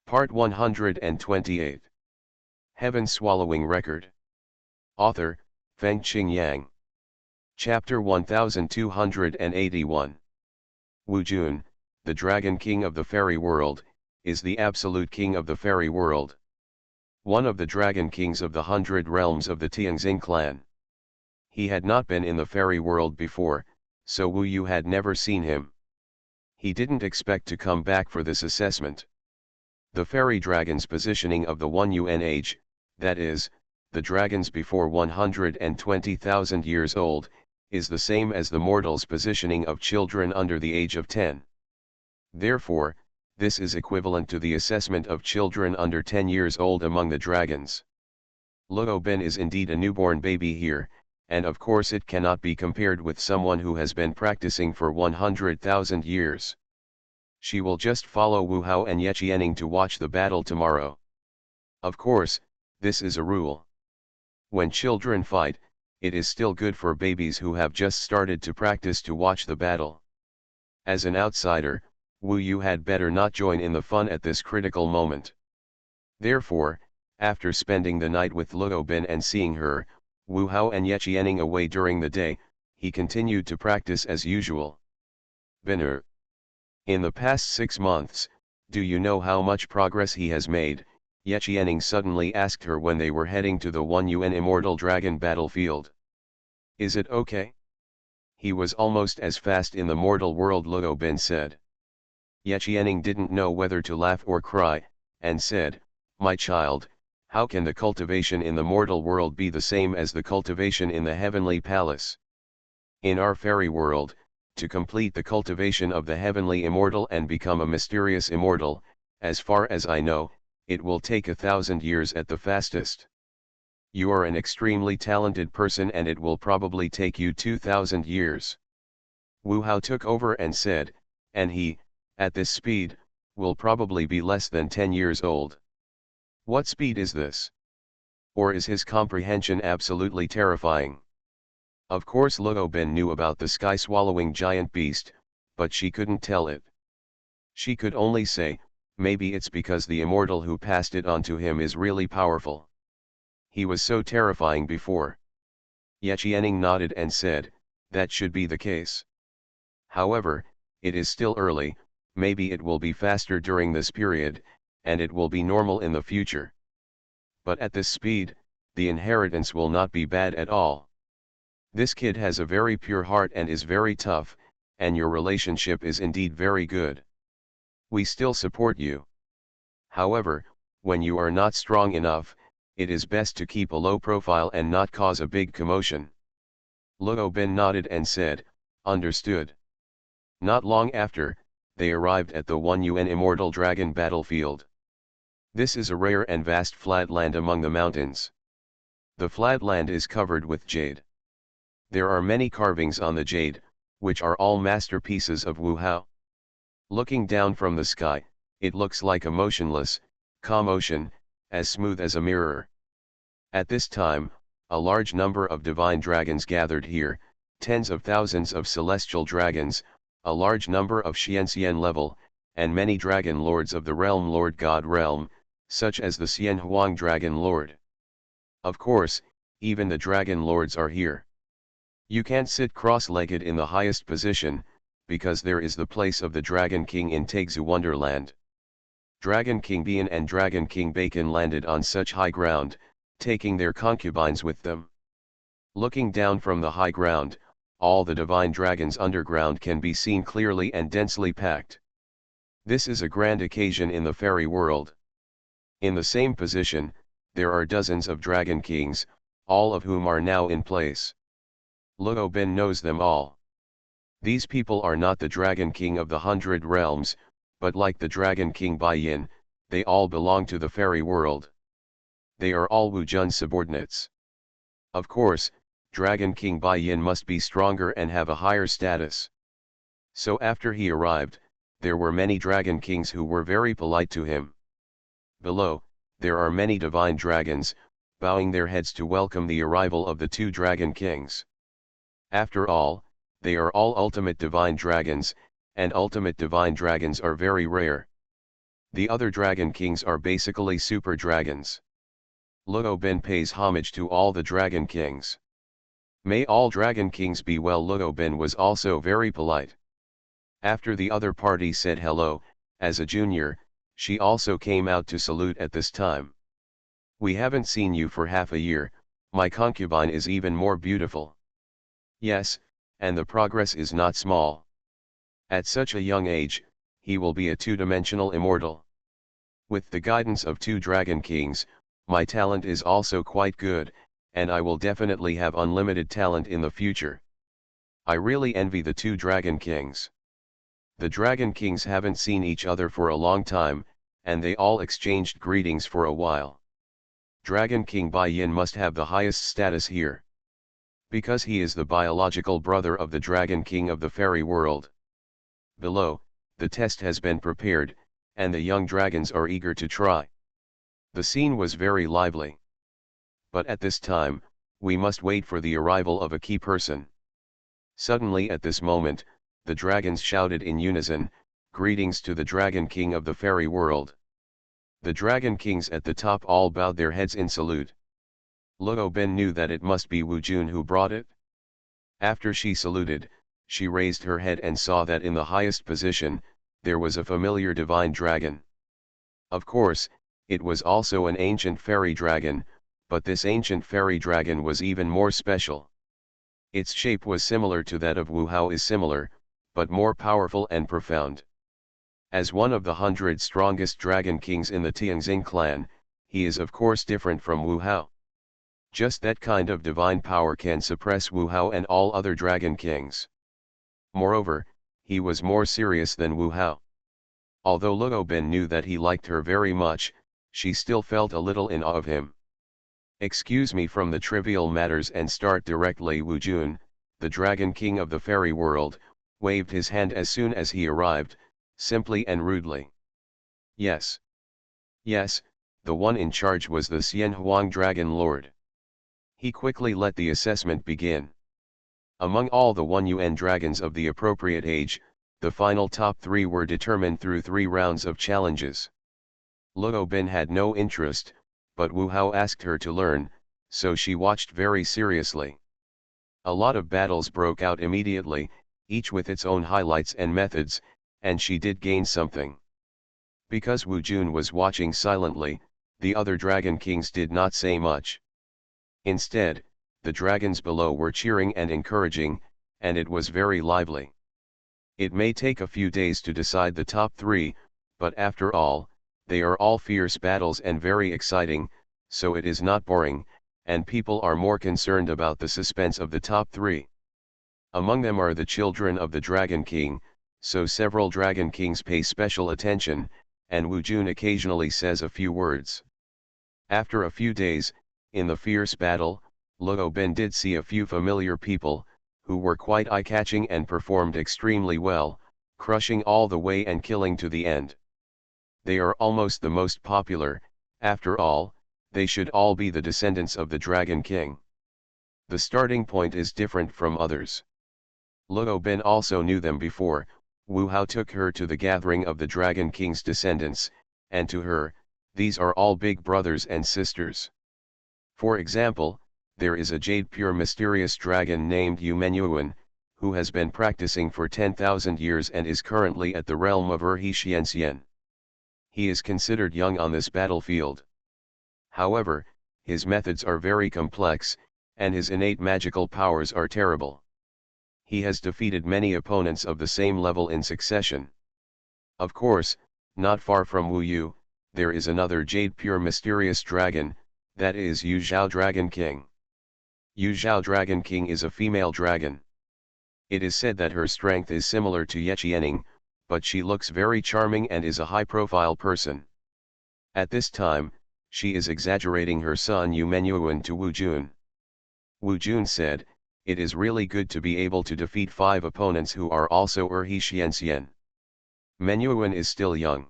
Part 128. Heaven Swallowing Record. Author, Fengqing Yang. Chapter 1281. Wu Jun, the Dragon King of the Fairy World, is the absolute king of the Fairy World. One of the Dragon Kings of the 100 realms of the Tianxing clan. He had not been in the Fairy World before, so Wu Yu had never seen him. He didn't expect to come back for this assessment. The fairy dragon's positioning of the 1 Yuan age, that is, the dragons before 120,000 years old, is the same as the mortals' positioning of children under the age of 10. Therefore, this is equivalent to the assessment of children under 10 years old among the dragons. Luo Ben is indeed a newborn baby here, and of course it cannot be compared with someone who has been practicing for 100,000 years. She will just follow Wu Hao and Ye Qianing to watch the battle tomorrow. Of course, this is a rule. When children fight, it is still good for babies who have just started to practice to watch the battle. As an outsider, Wu Yu had better not join in the fun at this critical moment. Therefore, after spending the night with Luo Ben and seeing her, Wu Hao and Ye Qianing away during the day, he continued to practice as usual. Ben'er. In the past 6 months, do you know how much progress he has made? Ye Qianing suddenly asked her when they were heading to the 1 Yuan Immortal Dragon battlefield. Is it okay? He was almost as fast in the mortal world, Luo Ben said. Ye Qianing didn't know whether to laugh or cry, and said, My child, how can the cultivation in the mortal world be the same as the cultivation in the heavenly palace? In our fairy world, to complete the cultivation of the heavenly immortal and become a mysterious immortal, as far as I know, it will take 1,000 years at the fastest. You are an extremely talented person and it will probably take you 2,000 years. Wu Hao took over and said, and he, at this speed, will probably be less than 10 years old. What speed is this? Or is his comprehension absolutely terrifying? Of course Luo Ben knew about the sky-swallowing giant beast, but she couldn't tell it. She could only say, maybe it's because the immortal who passed it on to him is really powerful. He was so terrifying before. Ye Qianing nodded and said, that should be the case. However, it is still early, maybe it will be faster during this period, and it will be normal in the future. But at this speed, the inheritance will not be bad at all. This kid has a very pure heart and is very tough, and your relationship is indeed very good. We still support you. However, when you are not strong enough, it is best to keep a low profile and not cause a big commotion. Luo Ben nodded and said, understood. Not long after, they arrived at the 1 Yuan Immortal Dragon battlefield. This is a rare and vast flat land among the mountains. The flat land is covered with jade. There are many carvings on the jade, which are all masterpieces of Wu Hao. Looking down from the sky, it looks like a motionless, calm ocean, as smooth as a mirror. At this time, a large number of divine dragons gathered here, tens of thousands of celestial dragons, a large number of Xianxian level, and many dragon lords of the realm Lord God realm, such as the Xuanhuan dragon lord. Of course, even the dragon lords are here. You can't sit cross-legged in the highest position, because there is the place of the Dragon King in Taixu Wonderland. Dragon King Bian and Dragon King Bacon landed on such high ground, taking their concubines with them. Looking down from the high ground, all the divine dragons underground can be seen clearly and densely packed. This is a grand occasion in the fairy world. In the same position, there are dozens of Dragon Kings, all of whom are now in place. Luo Ben knows them all. These people are not the Dragon King of the 100 realms, but like the Dragon King Bai Yin, they all belong to the fairy world. They are all Wu Jun's subordinates. Of course, Dragon King Bai Yin must be stronger and have a higher status. So after he arrived, there were many Dragon Kings who were very polite to him. Below, there are many divine dragons, bowing their heads to welcome the arrival of the 2 Dragon Kings. After all, they are all ultimate divine dragons, and ultimate divine dragons are very rare. The other dragon kings are basically super dragons. Luo Ben pays homage to all the dragon kings. May all dragon kings be well. Luo Ben was also very polite. After the other party said hello, as a junior, she also came out to salute at this time. We haven't seen you for half a year, my concubine is even more beautiful. Yes, and the progress is not small. At such a young age, he will be a two-dimensional immortal. With the guidance of two dragon kings, my talent is also quite good, and I will definitely have unlimited talent in the future. I really envy the two dragon kings. The dragon kings haven't seen each other for a long time, and they all exchanged greetings for a while. Dragon King Bai Yin must have the highest status here. Because he is the biological brother of the Dragon King of the fairy world. Below, the test has been prepared, and the young dragons are eager to try. The scene was very lively. But at this time, we must wait for the arrival of a key person. Suddenly at this moment, the dragons shouted in unison, "Greetings to the Dragon King of the fairy world." The dragon kings at the top all bowed their heads in salute. Luo Ben knew that it must be Wu Jun who brought it. After she saluted, she raised her head and saw that in the highest position, there was a familiar divine dragon. Of course, it was also an ancient fairy dragon, but this ancient fairy dragon was even more special. Its shape was similar to that of Wu Hao is similar, but more powerful and profound. As one of the 100 strongest dragon kings in the Tianxing clan, he is of course different from Wu Hao. Just that kind of divine power can suppress Wu Hao and all other dragon kings. Moreover, he was more serious than Wu Hao. Although Luo Ben knew that he liked her very much, she still felt a little in awe of him. Excuse me from the trivial matters and start directly. Wu Jun, the dragon king of the fairy world, waved his hand as soon as he arrived, simply and rudely. Yes. Yes, the one in charge was the Xuanhuan dragon lord. He quickly let the assessment begin. Among all the 1 UN dragons of the appropriate age, the final top 3 were determined through 3 rounds of challenges. Luo Ben had no interest, but Wu Hao asked her to learn, so she watched very seriously. A lot of battles broke out immediately, each with its own highlights and methods, and she did gain something. Because Wu Jun was watching silently, the other dragon kings did not say much. Instead, the dragons below were cheering and encouraging, and it was very lively. It may take a few days to decide the top 3, but after all, they are all fierce battles and very exciting, so it is not boring, and people are more concerned about the suspense of the top 3. Among them are the children of the Dragon King, so several Dragon Kings pay special attention, and Wu Jun occasionally says a few words. After a few days, in the fierce battle, Luo Ben did see a few familiar people, who were quite eye-catching and performed extremely well, crushing all the way and killing to the end. They are almost the most popular, after all, they should all be the descendants of the Dragon King. The starting point is different from others. Luo Ben also knew them before. Wu Hao took her to the gathering of the Dragon King's descendants, and to her, these are all big brothers and sisters. For example, there is a jade pure mysterious dragon named Yumenyuan, who has been practicing for 10,000 years and is currently at the realm of Erhe. He is considered young on this battlefield. However, his methods are very complex, and his innate magical powers are terrible. He has defeated many opponents of the same level in succession. Of course, not far from Wu Yu, there is another jade pure mysterious dragon, that is Yu Zhao Dragon King. Yu Zhao Dragon King is a female dragon. It is said that her strength is similar to Ye Qianing, but she looks very charming and is a high-profile person. At this time, she is exaggerating her son Yumenyuan to Wu Jun. Wu Jun said, "It is really good to be able to defeat 5 opponents who are also Erhe. Menyuan is still young.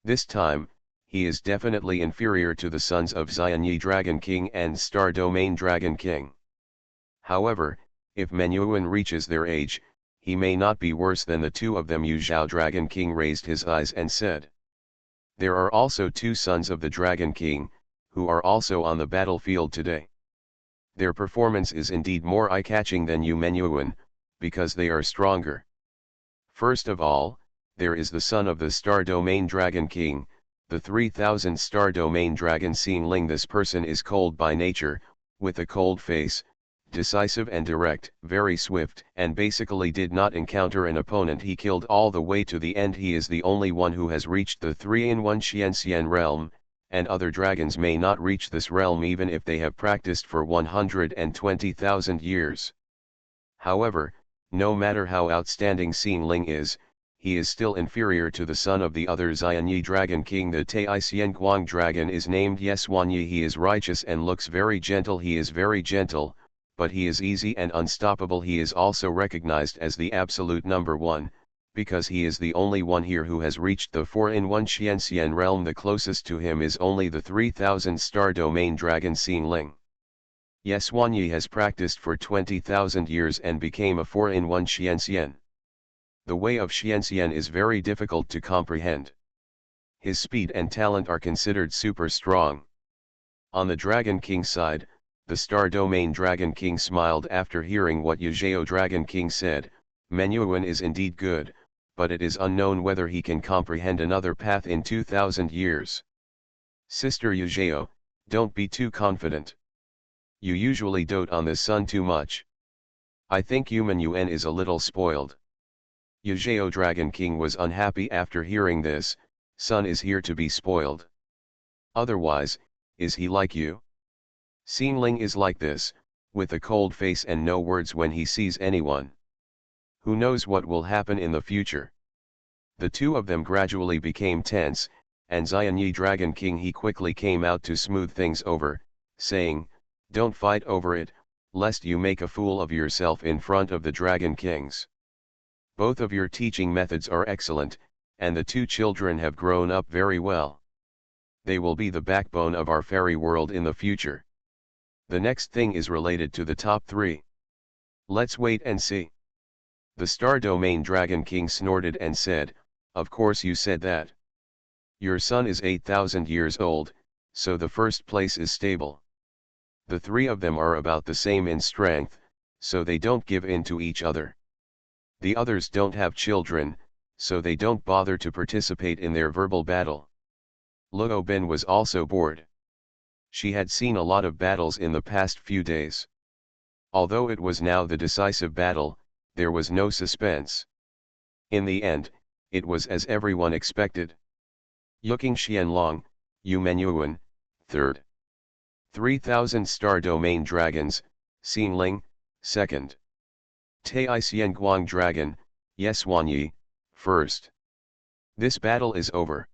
This time, he is definitely inferior to the sons of Xianyi Dragon King and Star Domain Dragon King. However, if Menyuan reaches their age, he may not be worse than the 2 of them." Yu Zhao Dragon King raised his eyes and said, There are also two sons of the Dragon King, who are also on the battlefield today. Their performance is indeed more eye-catching than Xuanhuan, because they are stronger. First of all, there is the son of the Star Domain Dragon King, the 3000 Star Domain Dragon Xiangling. This person is cold by nature, with a cold face, decisive and direct, very swift, and basically did not encounter an opponent he killed all the way to the end. He is the only one who has reached the 3-in-1 Xianxian realm, and other dragons may not reach this realm even if they have practiced for 120,000 years. However, no matter how outstanding Xiangling is, he is still inferior to the son of the other Xuanyi Dragon King. The Taisian Guang Dragon is named Xuanyi. He is righteous and looks very gentle. He is very gentle, but he is easy and unstoppable. He is also recognized as the absolute number one, because he is the only one here who has reached the 4-in-1 Xianxian realm. The closest to him is only the 3000 Star Domain Dragon Xiangling. Xuanyi has practiced for 20,000 years and became a 4-in-1 Xianxian. The way of Xianxian is very difficult to comprehend. His speed and talent are considered super strong. On the Dragon King side, the Star Domain Dragon King smiled after hearing what Yuzhao Dragon King said. Menyuan is indeed good, but it is unknown whether he can comprehend another path in 2000 years. Sister Yuzhao, don't be too confident. You usually dote on the sun too much. I think Menyuan is a little spoiled. Yuzhao Dragon King was unhappy after hearing this. Sun is here to be spoiled. Otherwise, is he like you? Xiangling is like this, with a cold face and no words when he sees anyone. Who knows what will happen in the future? The two of them gradually became tense, and Xuanyi Dragon King he quickly came out to smooth things over, saying, "Don't fight over it, lest you make a fool of yourself in front of the Dragon Kings. Both of your teaching methods are excellent, and the two children have grown up very well. They will be the backbone of our fairy world in the future. The next thing is related to the top three. Let's wait and see." The Star Domain Dragon King snorted and said, "Of course you said that. Your son is 8,000 years old, so the first place is stable. The three of them are about the same in strength, so they don't give in to each other. The others don't have children, so they don't bother to participate in their verbal battle." Luo Ben was also bored. She had seen a lot of battles in the past few days. Although it was now the decisive battle, there was no suspense. In the end, it was as everyone expected. Yuking Xianlong, Yu Menyuan, 3rd. 3000 Star Domain Dragons, Xiangling, 2nd. Taisian Guang Dragon, Xuanyi, 1st. This battle is over.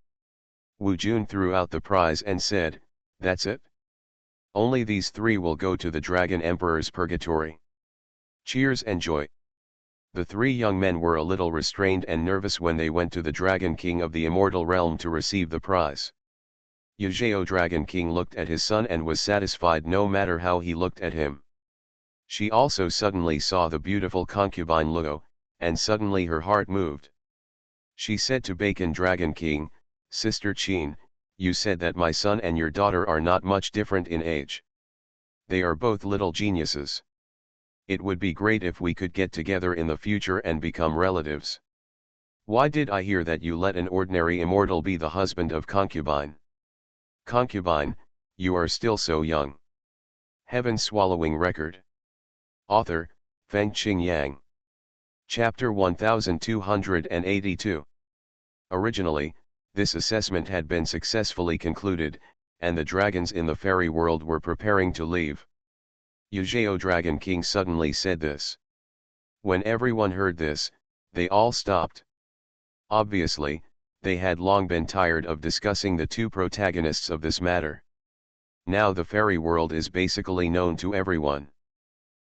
Wu Jun threw out the prize and said, "That's it? Only these three will go to the Dragon Emperor's purgatory." Cheers and joy. The three young men were a little restrained and nervous when they went to the Dragon King of the Immortal Realm to receive the prize. Yuzhao Dragon King looked at his son and was satisfied no matter how he looked at him. She also suddenly saw the beautiful concubine Luo, and suddenly her heart moved. She said to Bacon Dragon King, "Sister Qin, you said that my son and your daughter are not much different in age. They are both little geniuses. It would be great if we could get together in the future and become relatives. Why did I hear that you let an ordinary immortal be the husband of concubine? Concubine, you are still so young." Heaven-swallowing record. Author, Feng Qing Yang. Chapter 1282. Originally, this assessment had been successfully concluded, and the dragons in the fairy world were preparing to leave. Yuzhao Dragon King suddenly said this. When everyone heard this, they all stopped. Obviously, they had long been tired of discussing the two protagonists of this matter. Now the fairy world is basically known to everyone.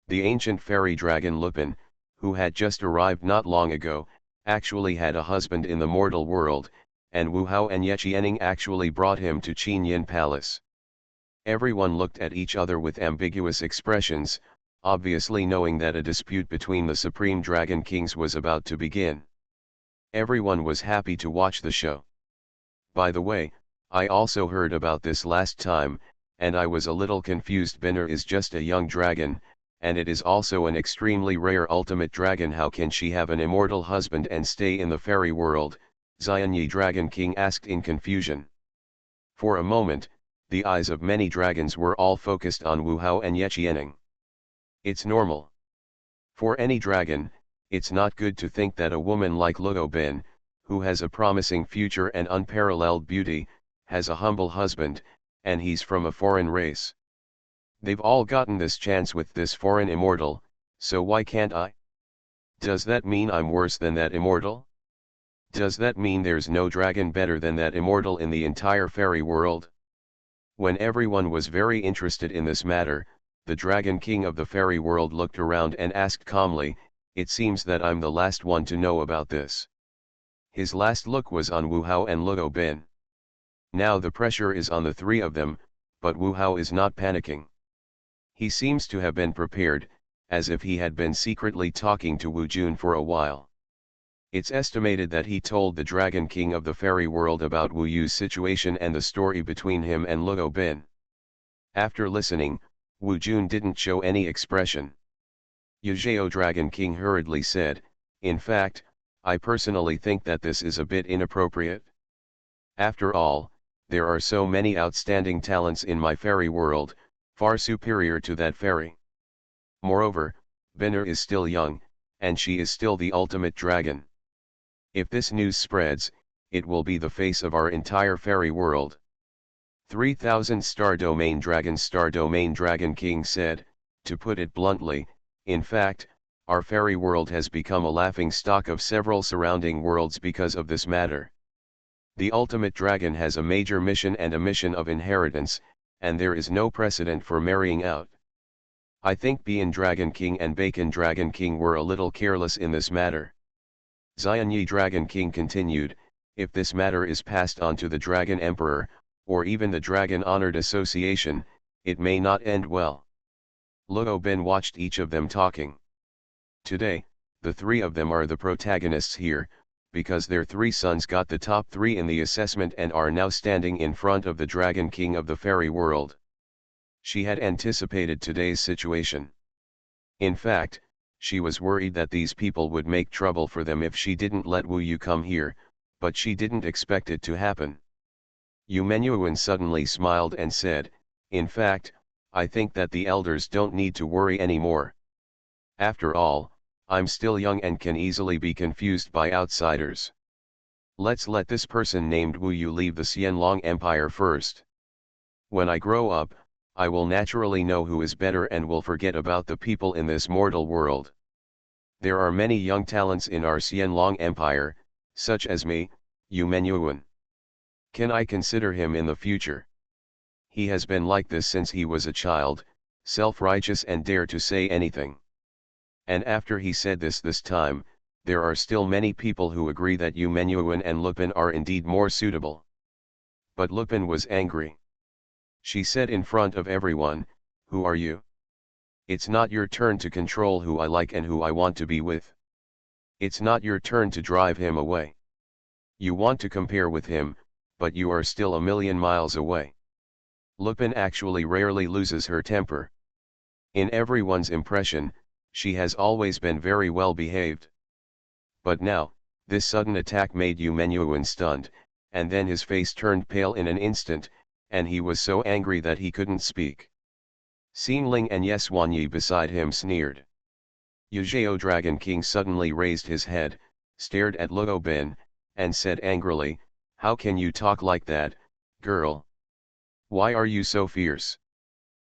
The ancient fairy dragon Lupin, who had just arrived not long ago, actually had a husband in the mortal world, and Wu Hao and Ye Qianing actually brought him to Qinyin Palace. Everyone looked at each other with ambiguous expressions, obviously knowing that a dispute between the Supreme Dragon Kings was about to begin. Everyone was happy to watch the show. By the way, I also heard about this last time, and I was a little confused. Binner is just a young dragon, and it is also an extremely rare ultimate dragon. How can she have an immortal husband and stay in the fairy world? Xuanyi Dragon King asked in confusion. For a moment, the eyes of many dragons were all focused on Wu Hao and Ye Qianing. It's normal. For any dragon, it's not good to think that a woman like Luo Bin, who has a promising future and unparalleled beauty, has a humble husband, and he's from a foreign race. They've all gotten this chance with this foreign immortal, so why can't I? Does that mean I'm worse than that immortal? Does that mean there's no dragon better than that immortal in the entire fairy world? When everyone was very interested in this matter, the Dragon King of the fairy world looked around and asked calmly, "It seems that I'm the last one to know about this." His last look was on Wu Hao and Luo Bin. Now the pressure is on the three of them, but Wu Hao is not panicking. He seems to have been prepared, as if he had been secretly talking to Wu Jun for a while. It's estimated that he told the Dragon King of the fairy world about Wu Yu's situation and the story between him and Luo Bin. After listening, Wu Jun didn't show any expression. Yuzhao Dragon King hurriedly said, "In fact, I personally think that this is a bit inappropriate. After all, there are so many outstanding talents in my fairy world, far superior to that fairy. Moreover, Binner is still young, and she is still the ultimate dragon. If this news spreads, it will be the face of our entire fairy world." 3000 Star Domain Dragon King said, "To put it bluntly, in fact, our fairy world has become a laughing stock of several surrounding worlds because of this matter. The ultimate dragon has a major mission and a mission of inheritance, and there is no precedent for marrying out. I think Bian Dragon King and Bacon Dragon King were a little careless in this matter." Xuanyi Dragon King continued, "If this matter is passed on to the Dragon Emperor, or even the Dragon Honored Association, it may not end well." Luo Bin watched each of them talking. Today, the three of them are the protagonists here, because their three sons got the top 3 in the assessment and are now standing in front of the Dragon King of the fairy world. She had anticipated today's situation. In fact, she was worried that these people would make trouble for them if she didn't let Wu Yu come here, but she didn't expect it to happen. Yu Menyuan suddenly smiled and said, "In fact, I think that the elders don't need to worry anymore. After all, I'm still young and can easily be confused by outsiders. Let's let this person named Wu Yu leave the Xianlong Empire first. When I grow up, I will naturally know who is better and will forget about the people in this mortal world. There are many young talents in our Xianlong Empire, such as me, Yu Menyuan. Can I consider him in the future? He has been like this since he was a child, self-righteous and dare to say anything." And after he said this time, there are still many people who agree that Yu Menyuan and Lupin are indeed more suitable. But Lupin was angry. She said in front of everyone, "Who are you? It's not your turn to control who I like and who I want to be with. It's not your turn to drive him away. You want to compare with him, but you are still a million miles away." Lupin actually rarely loses her temper. In everyone's impression, she has always been very well behaved. But now, this sudden attack made Yu Menyuan stunned, and then his face turned pale in an instant, and he was so angry that he couldn't speak. Xingling and Xuanyi beside him sneered. Yuzhao Dragon King suddenly raised his head, stared at Luo Bin, and said angrily, "How can you talk like that, girl? Why are you so fierce?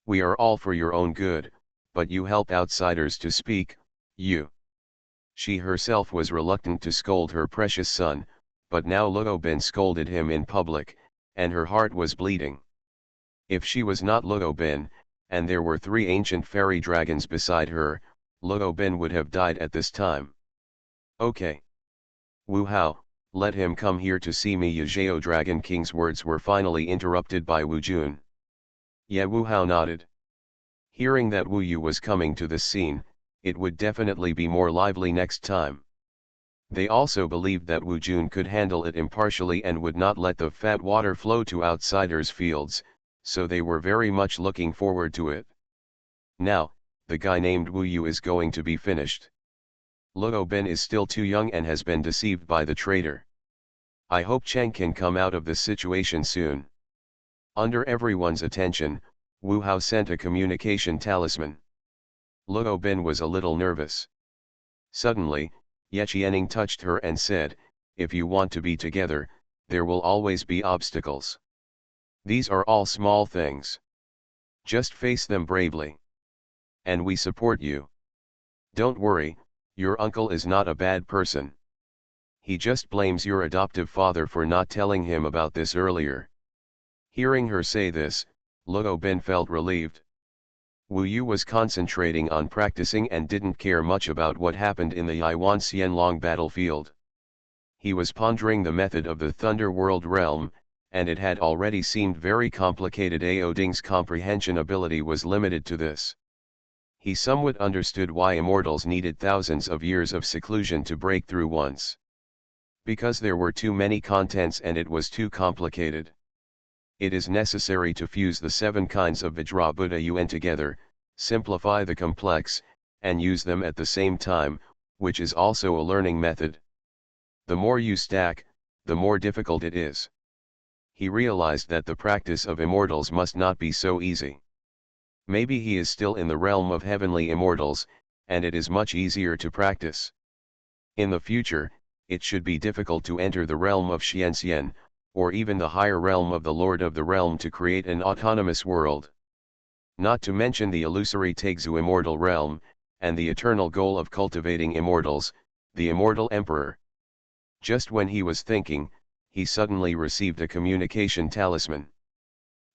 We are all for your own good, but you help outsiders to speak, you." She herself was reluctant to scold her precious son, but now Luo Bin scolded him in public, and her heart was bleeding. If she was not Luo Bin, and there were 3 ancient fairy dragons beside her, Luo Bin would have died at this time. "Okay. Wu Hao, let him come here to see me." Yuzhao Dragon King's words were finally interrupted by Wu Jun. Yeah, Wu Hao nodded. Hearing that Wu Yu was coming to this scene, it would definitely be more lively next time. They also believed that Wu Jun could handle it impartially and would not let the fat water flow to outsiders' fields, so they were very much looking forward to it. Now, the guy named Wu Yu is going to be finished. Luo Ben is still too young and has been deceived by the traitor. I hope Cheng can come out of this situation soon. Under everyone's attention, Wu Hao sent a communication talisman. Luo Ben was a little nervous. Suddenly, Ye Qianing touched her and said, "If you want to be together, there will always be obstacles. These are all small things. Just face them bravely. And we support you. Don't worry, your uncle is not a bad person. He just blames your adoptive father for not telling him about this earlier." Hearing her say this, Luo Ben felt relieved. Wu Yu was concentrating on practicing and didn't care much about what happened in the Yiwan Xianlong battlefield. He was pondering the method of the Thunder World realm, and it had already seemed very complicated. Ao Ding's comprehension ability was limited to this. He somewhat understood why immortals needed thousands of years of seclusion to break through once. Because there were too many contents and it was too complicated. It is necessary to fuse the 7 kinds of Vajra Buddha Yuan together, simplify the complex, and use them at the same time, which is also a learning method. The more you stack, the more difficult it is. He realized that the practice of immortals must not be so easy. Maybe he is still in the realm of heavenly immortals, and it is much easier to practice. In the future, it should be difficult to enter the realm of Xianxian, or even the higher realm of the Lord of the Realm to create an autonomous world. Not to mention the illusory Taixu immortal realm, and the eternal goal of cultivating immortals, the immortal emperor. Just when he was thinking, he suddenly received a communication talisman.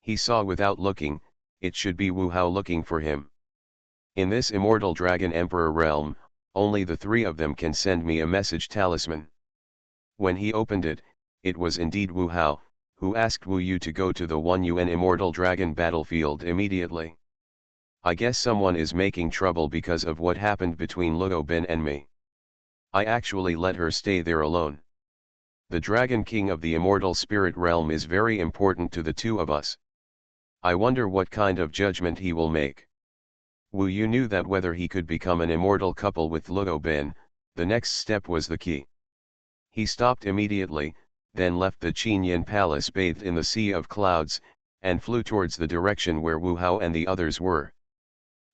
He saw without looking, it should be Wu Hao looking for him. In this immortal dragon emperor realm, only the 3 of them can send me a message talisman. When he opened it, it was indeed Wu Hao, who asked Wu Yu to go to the 1 UN immortal dragon battlefield immediately. I guess someone is making trouble because of what happened between Luo Ben and me. I actually let her stay there alone. The Dragon King of the immortal spirit realm is very important to the 2 of us. I wonder what kind of judgment he will make. Wu Yu knew that whether he could become an immortal couple with Luo Ben, the next step was the key. He stopped immediately, then left the Qinyan palace bathed in the sea of clouds, and flew towards the direction where Wu Hao and the others were.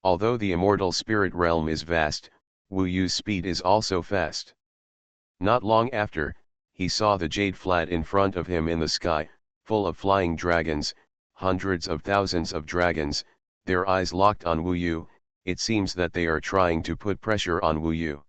Although the immortal spirit realm is vast, Wu Yu's speed is also fast. Not long after, he saw the jade flat in front of him in the sky, full of flying dragons, hundreds of thousands of dragons, their eyes locked on Wu Yu. It seems that they are trying to put pressure on Wu Yu.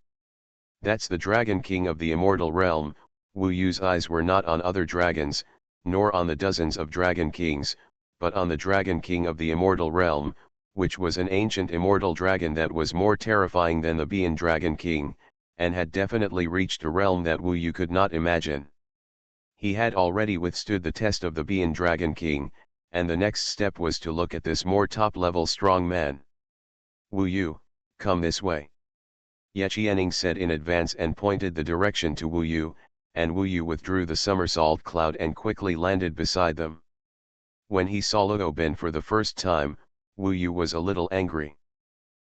That's the Dragon King of the immortal realm. Wu Yu's eyes were not on other dragons, nor on the dozens of dragon kings, but on the Dragon King of the immortal realm, which was an ancient immortal dragon that was more terrifying than the Bian Dragon King, and had definitely reached a realm that Wu Yu could not imagine. He had already withstood the test of the Bian Dragon King, and the next step was to look at this more top-level strong man. "Wu Yu, come this way," Ye Qianing said in advance and pointed the direction to Wu Yu, and Wu Yu withdrew the somersault cloud and quickly landed beside them. When he saw Luo Ben for the first time, Wu Yu was a little angry.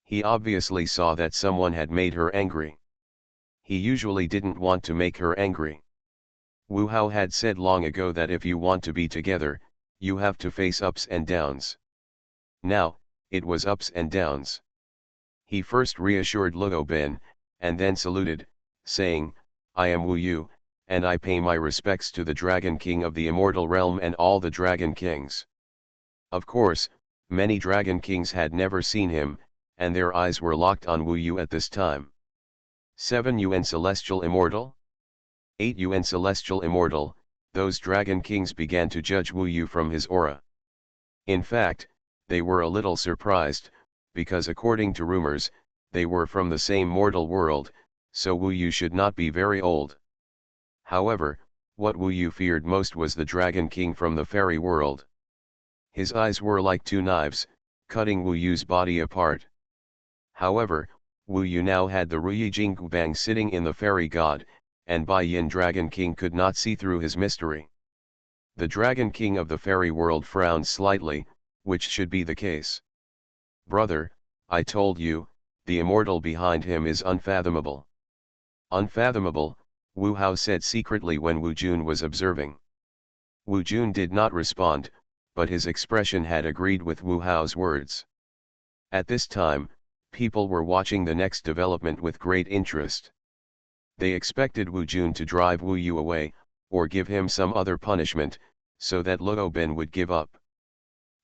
He obviously saw that someone had made her angry. He usually didn't want to make her angry. Wu Hao had said long ago that if you want to be together, you have to face ups and downs. Now, it was ups and downs. He first reassured Luo Ben, and then saluted, saying, "I am Wu Yu, and I pay my respects to the Dragon King of the immortal realm and all the Dragon Kings." Of course, many Dragon Kings had never seen him, and their eyes were locked on Wu Yu at this time. 7 UN Celestial Immortal? 8 UN Celestial Immortal, those Dragon Kings began to judge Wu Yu from his aura. In fact, they were a little surprised, because according to rumors, they were from the same mortal world, so Wu Yu should not be very old. However, what Wu Yu feared most was the Dragon King from the fairy world. His eyes were like 2 knives, cutting Wu Yu's body apart. However, Wu Yu now had the Ruyi Jinggubang sitting in the fairy god, and Bai Yin Dragon King could not see through his mystery. The Dragon King of the fairy world frowned slightly, which should be the case. Brother, I told you, the immortal behind him is unfathomable. Unfathomable, Wu Hao said secretly when Wu Jun was observing. Wu Jun did not respond, but his expression had agreed with Wu Hao's words. At this time, people were watching the next development with great interest. They expected Wu Jun to drive Wu Yu away, or give him some other punishment, so that Luo Bin would give up.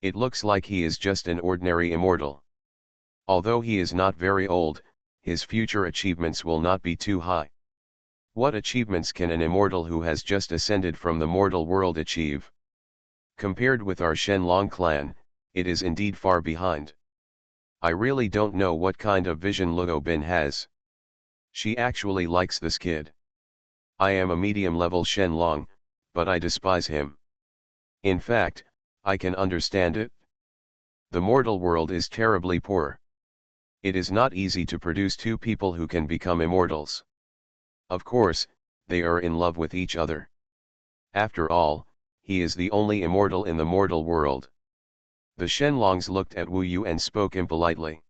It looks like he is just an ordinary immortal. Although he is not very old, his future achievements will not be too high. What achievements can an immortal who has just ascended from the mortal world achieve? Compared with our Shenlong clan, it is indeed far behind. I really don't know what kind of vision Luo Bin has. She actually likes this kid. I am a medium-level Shenlong, but I despise him. In fact, I can understand it. The mortal world is terribly poor. It is not easy to produce two people who can become immortals. Of course, they are in love with each other. After all, he is the only immortal in the mortal world. The Shenlongs looked at Wu Yu and spoke impolitely.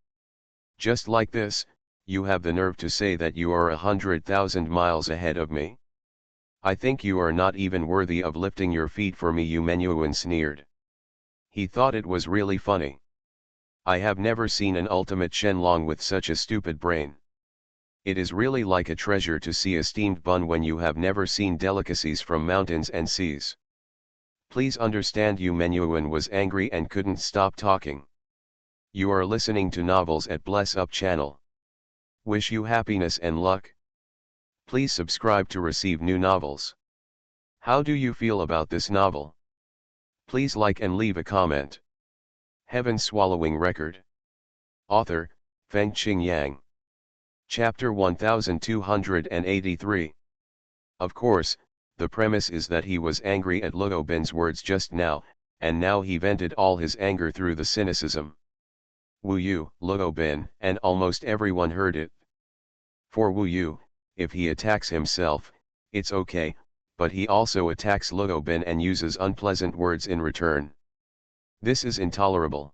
Just like this, you have the nerve to say that you are 100,000 miles ahead of me? I think you are not even worthy of lifting your feet for me, Yu Menyuan sneered. He thought it was really funny. I have never seen an ultimate Shenlong with such a stupid brain. It is really like a treasure to see a steamed bun when you have never seen delicacies from mountains and seas. Please understand, Yu Menyuan was angry and couldn't stop talking. You are listening to novels at Bless Up channel. Wish you happiness and luck. Please subscribe to receive new novels. How do you feel about this novel? Please like and leave a comment. Heaven Swallowing Record. Author, Feng Qing Yang. Chapter 1283. Of course, the premise is that he was angry at Luo Bin's words just now, and now he vented all his anger through the cynicism. Wu Yu, Luo Bin, and almost everyone heard it. For Wu Yu, if he attacks himself, it's okay, but he also attacks Luo Bin and uses unpleasant words in return. This is intolerable.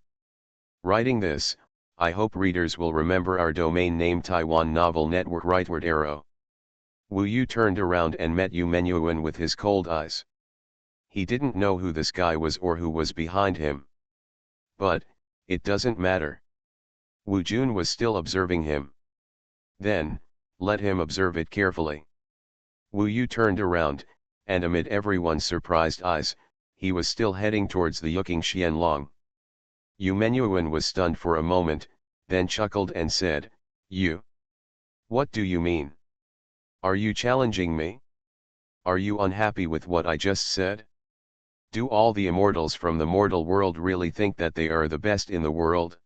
Writing this, I hope readers will remember our domain name Taiwan Novel Network rightward arrow. Wu Yu turned around and met Yu Menyuan with his cold eyes. He didn't know who this guy was or who was behind him. But, it doesn't matter. Wu Jun was still observing him. Then, let him observe it carefully. Wu Yu turned around, and amid everyone's surprised eyes, he was still heading towards the Yuking Xianlong. Yu Menyuan was stunned for a moment, then chuckled and said, "You? What do you mean? Are you challenging me? Are you unhappy with what I just said? Do all the immortals from the mortal world really think that they are the best in the world?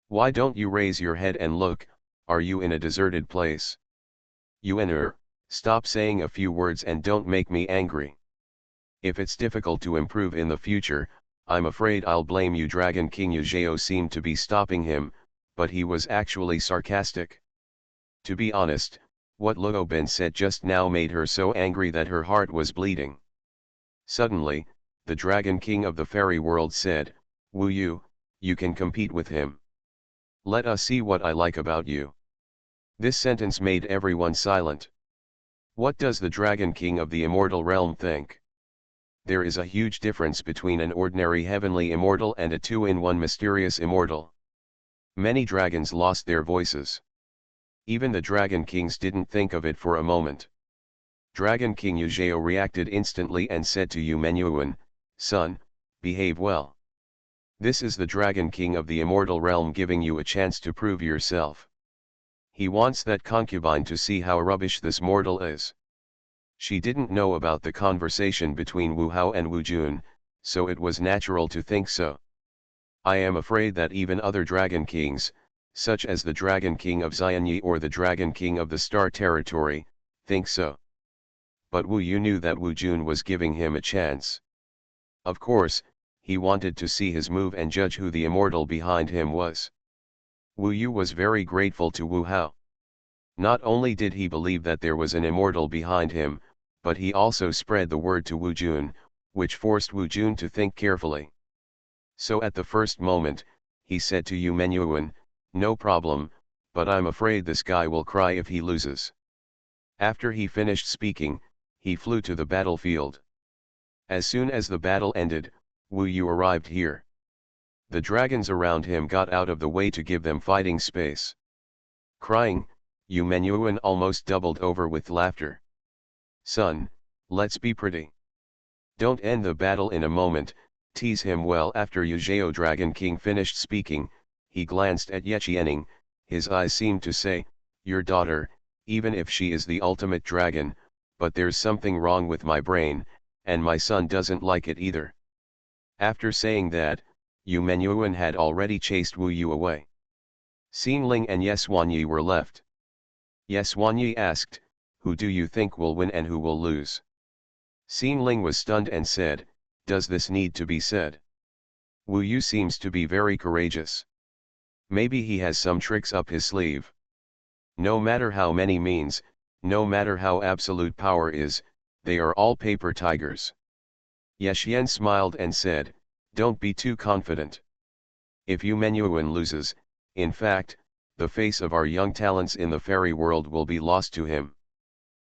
Why don't you raise your head and look, are you in a deserted place? Yuan, stop saying a few words and don't make me angry. If it's difficult to improve in the future, I'm afraid I'll blame you." Dragon King Yu Zhao seemed to be stopping him, but he was actually sarcastic. To be honest, what Luo Bin said just now made her so angry that her heart was bleeding. Suddenly, the Dragon King of the fairy world said, "Wu Yu, you can compete with him. Let us see what I like about you." This sentence made everyone silent. What does the Dragon King of the immortal realm think? There is a huge difference between an ordinary heavenly immortal and a two-in-one mysterious immortal. Many dragons lost their voices. Even the Dragon Kings didn't think of it for a moment. Dragon King Yu Zhao reacted instantly and said to Yu Menyuan, "Son, behave well. This is the Dragon King of the immortal realm giving you a chance to prove yourself. He wants that concubine to see how rubbish this mortal is." She didn't know about the conversation between Wu Hao and Wu Jun, so it was natural to think so. I am afraid that even other Dragon Kings, such as the Dragon King of Xianyi or the Dragon King of the Star Territory, think so. But Wu Yu knew that Wu Jun was giving him a chance. Of course, he wanted to see his move and judge who the immortal behind him was. Wu Yu was very grateful to Wu Hao. Not only did he believe that there was an immortal behind him, but he also spread the word to Wu Jun, which forced Wu Jun to think carefully. So at the first moment, he said to Yu Menyuan, "No problem, but I'm afraid this guy will cry if he loses." After he finished speaking, he flew to the battlefield. As soon as the battle ended, Wu Yu arrived here. The dragons around him got out of the way to give them fighting space. Crying, Yu Menyuan almost doubled over with laughter. "Son, let's be pretty. Don't end the battle in a moment, tease him well." After Yuzhao Dragon King finished speaking, he glanced at Yechianing, his eyes seemed to say, "Your daughter, even if she is the ultimate dragon, but there's something wrong with my brain, and my son doesn't like it either." After saying that, Yu Menyuan had already chased Wu Yu away. Xingling and Xuanhuan were left. Xuanhuan asked, "Who do you think will win and who will lose?" Xingling was stunned and said, "Does this need to be said? Wu Yu seems to be very courageous. Maybe he has some tricks up his sleeve. No matter how many means, no matter how absolute power is, they are all paper tigers." Yexian smiled and said, "Don't be too confident. If Yu Menyuan loses, in fact, the face of our young talents in the fairy world will be lost to him.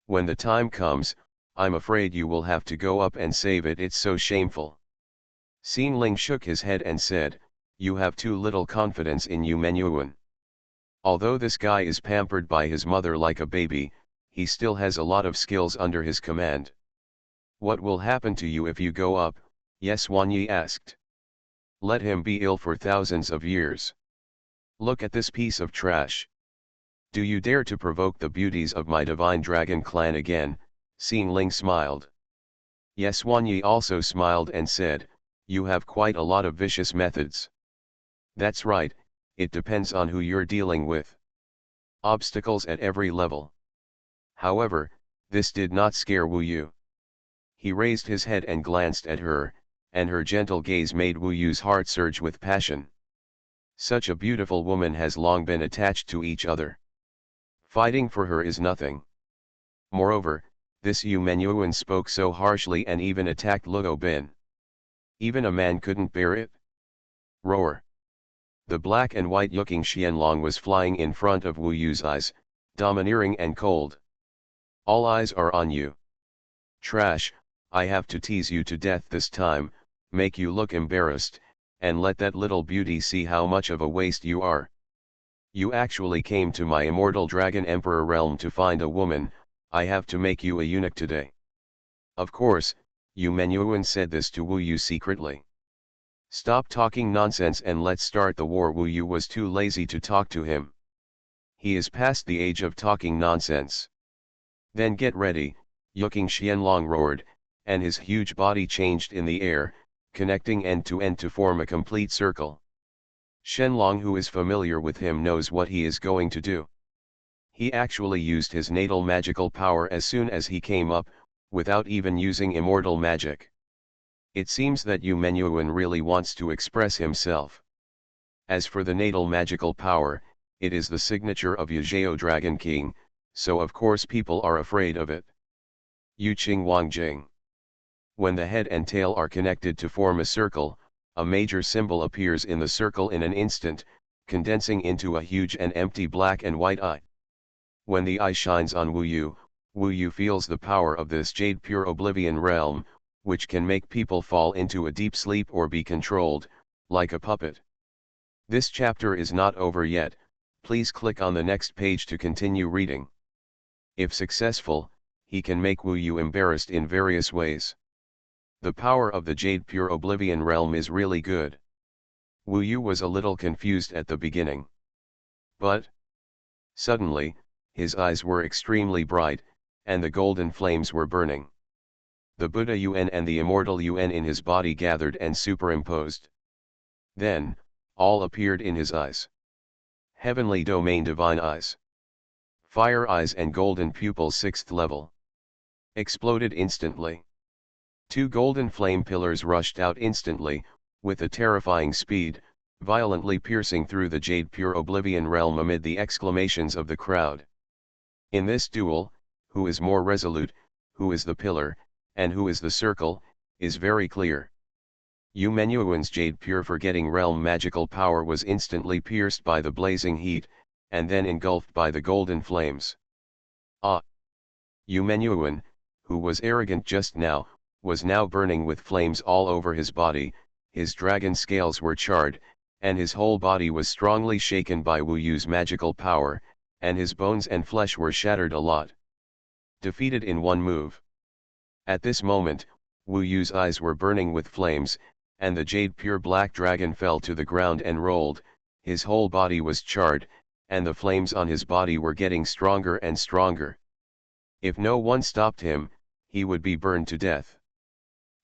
When the time comes, I'm afraid you will have to go up and save it. It's so shameful." Xingling shook his head and said, "You have too little confidence in Yu Menyuan. Although this guy is pampered by his mother like a baby, he still has a lot of skills under his command." "What will happen to you if you go up?" Xuanyi asked. "Let him be ill for thousands of years. Look at this piece of trash. Do you dare to provoke the beauties of my divine dragon clan again?" Xingling smiled. Xuanyi also smiled and said, "You have quite a lot of vicious methods." "That's right, it depends on who you're dealing with. Obstacles at every level." However, this did not scare Wu Yu. He raised his head and glanced at her, and her gentle gaze made Wu Yu's heart surge with passion. Such a beautiful woman has long been attached to each other. Fighting for her is nothing. Moreover, this Yu Menyuan spoke so harshly and even attacked Luo Bin. Even a man couldn't bear it. Roar. The black and white looking Xianlong was flying in front of Wu Yu's eyes, domineering and cold. "All eyes are on you. Trash, I have to tease you to death this time, make you look embarrassed, and let that little beauty see how much of a waste you are. You actually came to my immortal dragon emperor realm to find a woman, I have to make you a eunuch today." Of course, Yu Menyuan said this to Wu Yu secretly. "Stop talking nonsense and let's start the war." Wu Yu was too lazy to talk to him. He is past the age of talking nonsense. "Then get ready," Yuking Xianlong roared, and his huge body changed in the air, connecting end to end to form a complete circle. Shenlong, who is familiar with him, knows what he is going to do. He actually used his natal magical power as soon as he came up, without even using immortal magic. It seems that Yu Menyuan really wants to express himself. As for the natal magical power, it is the signature of Yuzhao Dragon King, so of course people are afraid of it. Yuqing Wangjing. When the head and tail are connected to form a circle, a major symbol appears in the circle in an instant, condensing into a huge and empty black and white eye. When the eye shines on Wu Yu feels the power of this jade pure oblivion realm, which can make people fall into a deep sleep or be controlled, like a puppet. This chapter is not over yet, please click on the next page to continue reading. If successful, he can make Wu Yu embarrassed in various ways. The power of the Jade Pure Oblivion realm is really good. Wu Yu was a little confused at the beginning. But suddenly, his eyes were extremely bright, and the golden flames were burning. The Buddha Yuan and the immortal Yuan in his body gathered and superimposed. Then, all appeared in his eyes. Heavenly domain divine eyes. Fire eyes and golden pupils 6th level. Exploded instantly. 2 golden flame pillars rushed out instantly, with a terrifying speed, violently piercing through the jade pure oblivion realm amid the exclamations of the crowd. In this duel, who is more resolute, who is the pillar, and who is the circle, is very clear. Yu Menyuan's jade pure forgetting realm magical power was instantly pierced by the blazing heat, and then engulfed by the golden flames. Ah! Yu Menyuan, who was arrogant just now, was now burning with flames all over his body, his dragon scales were charred, and his whole body was strongly shaken by Wu Yu's magical power, and his bones and flesh were shattered a lot. Defeated in one move. At this moment, Wu Yu's eyes were burning with flames, and the jade pure black dragon fell to the ground and rolled, his whole body was charred, and the flames on his body were getting stronger and stronger. If no one stopped him, he would be burned to death.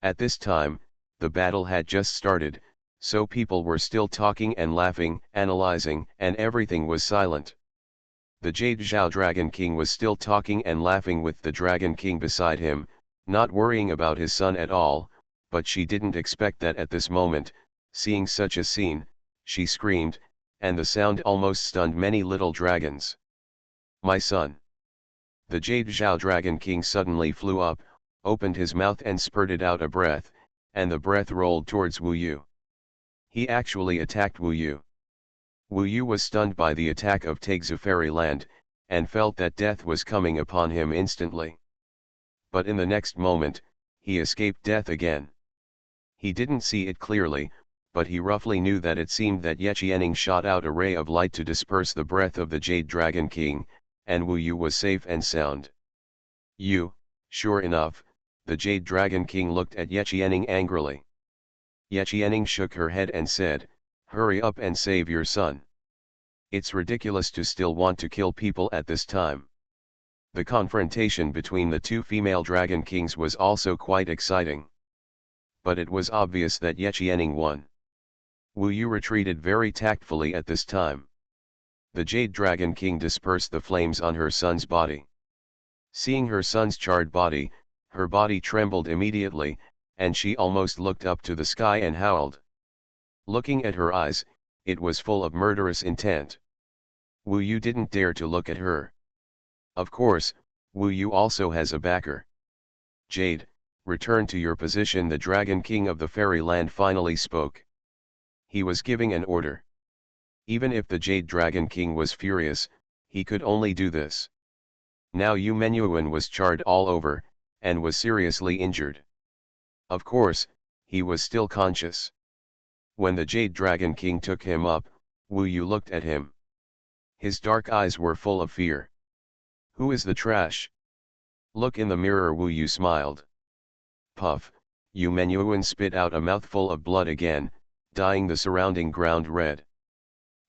At this time, the battle had just started, so people were still talking and laughing, analyzing, and everything was silent. The Jade Zhao Dragon King was still talking and laughing with the Dragon King beside him, not worrying about his son at all, but she didn't expect that at this moment, seeing such a scene, she screamed, and the sound almost stunned many little dragons. "My son!" The Jade Zhao Dragon King suddenly flew up, opened his mouth and spurted out a breath, and the breath rolled towards Wu Yu. He actually attacked Wu Yu. Wu Yu was stunned by the attack of Taigzu Fairyland, and felt that death was coming upon him instantly. But in the next moment, he escaped death again. He didn't see it clearly, but he roughly knew that it seemed that Ye Qianning shot out a ray of light to disperse the breath of the Jade Dragon King, and Wu Yu was safe and sound. Sure enough, the Jade Dragon King looked at Ye Qianning angrily. Ye Qianning shook her head and said, "Hurry up and save your son. It's ridiculous to still want to kill people at this time." The confrontation between the two female Dragon Kings was also quite exciting. But it was obvious that Ye Qianning won. Wu Yu retreated very tactfully at this time. The Jade Dragon King dispersed the flames on her son's body. Seeing her son's charred body, her body trembled immediately, and she almost looked up to the sky and howled. Looking at her eyes, it was full of murderous intent. Wu Yu didn't dare to look at her. Of course, Wu Yu also has a backer. "Jade, return to your position," the Dragon King of the Fairyland finally spoke. He was giving an order. Even if the Jade Dragon King was furious, he could only do this. Now Yu Menyuan was charred all over, and was seriously injured. Of course, he was still conscious. When the Jade Dragon King took him up, Wu Yu looked at him. His dark eyes were full of fear. "Who is the trash? Look in the mirror," Wu Yu smiled. Puff, Yu Menyuan spit out a mouthful of blood again, dyeing the surrounding ground red.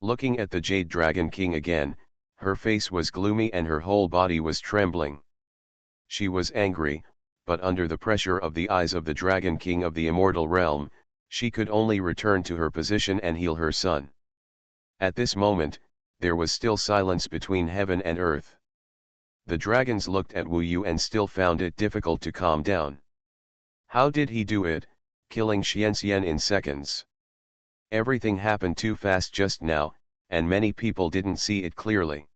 Looking at the Jade Dragon King again, her face was gloomy and her whole body was trembling. She was angry, but under the pressure of the eyes of the Dragon King of the Immortal Realm, she could only return to her position and heal her son. At this moment, there was still silence between heaven and earth. The dragons looked at Wu Yu and still found it difficult to calm down. How did he do it, killing Xianxian in seconds? Everything happened too fast just now, and many people didn't see it clearly.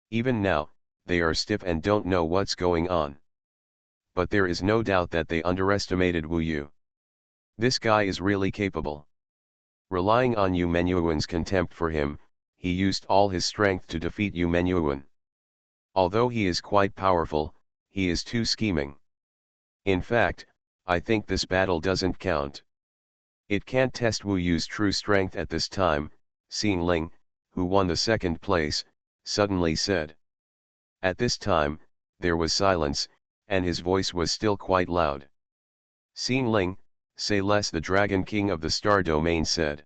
Even now, they are stiff and don't know what's going on. But there is no doubt that they underestimated Wu Yu. This guy is really capable. Relying on Yu Menyuan's contempt for him, he used all his strength to defeat Yu Menyuan. Although he is quite powerful, he is too scheming. In fact, I think this battle doesn't count. It can't test Wu Yu's true strength at this time, Xin Ling, who won the second place, suddenly said. At this time, there was silence, and his voice was still quite loud. Xin Ling, say less, the Dragon King of the Star Domain said.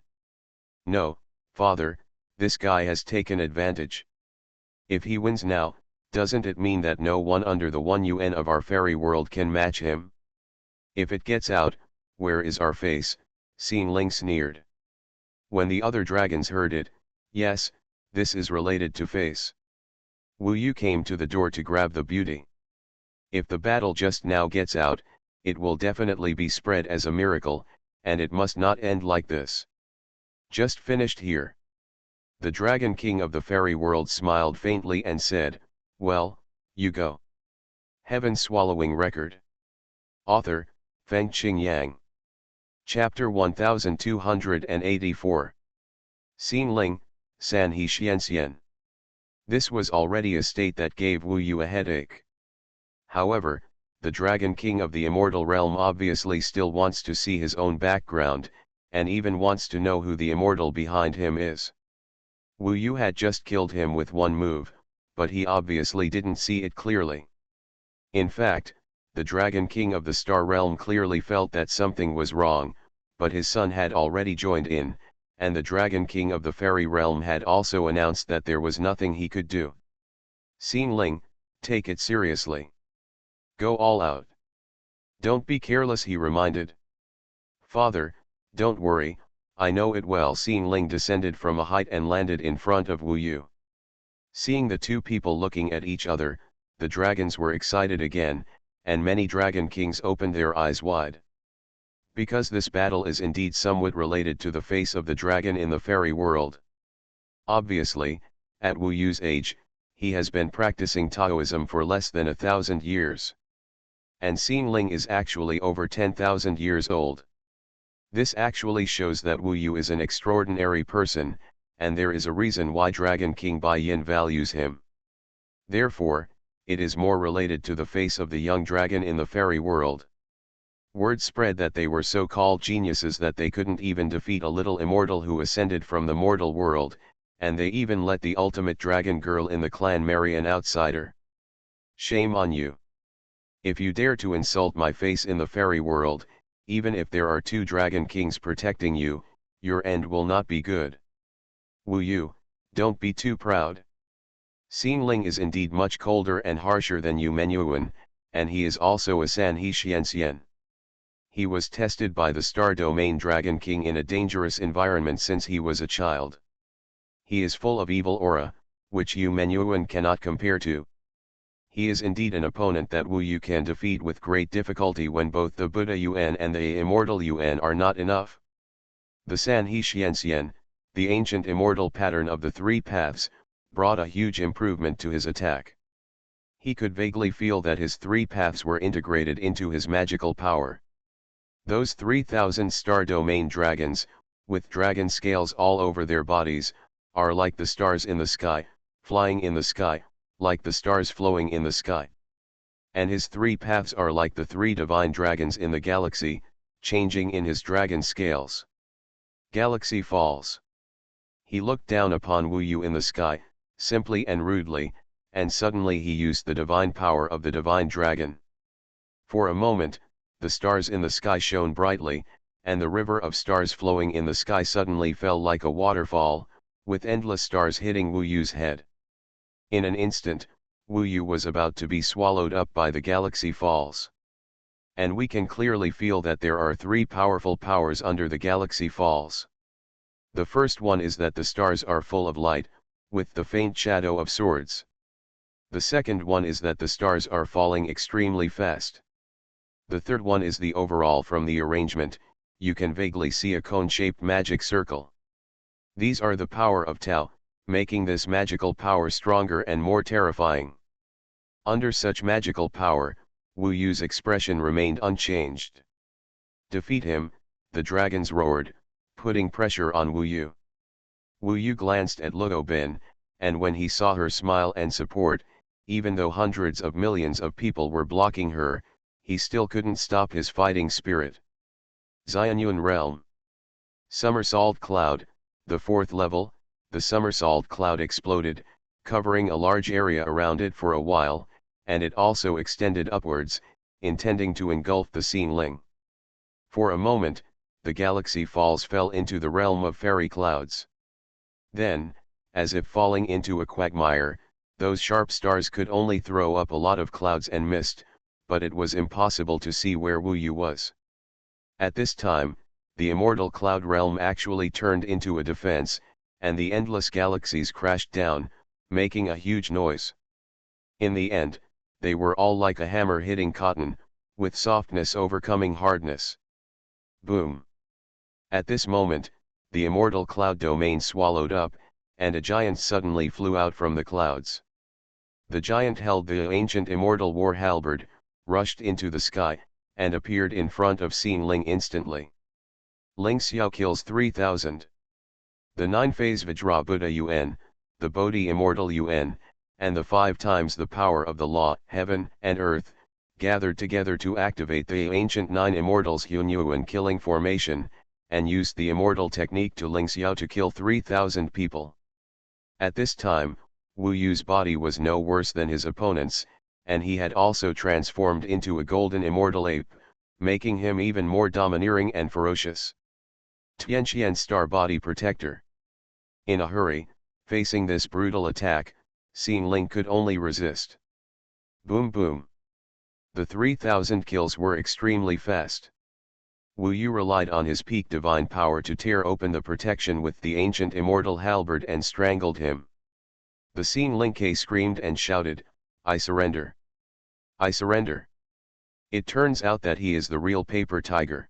No, father, this guy has taken advantage. If he wins now, doesn't it mean that no one under the 1 UN of our fairy world can match him? If it gets out, where is our face? Xin Ling sneered. When the other dragons heard it, yes, this is related to face. Wu Yu came to the door to grab the beauty. If the battle just now gets out, it will definitely be spread as a miracle, and it must not end like this. Just finished here. The Dragon King of the fairy world smiled faintly and said, Well, you go. Heaven Swallowing Record. Author, Fengqing Yang. Chapter 1284. Xingling, San He Xianxian. This was already a state that gave Wu Yu a headache. However, the Dragon King of the Immortal Realm obviously still wants to see his own background, and even wants to know who the immortal behind him is. Wu Yu had just killed him with one move, but he obviously didn't see it clearly. In fact, the Dragon King of the Star Realm clearly felt that something was wrong, but his son had already joined in, and the Dragon King of the Fairy Realm had also announced that there was nothing he could do. Xingling, take it seriously. Go all out. Don't be careless, he reminded. Father, don't worry, I know it well. Xingling descended from a height and landed in front of Wu Yu. Seeing the two people looking at each other, the dragons were excited again, and many dragon kings opened their eyes wide. Because this battle is indeed somewhat related to the face of the dragon in the fairy world. Obviously, at Wu Yu's age, he has been practicing Taoism for less than 1,000 years. And Xingling is actually over 10,000 years old. This actually shows that Wu Yu is an extraordinary person, and there is a reason why Dragon King Bai Yin values him. Therefore, it is more related to the face of the young dragon in the fairy world. Word spread that they were so-called geniuses that they couldn't even defeat a little immortal who ascended from the mortal world, and they even let the ultimate dragon girl in the clan marry an outsider. Shame on you. If you dare to insult my face in the fairy world, even if there are 2 dragon kings protecting you, your end will not be good. Wu Yu, don't be too proud. Xingling is indeed much colder and harsher than Yu Menyuan, and he is also a San He Xianxian. He was tested by the Star Domain Dragon King in a dangerous environment since he was a child. He is full of evil aura, which Yu Menyuan cannot compare to. He is indeed an opponent that Wu Yu can defeat with great difficulty when both the Buddha Yuan and the Immortal Yuan are not enough. The San He Xianxian, the ancient immortal pattern of the 3 paths, brought a huge improvement to his attack. He could vaguely feel that his 3 paths were integrated into his magical power. Those 3,000 star domain dragons, with dragon scales all over their bodies, are like the stars in the sky, flying in the sky, like the stars flowing in the sky. And his 3 paths are like the 3 divine dragons in the galaxy, changing in his dragon scales. Galaxy Falls. He looked down upon Wu Yu in the sky, simply and rudely, and suddenly he used the divine power of the divine dragon. For a moment, the stars in the sky shone brightly, and the river of stars flowing in the sky suddenly fell like a waterfall, with endless stars hitting Wu Yu's head. In an instant, Wu Yu was about to be swallowed up by the Galaxy Falls. And we can clearly feel that there are 3 powerful powers under the Galaxy Falls. The first one is that the stars are full of light, with the faint shadow of swords. The second one is that the stars are falling extremely fast. The third one is the overall from the arrangement, you can vaguely see a cone-shaped magic circle. These are the power of Tao, making this magical power stronger and more terrifying. Under such magical power, Wu Yu's expression remained unchanged. Defeat him, the dragons roared, putting pressure on Wu Yu. Wu Yu glanced at Luo Bin, and when he saw her smile and support, even though hundreds of millions of people were blocking her, he still couldn't stop his fighting spirit. Xuanhuan Realm. Somersault Cloud, the 4th level. The somersault cloud exploded, covering a large area around it for a while, and it also extended upwards, intending to engulf the Xingling. For a moment, the Galaxy Falls fell into the realm of fairy clouds. Then, as if falling into a quagmire, those sharp stars could only throw up a lot of clouds and mist, but it was impossible to see where Wu Yu was. At this time, the immortal cloud realm actually turned into a defense, and the endless galaxies crashed down, making a huge noise. In the end, they were all like a hammer hitting cotton, with softness overcoming hardness. Boom! At this moment, the immortal cloud domain swallowed up, and a giant suddenly flew out from the clouds. The giant held the ancient immortal war halberd, rushed into the sky, and appeared in front of Xing Ling instantly. Ling Xiao kills 3,000. The 9-phase Vajra Buddha Yuan, the Bodhi Immortal Yuan, and the 5 times the power of the law, heaven and earth, gathered together to activate the ancient 9 Immortals Xuanhuan killing formation, and used the immortal technique to Ling Xiao to kill 3,000 people. At this time, Wu Yu's body was no worse than his opponent's, and he had also transformed into a golden immortal ape, making him even more domineering and ferocious. Tianqian Star Body Protector. In a hurry, facing this brutal attack, Xing Ling could only resist. Boom boom. The 3,000 kills were extremely fast. Wu Yu relied on his peak divine power to tear open the protection with the ancient immortal halberd and strangled him. The Xing Ling screamed and shouted, "I surrender! I surrender!" It turns out that he is the real paper tiger.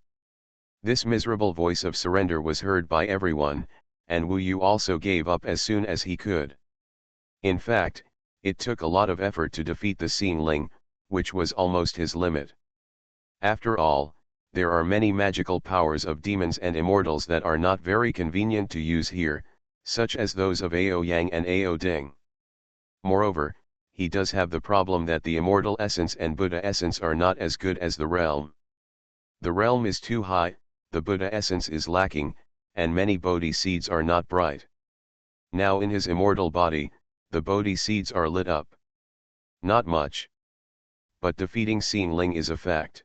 This miserable voice of surrender was heard by everyone, and Wu Yu also gave up as soon as he could. In fact, it took a lot of effort to defeat the Xing Ling, which was almost his limit. After all, there are many magical powers of demons and immortals that are not very convenient to use here, such as those of Ao Yang and Ao Ding. Moreover, he does have the problem that the immortal essence and Buddha essence are not as good as the realm. The realm is too high, the Buddha essence is lacking, and many Bodhi seeds are not bright. Now in his immortal body, the Bodhi seeds are lit up. Not much. But defeating Xing Ling is a fact.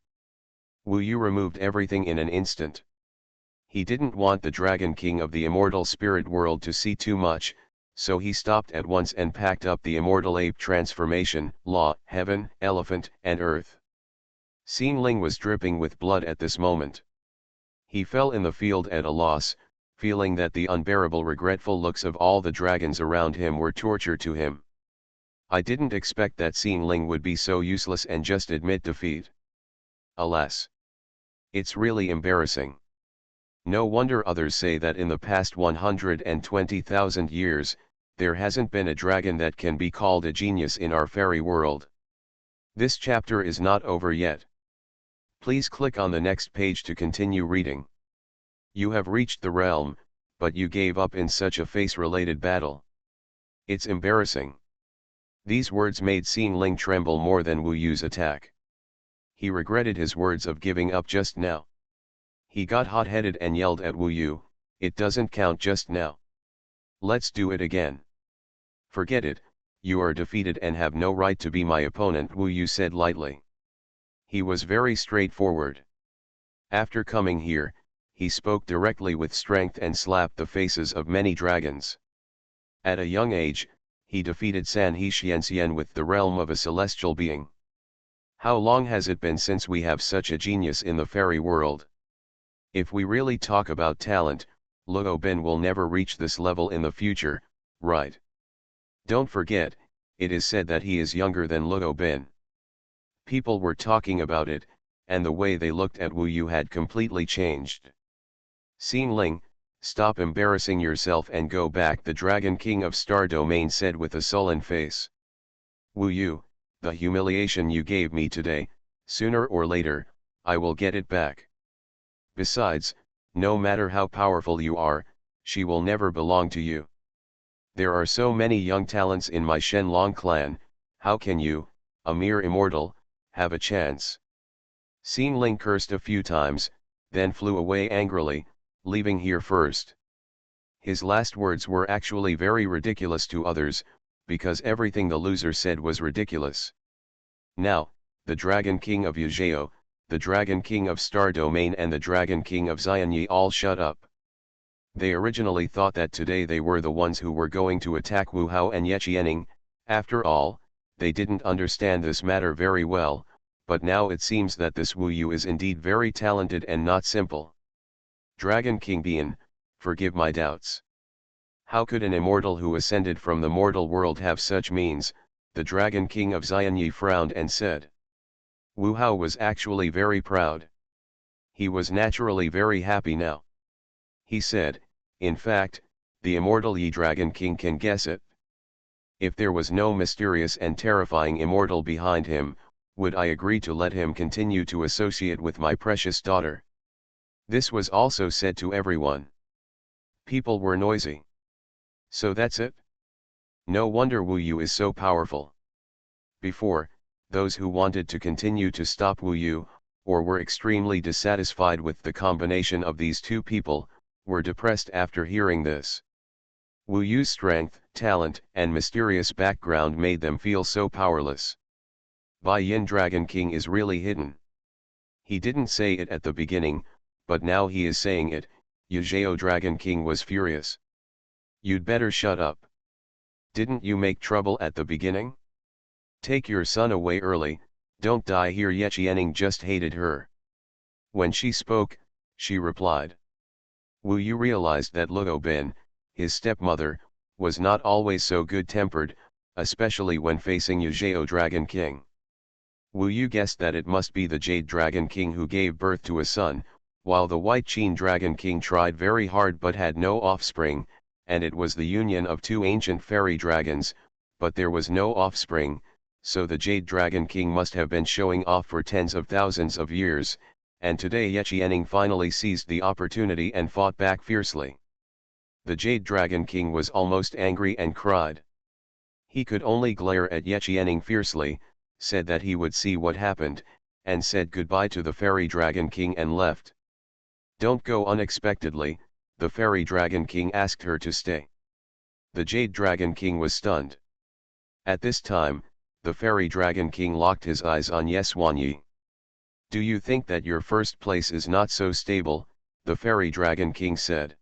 Wu Yu removed everything in an instant. He didn't want the Dragon King of the immortal spirit world to see too much, so he stopped at once and packed up the immortal ape transformation, law, heaven, elephant, and earth. Xing Ling was dripping with blood at this moment. He fell in the field at a loss, feeling that the unbearable regretful looks of all the dragons around him were torture to him. I didn't expect that Xing Ling would be so useless and just admit defeat. Alas! It's really embarrassing. No wonder others say that in the past 120,000 years, there hasn't been a dragon that can be called a genius in our fairy world. This chapter is not over yet. Please click on the next page to continue reading. You have reached the realm, but you gave up in such a face-related battle. It's embarrassing. These words made Xing Ling tremble more than Wu Yu's attack. He regretted his words of giving up just now. He got hot-headed and yelled at Wu Yu, "It doesn't count just now. Let's do it again." "Forget it, you are defeated and have no right to be my opponent," Wu Yu said lightly. He was very straightforward. After coming here, he spoke directly with strength and slapped the faces of many dragons. At a young age, he defeated San He Xianxian with the realm of a celestial being. How long has it been since we have such a genius in the fairy world? If we really talk about talent, Luo Bin will never reach this level in the future, right? Don't forget, it is said that he is younger than Luo Bin. People were talking about it, and the way they looked at Wu Yu had completely changed. Xing Ling, stop embarrassing yourself and go back, the Dragon King of Star Domain said with a sullen face. Wu Yu, the humiliation you gave me today, sooner or later, I will get it back. Besides, no matter how powerful you are, she will never belong to you. There are so many young talents in my Shenlong clan, how can you, a mere immortal, have a chance? Xing Ling cursed a few times, then flew away angrily, leaving here first. His last words were actually very ridiculous to others, because everything the loser said was ridiculous. Now, the Dragon King of Yuzhao, the Dragon King of Star Domain and the Dragon King of Xianyi all shut up. They originally thought that today they were the ones who were going to attack Wu Hao and Ye Qianing. After all, they didn't understand this matter very well, but now it seems that this Wu Yu is indeed very talented and not simple. Dragon King Bian, forgive my doubts. How could an immortal who ascended from the mortal world have such means? The Dragon King of Xianyi frowned and said. Wu Hao was actually very proud. He was naturally very happy now. He said, in fact, the immortal Yi Dragon King can guess it. If there was no mysterious and terrifying immortal behind him, would I agree to let him continue to associate with my precious daughter? This was also said to everyone. People were noisy. So that's it? No wonder Wu Yu is so powerful. Before, those who wanted to continue to stop Wu Yu, or were extremely dissatisfied with the combination of these two people, were depressed after hearing this. Wu Yu's strength, talent, and mysterious background made them feel so powerless. Bai Yin Dragon King is really hidden. He didn't say it at the beginning, but now he is saying it. Yuzhao Dragon King was furious. You'd better shut up. Didn't you make trouble at the beginning? Take your son away early, don't die here. Ye Qianning just hated her. When she spoke, she replied. Wu Yu realized that Luo Bin, his stepmother, was not always so good-tempered, especially when facing Yuzhao Dragon King. Wu Yu guessed that it must be the Jade Dragon King who gave birth to a son, while the White Qin Dragon King tried very hard but had no offspring, and it was the union of two ancient fairy dragons, but there was no offspring, so the Jade Dragon King must have been showing off for tens of thousands of years, and today Ye Qianning finally seized the opportunity and fought back fiercely. The Jade Dragon King was almost angry and cried. He could only glare at Ye Qianning fiercely, said that he would see what happened, and said goodbye to the Fairy Dragon King and left. Don't go unexpectedly, the Fairy Dragon King asked her to stay. The Jade Dragon King was stunned. At this time, the Fairy Dragon King locked his eyes on Xuanyi. Do you think that your first place is not so stable? The Fairy Dragon King said.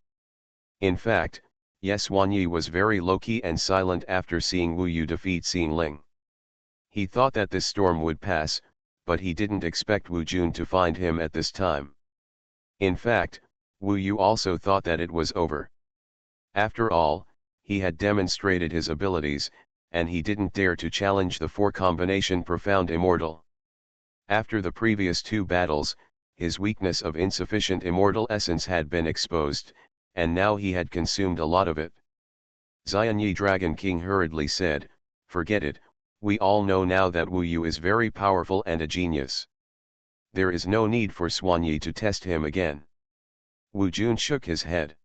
In fact, Xuanyi was very low-key and silent after seeing Wu Yu defeat Xingling. He thought that this storm would pass, but he didn't expect Wu Jun to find him at this time. In fact, Wu Yu also thought that it was over. After all, he had demonstrated his abilities, and he didn't dare to challenge the four-combination Profound Immortal. After the previous two battles, his weakness of insufficient immortal essence had been exposed, and now he had consumed a lot of it. Xuanyi Dragon King hurriedly said, forget it, we all know now that Wu Yu is very powerful and a genius. There is no need for Xuanyi to test him again. Wu Jun shook his head.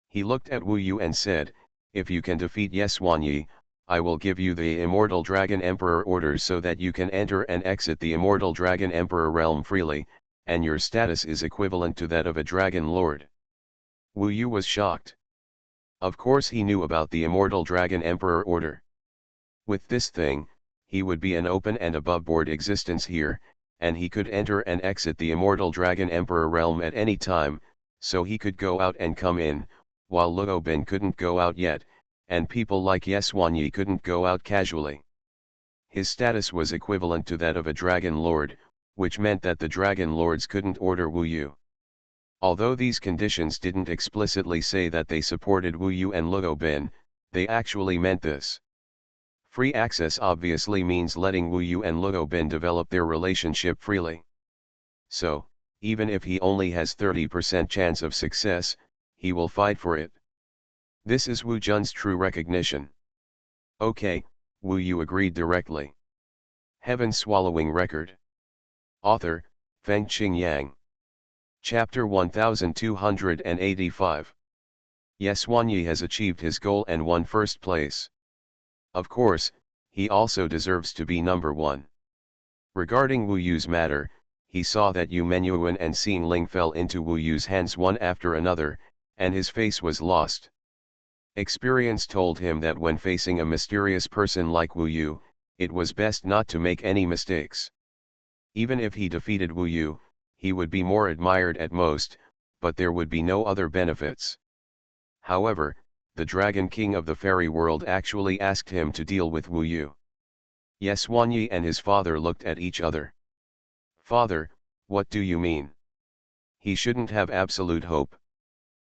He looked at Wu Yu and said, if you can defeat Xuanyi, I will give you the Immortal Dragon Emperor orders so that you can enter and exit the Immortal Dragon Emperor realm freely, and your status is equivalent to that of a Dragon Lord. Wu Yu was shocked. Of course he knew about the Immortal Dragon Emperor order. With this thing, he would be an open and above-board existence here, and he could enter and exit the Immortal Dragon Emperor realm at any time, so he could go out and come in, while Luo Bin couldn't go out yet, and people like Xuanyi couldn't go out casually. His status was equivalent to that of a Dragon Lord, which meant that the Dragon Lords couldn't order Wu Yu. Although these conditions didn't explicitly say that they supported Wu Yu and Luo Bin, they actually meant this. Free access obviously means letting Wu Yu and Luo Bin develop their relationship freely. So, even if he only has 30% chance of success, he will fight for it. This is Wu Jun's true recognition. Okay, Wu Yu agreed directly. Heaven Swallowing Record. Author, Feng Qingyang. Chapter 1285. Xuanyi has achieved his goal and won first place. Of course, he also deserves to be number one. Regarding Wu Yu's matter, he saw that Yu Menyuan and Xingling fell into Wu Yu's hands one after another, and his face was lost. Experience told him that when facing a mysterious person like Wu Yu, it was best not to make any mistakes. Even if he defeated Wu Yu, he would be more admired at most, but there would be no other benefits. However, the Dragon King of the Fairy World actually asked him to deal with Wu Yu. Xuanyi and his father looked at each other. Father, what do you mean? He shouldn't have absolute hope.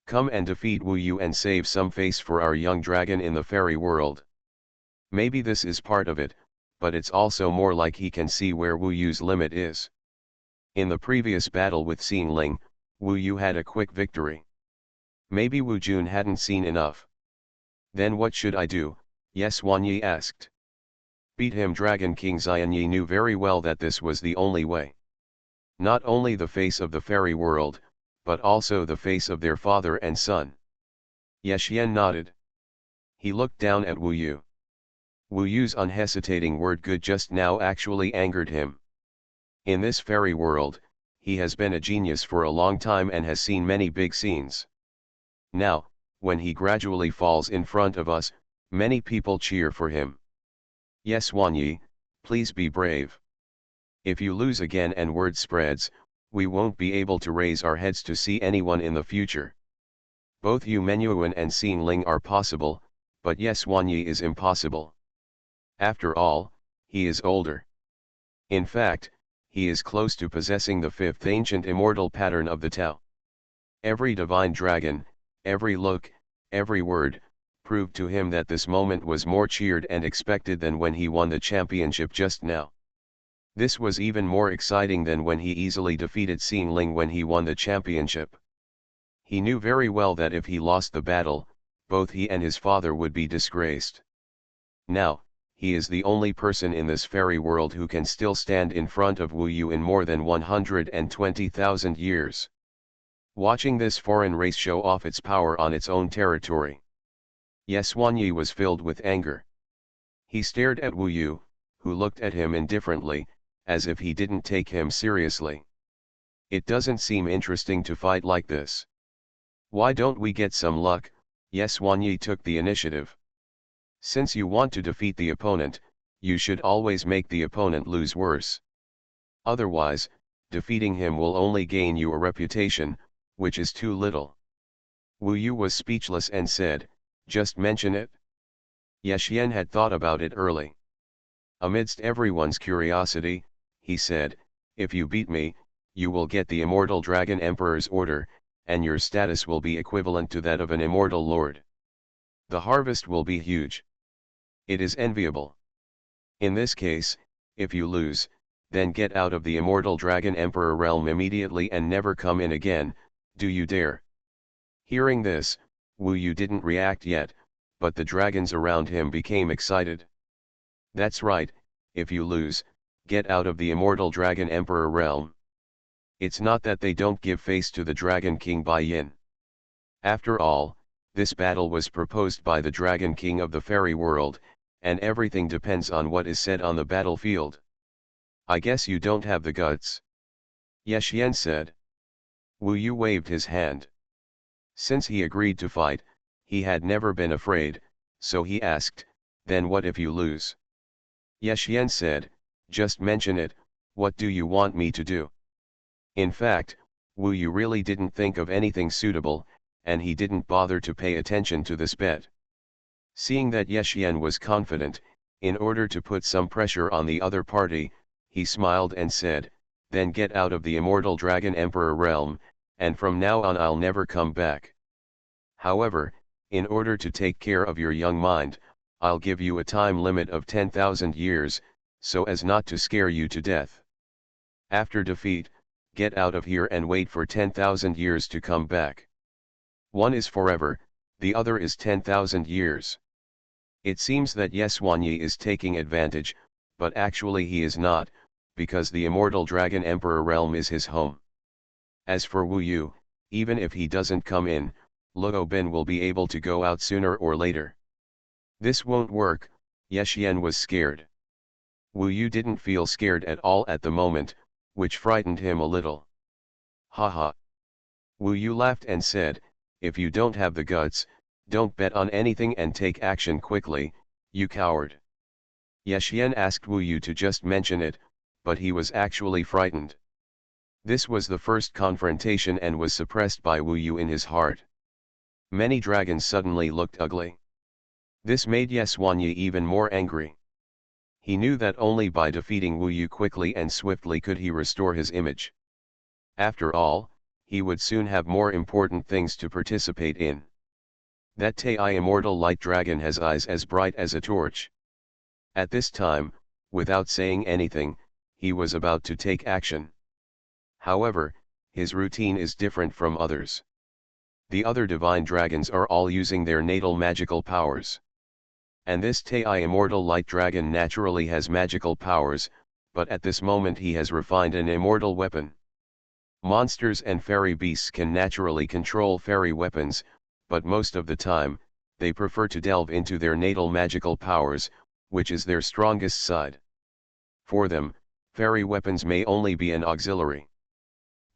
Come and defeat Wu Yu and save some face for our young dragon in the fairy world. Maybe this is part of it, but it's also more like he can see where Wu Yu's limit is. In the previous battle with Xingling, Wu Yu had a quick victory. Maybe Wu Jun hadn't seen enough. Then what should I do? Xuanyi asked. Beat him. Dragon King Xuanyi knew very well that this was the only way. Not only the face of the fairy world, but also the face of their father and son. Yexian nodded. He looked down at Wu Yu. Wu Yu's unhesitating word good just now actually angered him. In this fairy world, he has been a genius for a long time and has seen many big scenes. Now, when he gradually falls in front of us, many people cheer for him. Yes, Xuanyi, please be brave. If you lose again and word spreads, we won't be able to raise our heads to see anyone in the future. Both Yu Menyuan and Xin Ling are possible, but Yes Xuanyi is impossible. After all, he is older. In fact, he is close to possessing the fifth ancient immortal pattern of the Tao. Every divine dragon, every look, every word, proved to him that this moment was more cheered and expected than when he won the championship just now. This was even more exciting than when he easily defeated Xin Ling when he won the championship. He knew very well that if he lost the battle, both he and his father would be disgraced. Now, he is the only person in this fairy world who can still stand in front of Wu Yu in more than 120,000 years. Watching this foreign race show off its power on its own territory, Yes Xuanyi was filled with anger. He stared at Wu Yu, who looked at him indifferently, as if he didn't take him seriously. It doesn't seem interesting to fight like this. Why don't we get some luck? Yes Xuanyi took the initiative. Since you want to defeat the opponent, you should always make the opponent lose worse. Otherwise, defeating him will only gain you a reputation, which is too little. Wu Yu was speechless and said, just mention it. Yexian had thought about it early. Amidst everyone's curiosity, he said, if you beat me, you will get the Immortal Dragon Emperor's order, and your status will be equivalent to that of an immortal lord. The harvest will be huge. It is enviable. In this case, if you lose, then get out of the Immortal Dragon Emperor realm immediately and never come in again, do you dare? Hearing this, Wu Yu didn't react yet, but the dragons around him became excited. That's right, if you lose, get out of the Immortal Dragon Emperor realm. It's not that they don't give face to the Dragon King Bai Yin. After all, this battle was proposed by the Dragon King of the fairy world, and everything depends on what is said on the battlefield. I guess you don't have the guts. Yexian said. Wu Yu waved his hand. Since he agreed to fight, he had never been afraid, so he asked, then what if you lose? Yexian said, just mention it, what do you want me to do? In fact, Wu Yu really didn't think of anything suitable, and he didn't bother to pay attention to this bet. Seeing that Yexian was confident, in order to put some pressure on the other party, he smiled and said, then get out of the Immortal Dragon Emperor realm, and from now on I'll never come back. However, in order to take care of your young mind, I'll give you a time limit of 10,000 years, so as not to scare you to death. After defeat, get out of here and wait for 10,000 years to come back. One is forever, the other is 10,000 years. It seems that Yes Xuanyi is taking advantage, but actually he is not, because the Immortal Dragon Emperor realm is his home. As for Wu Yu, even if he doesn't come in, Luo Bin will be able to go out sooner or later. This won't work, Yexian was scared. Wu Yu didn't feel scared at all at the moment, which frightened him a little. Haha. Wu Yu laughed and said, if you don't have the guts, don't bet on anything and take action quickly, you coward. Yexian asked Wu Yu to just mention it, but he was actually frightened. This was the first confrontation and was suppressed by Wu Yu in his heart. Many dragons suddenly looked ugly. This made Yes Xuanyi even more angry. He knew that only by defeating Wu Yu quickly and swiftly could he restore his image. After all, he would soon have more important things to participate in. That Tai Immortal Light Dragon has eyes as bright as a torch. At this time, without saying anything, he was about to take action. However, his routine is different from others. The other divine dragons are all using their natal magical powers. And this Tai immortal light dragon naturally has magical powers, but at this moment he has refined an immortal weapon. Monsters and fairy beasts can naturally control fairy weapons, but most of the time, they prefer to delve into their natal magical powers, which is their strongest side. For them, fairy weapons may only be an auxiliary.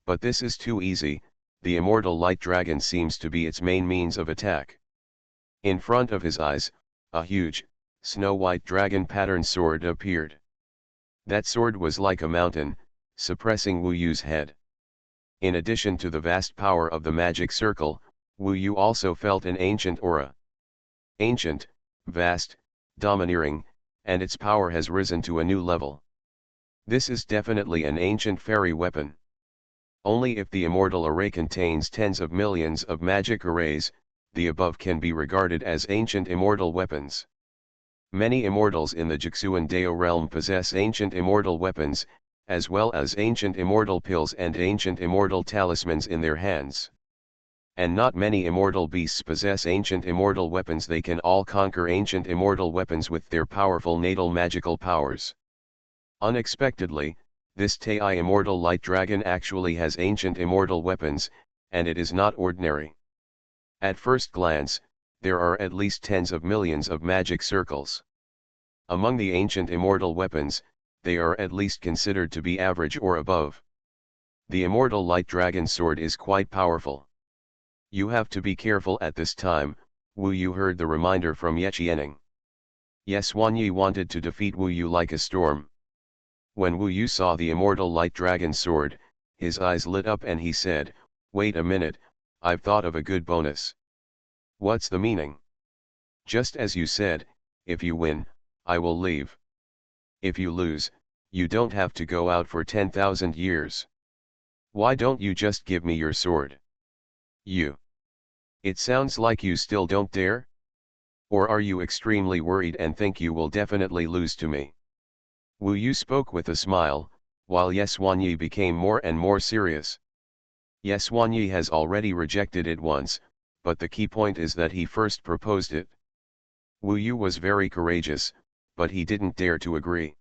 But this is too easy, the immortal light dragon seems to be its main means of attack. In front of his eyes, a huge, snow-white dragon-patterned sword appeared. That sword was like a mountain, suppressing Wu Yu's head. In addition to the vast power of the magic circle, Wu Yu also felt an ancient aura. Ancient, vast, domineering, and its power has risen to a new level. This is definitely an ancient fairy weapon. Only if the immortal array contains tens of millions of magic arrays, the above can be regarded as ancient immortal weapons. Many immortals in the Jixuan Dao realm possess ancient immortal weapons, as well as ancient immortal pills and ancient immortal talismans in their hands. And not many immortal beasts possess ancient immortal weapons. They can all conquer ancient immortal weapons with their powerful natal magical powers. Unexpectedly, this Tai immortal light dragon actually has ancient immortal weapons, and it is not ordinary. At first glance, there are at least tens of millions of magic circles. Among the ancient immortal weapons, they are at least considered to be average or above. The immortal light dragon sword is quite powerful. You have to be careful at this time. Wu Yu heard the reminder from Ye Qianning. Yes, Xuanyi wanted to defeat Wu Yu like a storm. When Wu Yu saw the immortal light dragon sword, his eyes lit up and he said, "Wait a minute, I've thought of a good bonus." "What's the meaning?" "Just as you said, if you win, I will leave. If you lose, you don't have to go out for 10,000 years. Why don't you just give me your sword?" "You. It sounds like you still don't dare? Or are you extremely worried and think you will definitely lose to me?" Wu Yu spoke with a smile, while Ye Xuanyi became more and more serious. Ye Xuanyi has already rejected it once, but the key point is that he first proposed it. Wu Yu was very courageous, but he didn't dare to agree.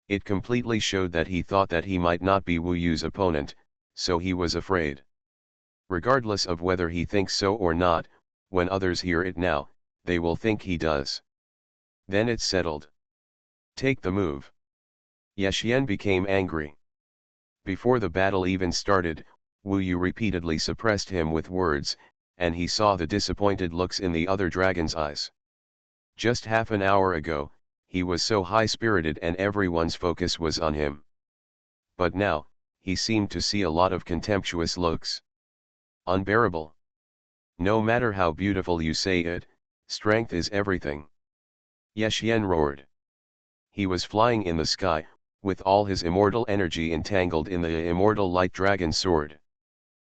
It completely showed that he thought that he might not be Wu Yu's opponent, so he was afraid. Regardless of whether he thinks so or not, when others hear it now, they will think he does. Then it's settled. Take the move. Ye Qian became angry. Before the battle even started, Wu Yu repeatedly suppressed him with words, and he saw the disappointed looks in the other dragon's eyes. Just half an hour ago, he was so high-spirited and everyone's focus was on him. But now, he seemed to see a lot of contemptuous looks. Unbearable. No matter how beautiful you say it, strength is everything. Ye Qian roared. He was flying in the sky, with all his immortal energy entangled in the immortal light dragon sword.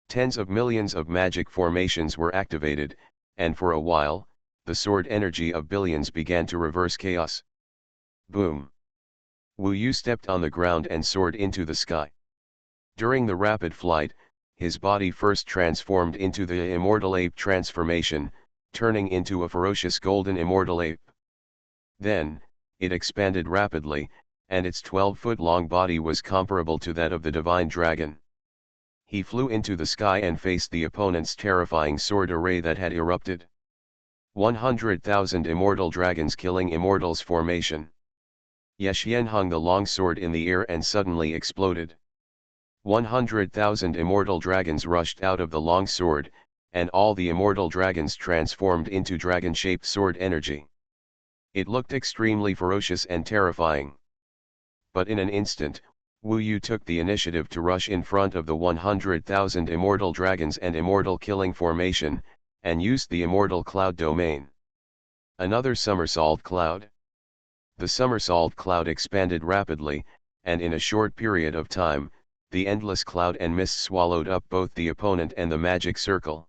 Tens of millions of magic formations were activated, and for a while, the sword energy of billions began to reverse chaos. Boom! Wu Yu stepped on the ground and soared into the sky. During the rapid flight, his body first transformed into the immortal ape transformation, turning into a ferocious golden immortal ape. Then, it expanded rapidly, and its 12-foot-long body was comparable to that of the divine dragon. He flew into the sky and faced the opponent's terrifying sword array that had erupted. 100,000 immortal dragons killing immortals formation. Ye Qian hung the long sword in the air and suddenly exploded. 100,000 immortal dragons rushed out of the long sword, and all the immortal dragons transformed into dragon-shaped sword energy. It looked extremely ferocious and terrifying. But in an instant, Wu Yu took the initiative to rush in front of the 100,000 immortal dragons and immortal killing formation, and used the immortal cloud domain. Another somersault cloud. The somersault cloud expanded rapidly, and in a short period of time, the endless cloud and mist swallowed up both the opponent and the magic circle.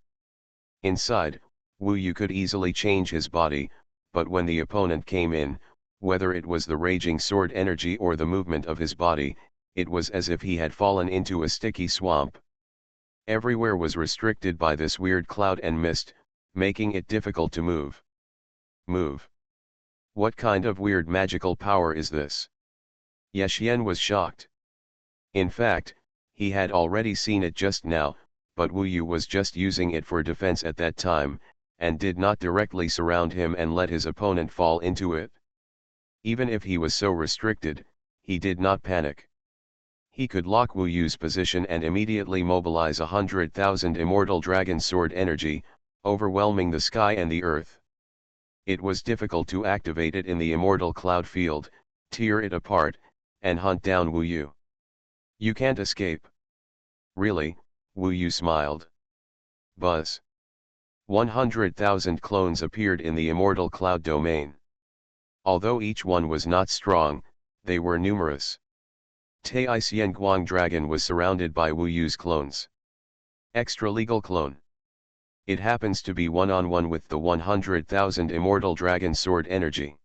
Inside, Wu Yu could easily change his body, but when the opponent came in, whether it was the raging sword energy or the movement of his body, it was as if he had fallen into a sticky swamp. Everywhere was restricted by this weird cloud and mist, making it difficult to move. Move. What kind of weird magical power is this? Ye Xian was shocked. In fact, he had already seen it just now, but Wu Yu was just using it for defense at that time, and did not directly surround him and let his opponent fall into it. Even if he was so restricted, he did not panic. He could lock Wu Yu's position and immediately mobilize 100,000 immortal dragon sword energy, overwhelming the sky and the earth. It was difficult to activate it in the immortal cloud field, tear it apart, and hunt down Wu Yu. You can't escape. Really, Wu Yu smiled. Buzz. 100,000 clones appeared in the immortal cloud domain. Although each one was not strong, they were numerous. Tai Xianguang Dragon was surrounded by Wu Yu's clones. Extra-legal clone. It happens to be one-on-one with the 100,000 immortal dragon sword energy.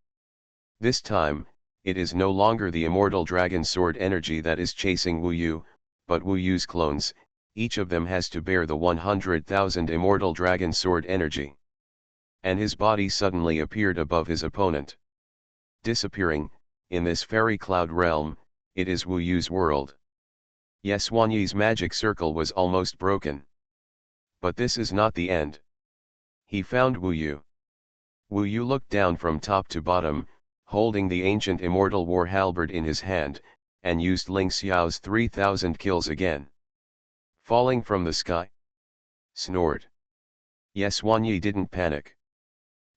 This time, it is no longer the immortal dragon sword energy that is chasing Wu Yu, but Wu Yu's clones. Each of them has to bear the 100,000 immortal dragon sword energy. And his body suddenly appeared above his opponent. Disappearing, in this fairy cloud realm, it is Wu Yu's world. Ye Xuanyi's magic circle was almost broken. But this is not the end. He found Wu Yu. Wu Yu looked down from top to bottom, holding the ancient immortal war halberd in his hand, and used Ling Xiao's 3,000 kills again. Falling from the sky. Snort. Ye Xuanyi didn't panic.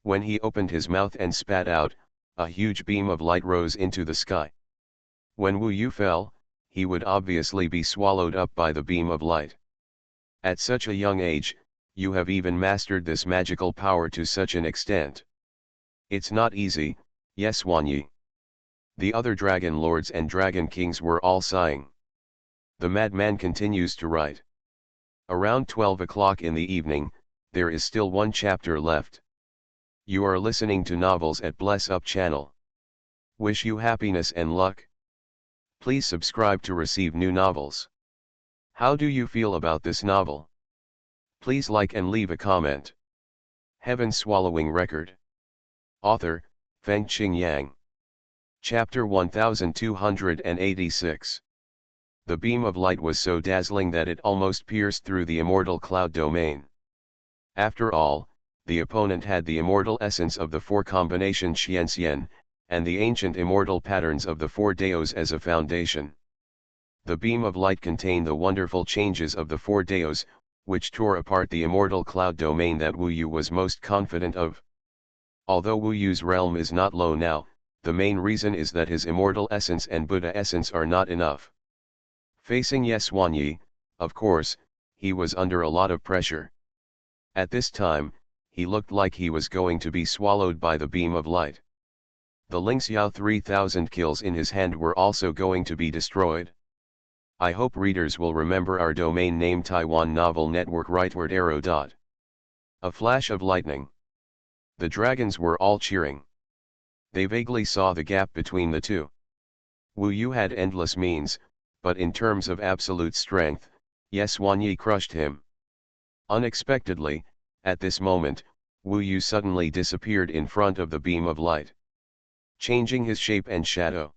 When he opened his mouth and spat out, a huge beam of light rose into the sky. When Wu Yu fell, he would obviously be swallowed up by the beam of light. At such a young age, you have even mastered this magical power to such an extent. It's not easy, Ye Xuanyi. The other dragon lords and dragon kings were all sighing. The madman continues to write. Around 12 o'clock in the evening, there is still one chapter left. You are listening to novels at Bless Up channel. Wish you happiness and luck. Please subscribe to receive new novels. How do you feel about this novel? Please like and leave a comment. Heaven Swallowing Record. Author, Fengqing Yang. Chapter 1286. The beam of light was so dazzling that it almost pierced through the immortal cloud domain. After all, the opponent had the immortal essence of the four combination Xianxian, and the ancient immortal patterns of the four Daos as a foundation. The beam of light contained the wonderful changes of the four Daos, which tore apart the immortal cloud domain that Wu Yu was most confident of. Although Wu Yu's realm is not low now, the main reason is that his immortal essence and Buddha essence are not enough. Facing Ye Xuanyi, of course, he was under a lot of pressure. At this time, he looked like he was going to be swallowed by the beam of light. The Ling Xiao 3,000 kills in his hand were also going to be destroyed. I hope readers will remember our domain name Taiwan Novel Network rightward arrow dot. A flash of lightning. The dragons were all cheering. They vaguely saw the gap between the two. Wu Yu had endless means, but in terms of absolute strength, Ye Xuanyi crushed him. Unexpectedly, at this moment, Wu Yu suddenly disappeared in front of the beam of light, changing his shape and shadow.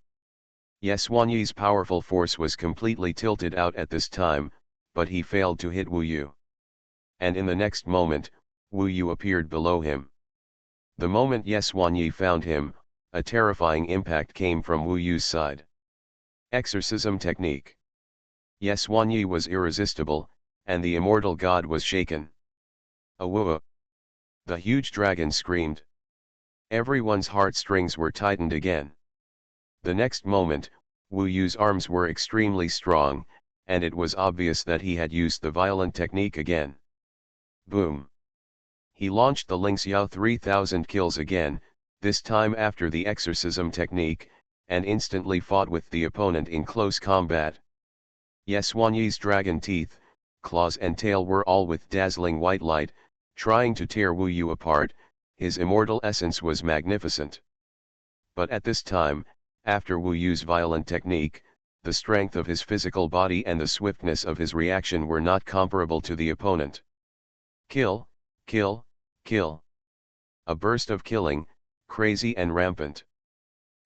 Ye Xuanyi's powerful force was completely tilted out at this time, but he failed to hit Wu Yu. And in the next moment, Wu Yu appeared below him. The moment Ye Xuanyi found him, a terrifying impact came from Wu Yu's side. Exorcism technique. Ye Xuanyi was irresistible, and the immortal god was shaken. Awoo! The huge dragon screamed. Everyone's heartstrings were tightened again. The next moment, Wu Yu's arms were extremely strong, and it was obvious that he had used the violent technique again. Boom! He launched the Ling Xiao 3,000 kills again, this time after the exorcism technique, and instantly fought with the opponent in close combat. Ye Xuanyi's dragon teeth, claws and tail were all with dazzling white light, trying to tear Wu Yu apart. His immortal essence was magnificent. But at this time, after Wu Yu's violent technique, the strength of his physical body and the swiftness of his reaction were not comparable to the opponent. Kill, kill, kill. A burst of killing, crazy and rampant.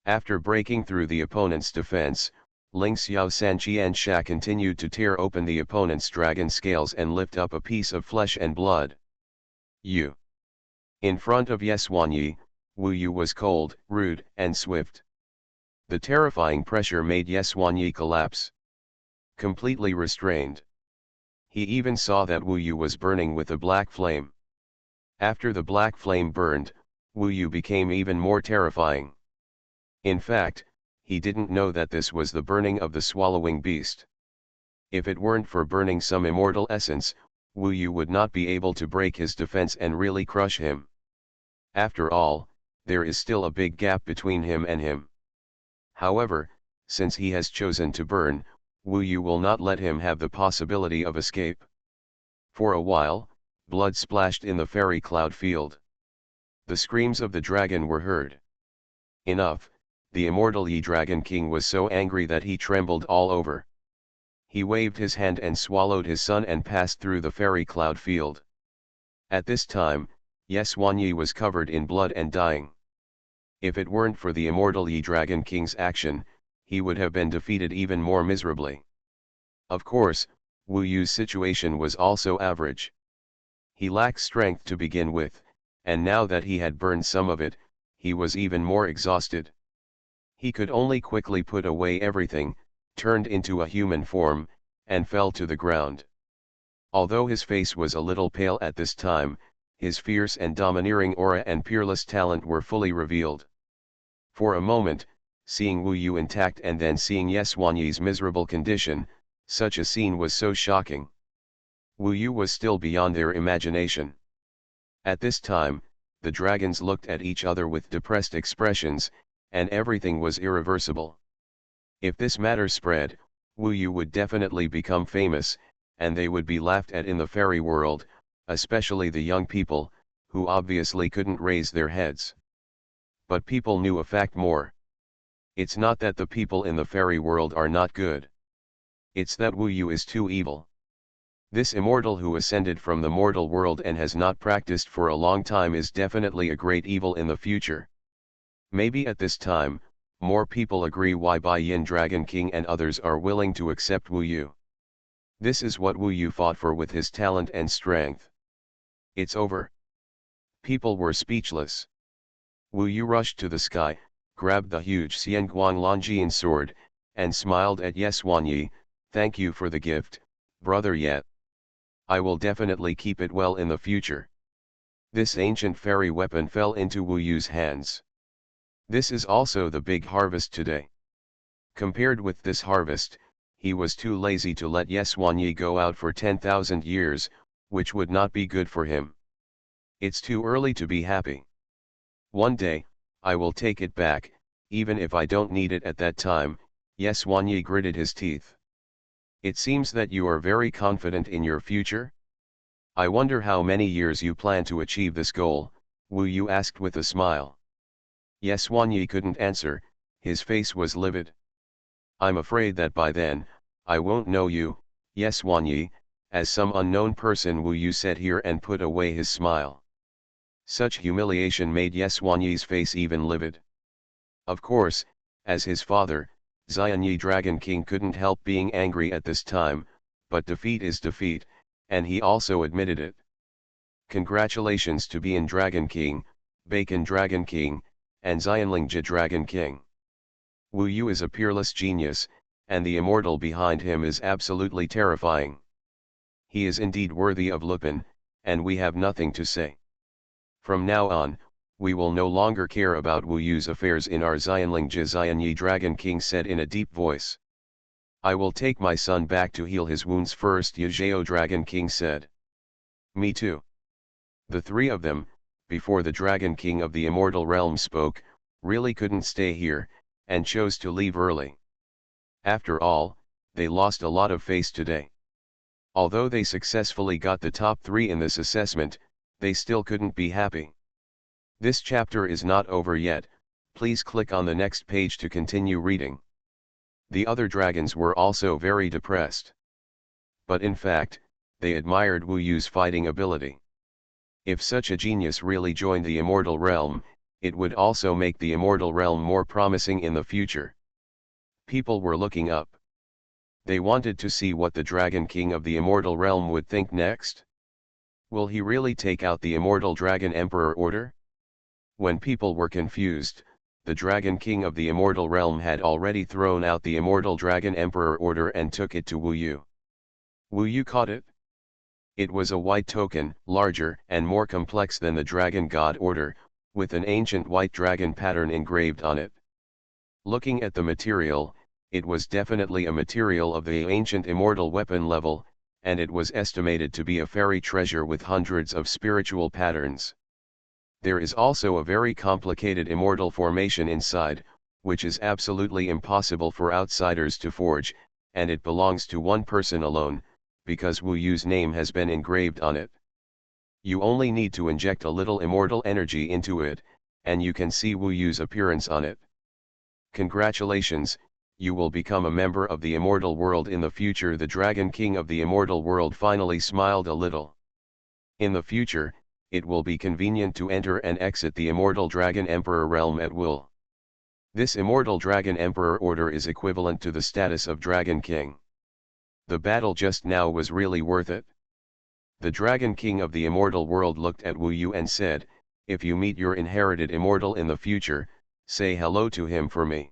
After breaking through the opponent's defense, Ling Xiao Sanqian Sha continued to tear open the opponent's dragon scales and lift up a piece of flesh and blood. Yu. In front of Xuanyi, Wu Yu was cold, rude, and swift. The terrifying pressure made Xuanyi collapse. Completely restrained. He even saw that Wu Yu was burning with a black flame. After the black flame burned, Wu Yu became even more terrifying. In fact, he didn't know that this was the burning of the swallowing beast. If it weren't for burning some immortal essence, Wu Yu would not be able to break his defense and really crush him. After all, there is still a big gap between him and him. However, since he has chosen to burn, Wu Yu will not let him have the possibility of escape. For a while, blood splashed in the fairy cloud field. The screams of the dragon were heard. Enough, the immortal Yi Dragon King was so angry that he trembled all over. He waved his hand and swallowed his son and passed through the fairy cloud field. At this time, Xuanyi was covered in blood and dying. If it weren't for the immortal Yi Dragon King's action, he would have been defeated even more miserably. Of course, Wu Yu's situation was also average. He lacked strength to begin with, and now that he had burned some of it, he was even more exhausted. He could only quickly put away everything, turned into a human form, and fell to the ground. Although his face was a little pale at this time, his fierce and domineering aura and peerless talent were fully revealed. For a moment, seeing Wu Yu intact and then seeing Xuanyi's miserable condition, such a scene was so shocking. Wu Yu was still beyond their imagination. At this time, the dragons looked at each other with depressed expressions, and everything was irreversible. If this matter spread, Wu Yu would definitely become famous, and they would be laughed at in the fairy world, especially the young people, who obviously couldn't raise their heads. But people knew a fact more. It's not that the people in the fairy world are not good. It's that Wu Yu is too evil. This immortal who ascended from the mortal world and has not practiced for a long time is definitely a great evil in the future. Maybe at this time, more people agree why Bai Yin Dragon King and others are willing to accept Wu Yu. This is what Wu Yu fought for with his talent and strength. It's over. People were speechless. Wu Yu rushed to the sky, grabbed the huge Xianguang Longjian sword, and smiled at Xuanyi. Thank you for the gift, brother Yet. I will definitely keep it well in the future. This ancient fairy weapon fell into Wu Yu's hands. This is also the big harvest today. Compared with this harvest, he was too lazy to let Xuanyi go out for 10,000 years, which would not be good for him. It's too early to be happy. One day, I will take it back, even if I don't need it at that time. Xuanyi gritted his teeth. It seems that you are very confident in your future? I wonder how many years you plan to achieve this goal, Wu Yu asked with a smile. Xuanyi couldn't answer, his face was livid. I'm afraid that by then, I won't know you, Xuanyi, as some unknown person, Wu Yu said here and put away his smile. Such humiliation made Xuanyi's face even livid. Of course, as his father, Xianyi Dragon King couldn't help being angry at this time, but defeat is defeat, and he also admitted it. Congratulations to Bian Dragon King, Bacon Dragon King, and Xianlingjia Dragon King. Wu Yu is a peerless genius, and the immortal behind him is absolutely terrifying. He is indeed worthy of Lupin, and we have nothing to say. From now on, we will no longer care about Wu Yu's affairs in our Xianlingjia. Xianyi Dragon King said in a deep voice. I will take my son back to heal his wounds first, Yuzhao Dragon King said. Me too. The three of them, before the Dragon King of the Immortal Realm spoke, really couldn't stay here, and chose to leave early. After all, they lost a lot of face today. Although they successfully got the top 3 in this assessment, they still couldn't be happy. This chapter is not over yet, please click on the next page to continue reading. The other dragons were also very depressed. But in fact, they admired Wu Yu's fighting ability. If such a genius really joined the immortal realm, it would also make the immortal realm more promising in the future. People were looking up. They wanted to see what the Dragon King of the immortal realm would think next. Will he really take out the immortal Dragon Emperor order? When people were confused, the Dragon King of the immortal realm had already thrown out the immortal Dragon Emperor order and took it to Wu Yu. Wu Yu caught it. It was a white token, larger and more complex than the Dragon God order, with an ancient white dragon pattern engraved on it. Looking at the material, it was definitely a material of the ancient immortal weapon level, and it was estimated to be a fairy treasure with hundreds of spiritual patterns. There is also a very complicated immortal formation inside, which is absolutely impossible for outsiders to forge, and it belongs to one person alone, because Wu Yu's name has been engraved on it. You only need to inject a little immortal energy into it, and you can see Wu Yu's appearance on it. Congratulations, you will become a member of the immortal world in the future. The Dragon King of the immortal world finally smiled a little. In the future, it will be convenient to enter and exit the immortal Dragon Emperor realm at will. This immortal Dragon Emperor order is equivalent to the status of Dragon King. The battle just now was really worth it. The Dragon King of the immortal world looked at Wu Yu and said, "If you meet your inherited immortal in the future, say hello to him for me.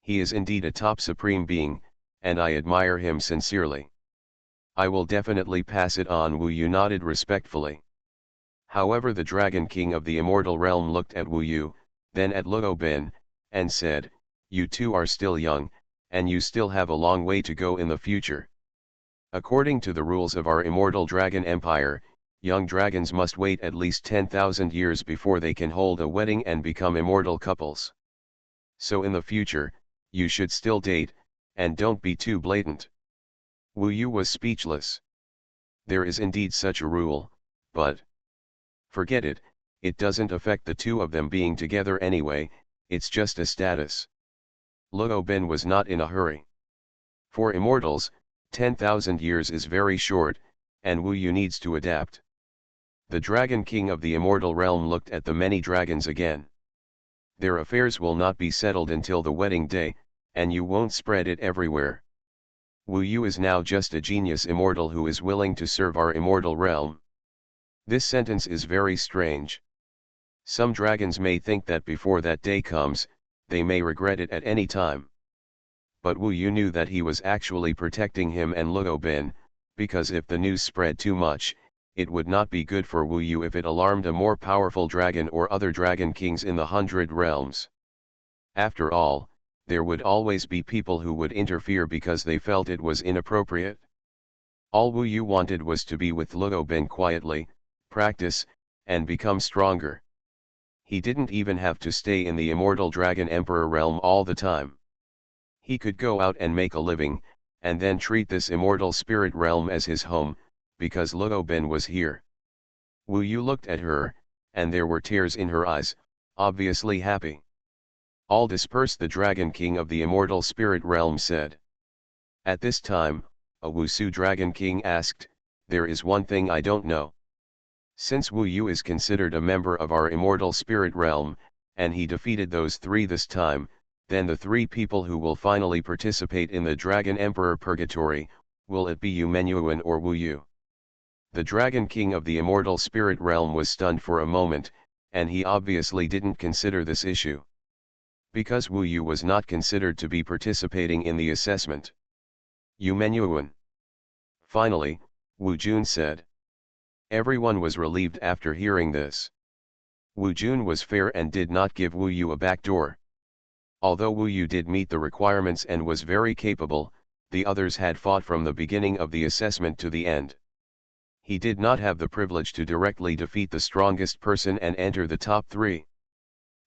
He is indeed a top supreme being, and I admire him sincerely." "I will definitely pass it on." Wu Yu nodded respectfully. However, the Dragon King of the immortal realm looked at Wu Yu, then at Luo Bin, and said, "You two are still young, and you still have a long way to go in the future. According to the rules of our immortal dragon empire, young dragons must wait at least 10,000 years before they can hold a wedding and become immortal couples. So in the future, you should still date, and don't be too blatant." Wu Yu was speechless. There is indeed such a rule, but forget it, it doesn't affect the two of them being together anyway, it's just a status. Luo Bin was not in a hurry. For immortals, 10,000 years is very short, and Wu Yu needs to adapt. The Dragon King of the immortal realm looked at the many dragons again. "Their affairs will not be settled until the wedding day, and you won't spread it everywhere. Wu Yu is now just a genius immortal who is willing to serve our immortal realm." This sentence is very strange. Some dragons may think that before that day comes, they may regret it at any time. But Wu Yu knew that he was actually protecting him and Luo Bin, because if the news spread too much, it would not be good for Wu Yu if it alarmed a more powerful dragon or other dragon kings in the 100 realms. After all, there would always be people who would interfere because they felt it was inappropriate. All Wu Yu wanted was to be with Luo Bin quietly, practice, and become stronger. He didn't even have to stay in the immortal Dragon Emperor realm all the time. He could go out and make a living, and then treat this immortal spirit realm as his home, because Luo Bin was here. Wu Yu looked at her, and there were tears in her eyes, obviously happy. "All disperse," the Dragon King of the immortal spirit realm said. At this time, a Wusu Dragon King asked, "There is one thing I don't know. Since Wu Yu is considered a member of our immortal spirit realm, and he defeated those three this time, then the three people who will finally participate in the Dragon Emperor Purgatory, will it be Yu Menyuan or Wu Yu?" The Dragon King of the immortal spirit realm was stunned for a moment, and he obviously didn't consider this issue. Because Wu Yu was not considered to be participating in the assessment. "Yu Menyuan." Finally, Wu Jun said. Everyone was relieved after hearing this. Wu Jun was fair and did not give Wu Yu a backdoor. Although Wu Yu did meet the requirements and was very capable, the others had fought from the beginning of the assessment to the end. He did not have the privilege to directly defeat the strongest person and enter the top 3.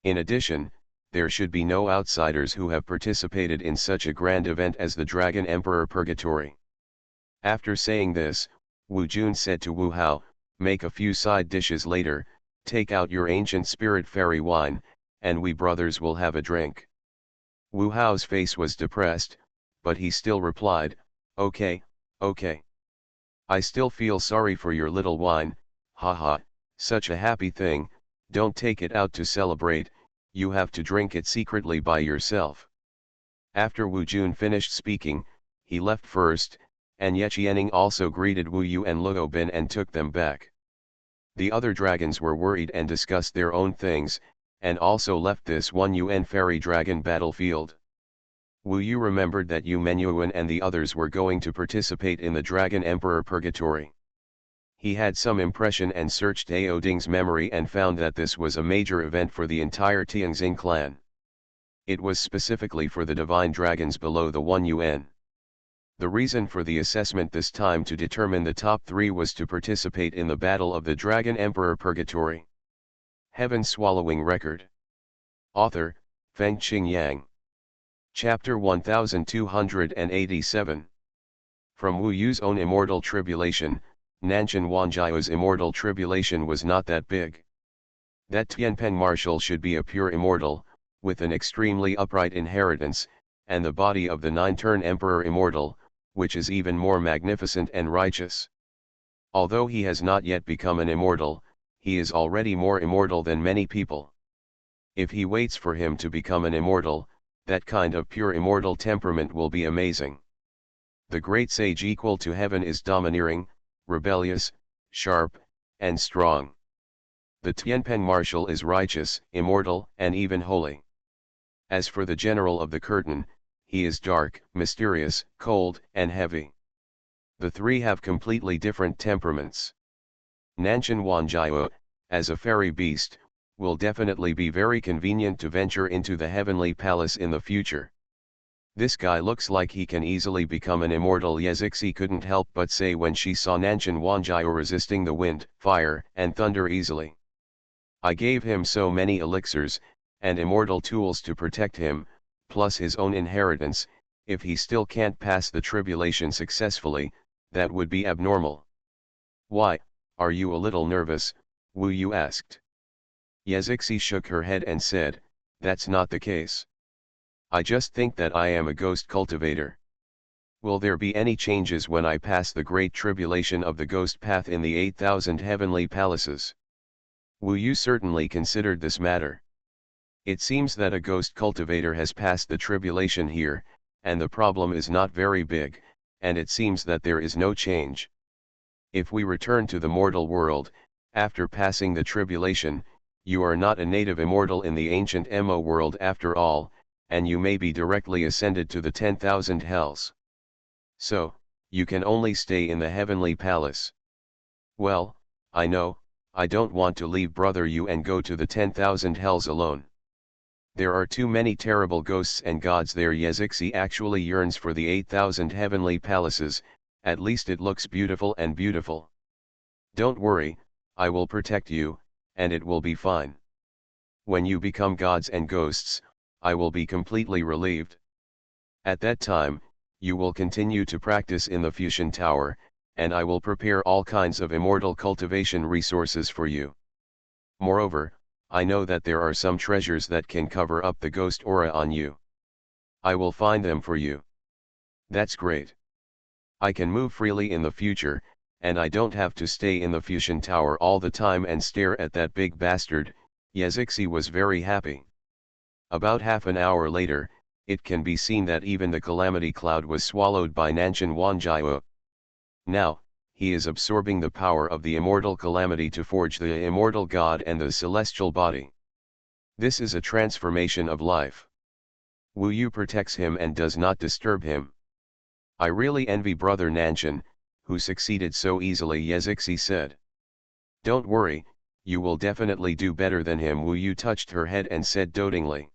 In addition, there should be no outsiders who have participated in such a grand event as the Dragon Emperor Purgatory. After saying this, Wu Jun said to Wu Hao, "Make a few side dishes later, take out your ancient spirit fairy wine, and we brothers will have a drink." Wu Hao's face was depressed, but he still replied, "Okay, okay. I still feel sorry for your little wine, haha, such a happy thing, Don't take it out to celebrate, you have to drink it secretly by yourself. After Wu Jun finished speaking, he left first, and Ye Qianing also greeted Wu Yu and Luo Bin and took them back. The other dragons were worried and discussed their own things, and also left this one Yuan fairy dragon battlefield. Wu Yu remembered that Yu Menyuan and the others were going to participate in the Dragon Emperor Purgatory. He had some impression and searched Ao Ding's memory and found that this was a major event for the entire Tianxing clan. It was specifically for the divine dragons below the 1 Yuan. The reason for the assessment this time to determine the top 3 was to participate in the battle of the Dragon Emperor Purgatory. Heaven Swallowing Record. Author, Feng Qingyang. Chapter 1287. From Wu Yu's own immortal tribulation, Nanshan Wanjiao's immortal tribulation was not that big. That Tianpeng marshal should be a pure immortal, with an extremely upright inheritance, and the body of the 9-turn emperor immortal, which is even more magnificent and righteous. Although he has not yet become an immortal, he is already more immortal than many people. If he waits for him to become an immortal, that kind of pure immortal temperament will be amazing. The great sage equal to heaven is domineering, rebellious, sharp, and strong. The Tianpeng marshal is righteous, immortal, and even holy. As for the general of the curtain, he is dark, mysterious, cold, and heavy. The 3 have completely different temperaments. Nanshan Wanjiao, as a fairy beast, will definitely be very convenient to venture into the heavenly palace in the future. This guy looks like he can easily become an immortal, Ye Zixi couldn't help but say when she saw Nanshan Wanjiao resisting the wind, fire, and thunder easily. I gave him so many elixirs, and immortal tools to protect him, plus his own inheritance. If he still can't pass the tribulation successfully, that would be abnormal. Why, are you a little nervous? Wu Yu asked. Ye Zixi shook her head and said, that's not the case. I just think that I am a ghost cultivator. Will there be any changes when I pass the great tribulation of the ghost path in the 8,000 heavenly palaces? Wu Yu certainly considered this matter. It seems that a ghost cultivator has passed the tribulation here, and the problem is not very big, and it seems that there is no change. If we return to the mortal world, after passing the tribulation, you are not a native immortal in the ancient Mo world after all, and you may be directly ascended to the 10,000 hells. So, you can only stay in the heavenly palace. Well, I know, I don't want to leave Brother Yu and go to the 10,000 hells alone. There are too many terrible ghosts and gods there. Ye Zixi actually yearns for the 8,000 heavenly palaces, at least it looks beautiful and beautiful. Don't worry, I will protect you, and it will be fine. When you become gods and ghosts, I will be completely relieved. At that time, you will continue to practice in the Fusion Tower, and I will prepare all kinds of immortal cultivation resources for you. Moreover, I know that there are some treasures that can cover up the ghost aura on you. I will find them for you. That's great. I can move freely in the future, and I don't have to stay in the Fusion Tower all the time and stare at that big bastard. Ye Zixi was very happy. About half an hour later, it can be seen that even the calamity cloud was swallowed by Nanshan Wanjiao. Now, he is absorbing the power of the immortal calamity to forge the immortal god and the celestial body. This is a transformation of life. Wu Yu protects him and does not disturb him. I really envy Brother Nanshan, who succeeded so easily, Ye Zixi said. Don't worry, you will definitely do better than him. Wu Yu touched her head and said dotingly.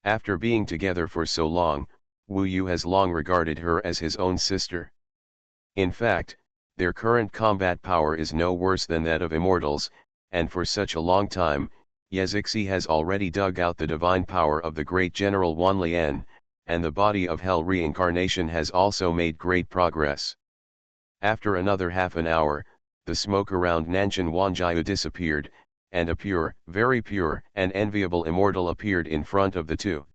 After being together for so long, Wu Yu has long regarded her as his own sister. In fact, their current combat power is no worse than that of immortals, and for such a long time, Ye Zixi has already dug out the divine power of the great General Wan Lian, and the body of hell reincarnation has also made great progress. After another half an hour, the smoke around Nanshan Wanjiao disappeared, and a pure, very pure, and enviable immortal appeared in front of the two.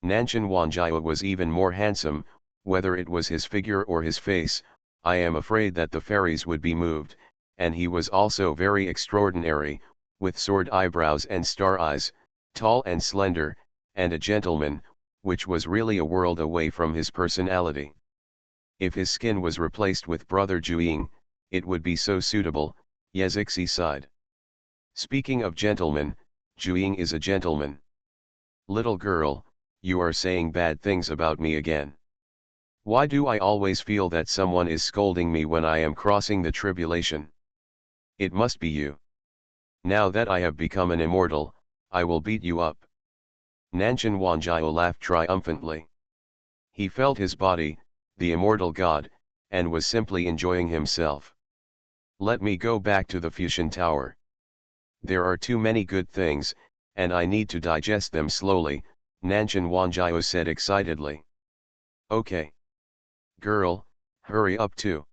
Nanshan Wanjiao was even more handsome, whether it was his figure or his face, I am afraid that the fairies would be moved, and he was also very extraordinary, with sword eyebrows and star eyes, tall and slender, and a gentleman, which was really a world away from his personality. If his skin was replaced with Brother Juing, it would be so suitable, Yezixi sighed. Speaking of gentlemen, Juing is a gentleman. Little girl, you are saying bad things about me again. Why do I always feel that someone is scolding me when I am crossing the tribulation? It must be you. Now that I have become an immortal, I will beat you up. Nanshan Wanjiao laughed triumphantly. He felt his body, the immortal god, and was simply enjoying himself. Let me go back to the Fusion Tower. There are too many good things, and I need to digest them slowly, Nanshan Wanjiao said excitedly. Okay. Girl, hurry up too.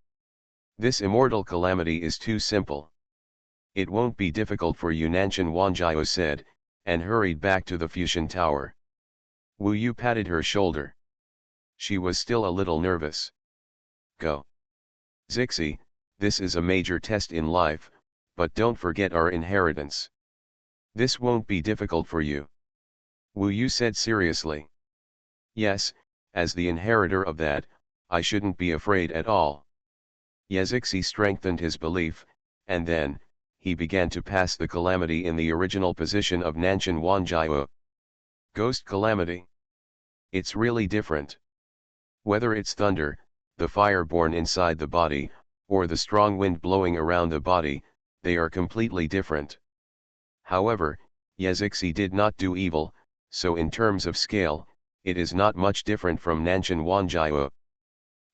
This immortal calamity is too simple. It won't be difficult for you, Nanshan Wanjiao said, and hurried back to the Fusion Tower. Wu Yu patted her shoulder. She was still a little nervous. Go. Zixi, this is a major test in life, but don't forget our inheritance. This won't be difficult for you. Wu Yu said seriously. Yes, as the inheritor of that, I shouldn't be afraid at all. Yezixi strengthened his belief, and then, he began to pass the calamity in the original position of Nanshan Wanjiao. Ghost calamity. It's really different. Whether it's thunder, the fire born inside the body, or the strong wind blowing around the body, they are completely different. However, Yezixi did not do evil, so in terms of scale, it is not much different from Nanshan Wanjiao.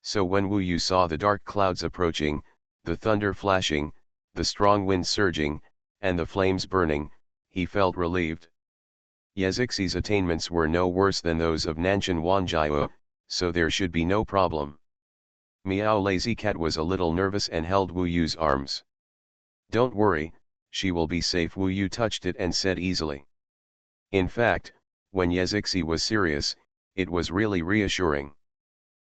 So when Wu Yu saw the dark clouds approaching, the thunder flashing, the strong wind surging, and the flames burning, he felt relieved. Yezixi's attainments were no worse than those of Nanshan Wanjiao, so there should be no problem. Meow Lazy Cat was a little nervous and held Wu Yu's arms. Don't worry, she will be safe. Wu Yu touched it and said easily. In fact, when Yezixi was serious, it was really reassuring.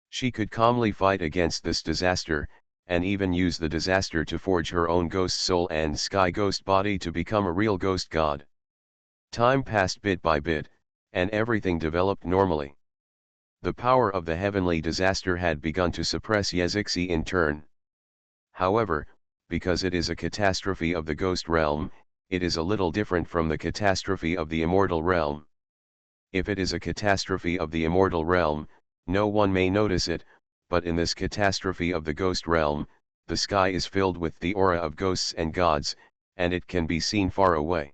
She could calmly fight against this disaster, and even use the disaster to forge her own ghost soul and sky ghost body to become a real ghost god. Time passed bit by bit, and everything developed normally. The power of the heavenly disaster had begun to suppress Yezixi in turn. However, because it is a catastrophe of the ghost realm, it is a little different from the catastrophe of the immortal realm. If it is a catastrophe of the immortal realm, no one may notice it, but in this catastrophe of the ghost realm, the sky is filled with the aura of ghosts and gods, and it can be seen far away.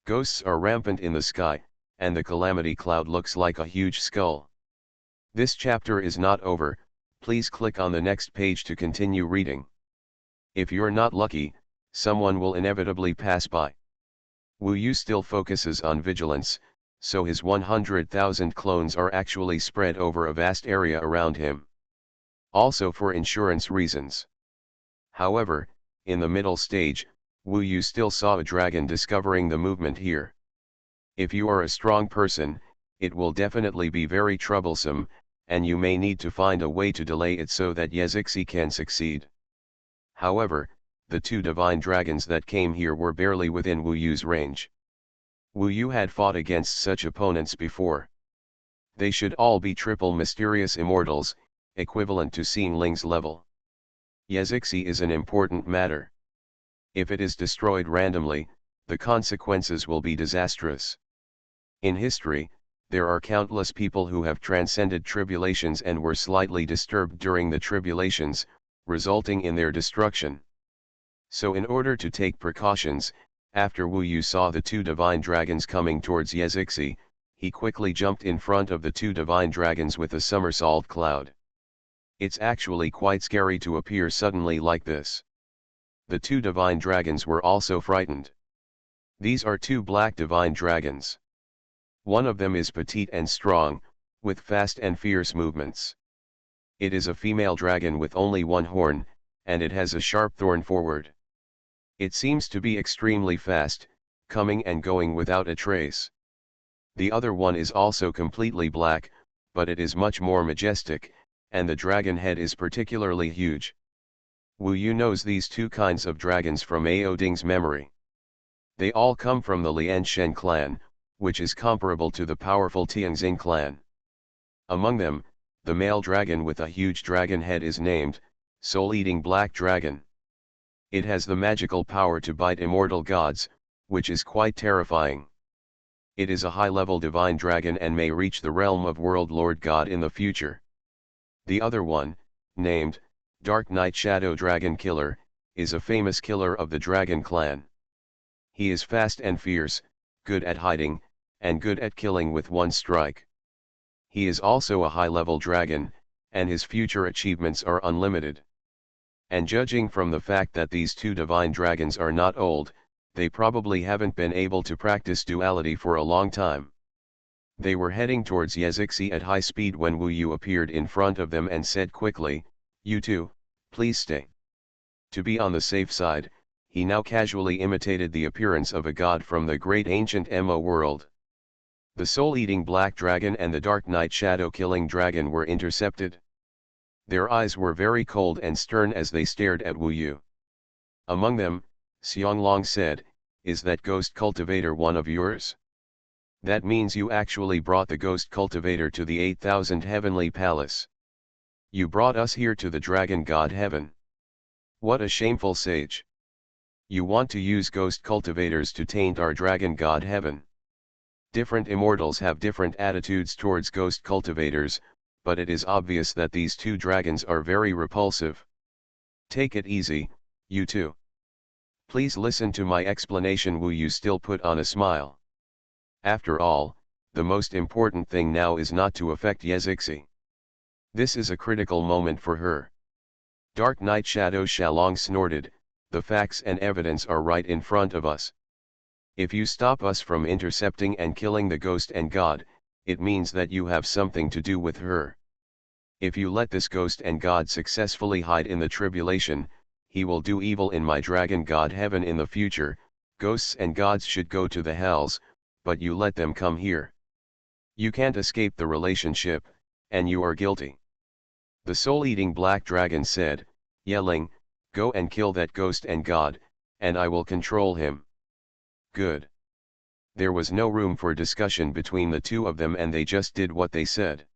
Ghosts are rampant in the sky, and the calamity cloud looks like a huge skull. This chapter is not over, please click on the next page to continue reading. If you're not lucky, someone will inevitably pass by. Wu Yu still focuses on vigilance, so his 100,000 clones are actually spread over a vast area around him. Also for insurance reasons. However, in the middle stage, Wu Yu still saw a dragon discovering the movement here. If you are a strong person, it will definitely be very troublesome, and you may need to find a way to delay it so that Yezixi can succeed. However, the two divine dragons that came here were barely within Wu Yu's range. Wu Yu had fought against such opponents before. They should all be triple mysterious immortals, equivalent to Xingling's level. Yezixi is an important matter. If it is destroyed randomly, the consequences will be disastrous. In history, there are countless people who have transcended tribulations and were slightly disturbed during the tribulations, resulting in their destruction. So in order to take precautions, after Wu Yu saw the two divine dragons coming towards Yezixi, he quickly jumped in front of the two divine dragons with a somersault cloud. It's actually quite scary to appear suddenly like this. The two divine dragons were also frightened. These are two black divine dragons. One of them is petite and strong, with fast and fierce movements. It is a female dragon with only one horn, and it has a sharp thorn forward. It seems to be extremely fast, coming and going without a trace. The other one is also completely black, but it is much more majestic, and the dragon head is particularly huge. Wu Yu knows these two kinds of dragons from Ao Ding's memory. They all come from the Lianshen clan, which is comparable to the powerful Tianxing clan. Among them, the male dragon with a huge dragon head is named, Soul-Eating Black Dragon. It has the magical power to bite immortal gods, which is quite terrifying. It is a high-level divine dragon and may reach the realm of World Lord God in the future. The other one, named, Dark Knight Shadow Dragon Killer, is a famous killer of the dragon clan. He is fast and fierce, good at hiding, and good at killing with one strike. He is also a high-level dragon, and his future achievements are unlimited. And judging from the fact that these two divine dragons are not old, they probably haven't been able to practice duality for a long time. They were heading towards Yezixi at high speed when Wu Yu appeared in front of them and said quickly, "You two, please stay." To be on the safe side, he now casually imitated the appearance of a god from the great ancient Mo world. The soul-eating black dragon and the dark knight shadow-killing dragon were intercepted. Their eyes were very cold and stern as they stared at Wu Yu. Among them, Xuanhuan said, "Is that ghost cultivator one of yours? That means you actually brought the ghost cultivator to the 8,000 heavenly palace. You brought us here to the dragon god heaven. What a shameful sage. You want to use ghost cultivators to taint our dragon god heaven." Different immortals have different attitudes towards ghost cultivators, but it is obvious that these two dragons are very repulsive. Take it easy, you two. Please listen to my explanation. Wu Yu still put on a smile. After all, the most important thing now is not to affect Yezixi. This is a critical moment for her. Dark Knight Shadow Shalong snorted, "The facts and evidence are right in front of us. If you stop us from intercepting and killing the ghost and god, it means that you have something to do with her. If you let this ghost and god successfully hide in the tribulation, he will do evil in my dragon god heaven in the future. Ghosts and gods should go to the hells, but you let them come here. You can't escape the relationship, and you are guilty." The soul-eating black dragon said, yelling, "Go and kill that ghost and god, and I will control him." Good. There was no room for discussion between the two of them and they just did what they said.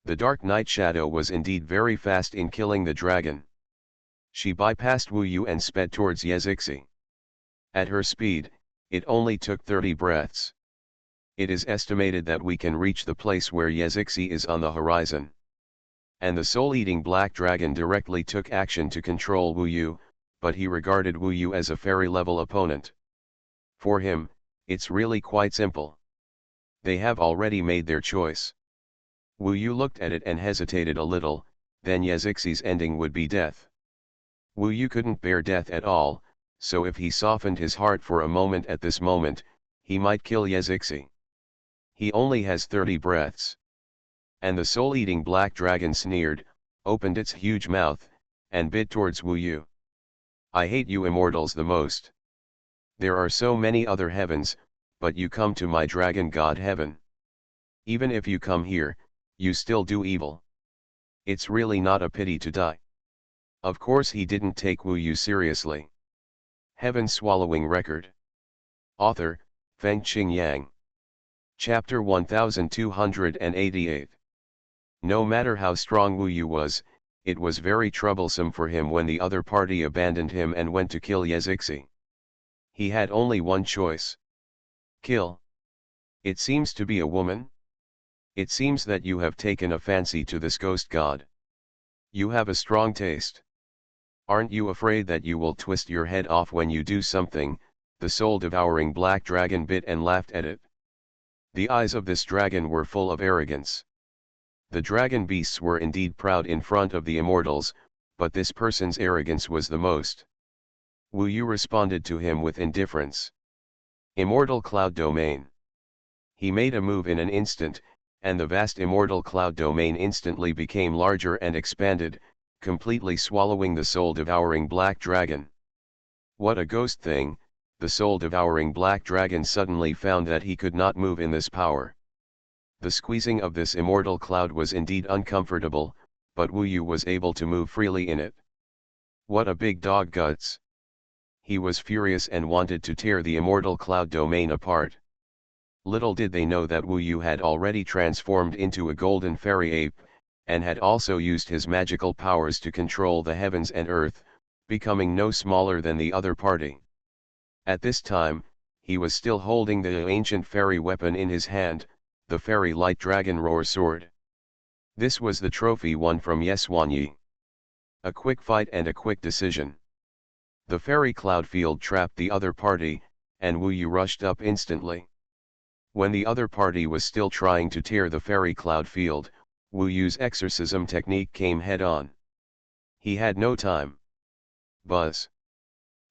The Dark Knight Shadow was indeed very fast in killing the dragon. She bypassed Wu Yu and sped towards Yezixi. At her speed, it only took 30 breaths. It is estimated that we can reach the place where Yezixi is on the horizon. And the soul-eating black dragon directly took action to control Wu Yu, but he regarded Wu Yu as a fairy-level opponent. For him, it's really quite simple. They have already made their choice. Wu Yu looked at it and hesitated a little, then Yezixi's ending would be death. Wu Yu couldn't bear death at all, so if he softened his heart for a moment at this moment, he might kill Yezixi. He only has 30 breaths. And the soul-eating black dragon sneered, opened its huge mouth, and bit towards Wu Yu. "I hate you immortals the most. There are so many other heavens, but you come to my dragon god heaven. Even if you come here, you still do evil. It's really not a pity to die." Of course he didn't take Wu Yu seriously. Heaven Swallowing Record. Author, Fengqing Yang. Chapter 1288. No matter how strong Wu Yu was, it was very troublesome for him when the other party abandoned him and went to kill Yezixi. He had only one choice. Kill. It seems to be a woman? It seems that you have taken a fancy to this ghost god. You have a strong taste. Aren't you afraid that you will twist your head off when you do something? The soul-devouring black dragon bit and laughed at it. The eyes of this dragon were full of arrogance. The dragon beasts were indeed proud in front of the immortals, but this person's arrogance was the most. Wu Yu responded to him with indifference. Immortal cloud domain. He made a move in an instant, and the vast immortal cloud domain instantly became larger and expanded, completely swallowing the soul-devouring black dragon. What a ghost thing! The soul-devouring black dragon suddenly found that he could not move in this power. The squeezing of this immortal cloud was indeed uncomfortable, but Wu Yu was able to move freely in it. What a big dog guts! he was furious and wanted to tear the immortal cloud domain apart. Little did they know that Wu Yu had already transformed into a golden fairy ape, and had also used his magical powers to control the heavens and earth, becoming no smaller than the other party. At this time, he was still holding the ancient fairy weapon in his hand, the fairy light dragon roar sword. This was the trophy won from Xuanhuan. A quick fight and a quick decision. The fairy cloud field trapped the other party, and Wu Yu rushed up instantly. When the other party was still trying to tear the fairy cloud field, Wu Yu's exorcism technique came head-on. He had no time. Buzz.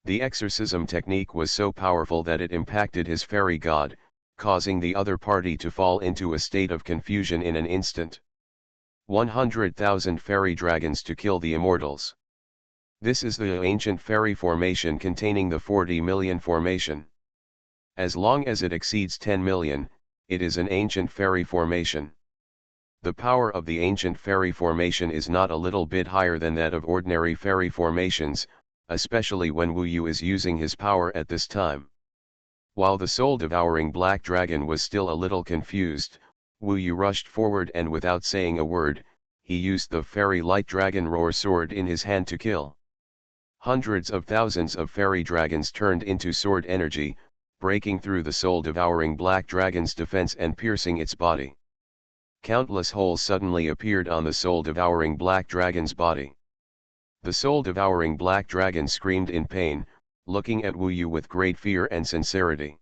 The exorcism technique was so powerful that it impacted his fairy god, causing the other party to fall into a state of confusion in an instant. 100,000 fairy dragons to kill the Immortals. This is the ancient fairy formation containing the 40 million formation. As long as it exceeds 10 million, it is an ancient fairy formation. The power of the ancient fairy formation is not a little bit higher than that of ordinary fairy formations, especially when Wu Yu is using his power at this time. While the soul-devouring black dragon was still a little confused, Wu Yu rushed forward and without saying a word, he used the fairy light dragon roar sword in his hand to kill. Hundreds of thousands of fairy dragons turned into sword energy, breaking through the soul-devouring black dragon's defense and piercing its body. Countless holes suddenly appeared on the soul-devouring black dragon's body. The soul-devouring black dragon screamed in pain, looking at Wu Yu with great fear and sincerity.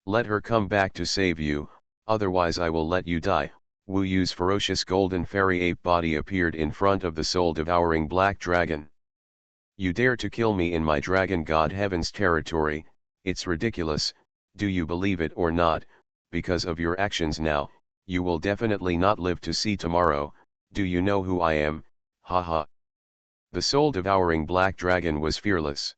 "Let her come back to save you, otherwise I will let you die." Wu Yu's ferocious golden fairy ape body appeared in front of the soul-devouring black dragon. "You dare to kill me in my dragon god heaven's territory? It's ridiculous, do you believe it or not? Because of your actions now, you will definitely not live to see tomorrow. Do you know who I am? Ha ha." The soul-devouring black dragon was fearless.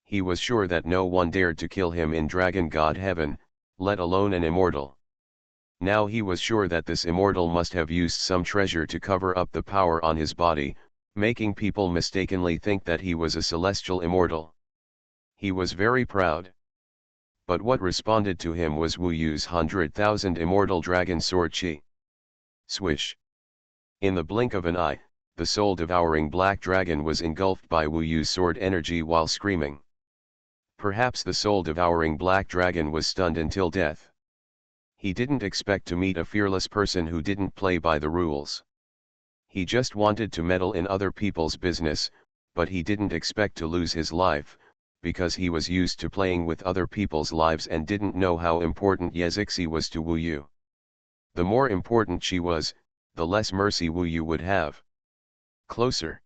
He was sure that no one dared to kill him in dragon god heaven, let alone an immortal. Now he was sure that this immortal must have used some treasure to cover up the power on his body, making people mistakenly think that he was a celestial immortal. He was very proud. But what responded to him was Wu Yu's 100,000 immortal dragon sword chi. Swish. In the blink of an eye, the soul-devouring black dragon was engulfed by Wu Yu's sword energy while screaming. Perhaps the soul-devouring black dragon was stunned until death. He didn't expect to meet a fearless person who didn't play by the rules. He just wanted to meddle in other people's business, but he didn't expect to lose his life, because he was used to playing with other people's lives and didn't know how important Yezixi was to Wu Yu. The more important she was, the less mercy Wu Yu would have. Closer.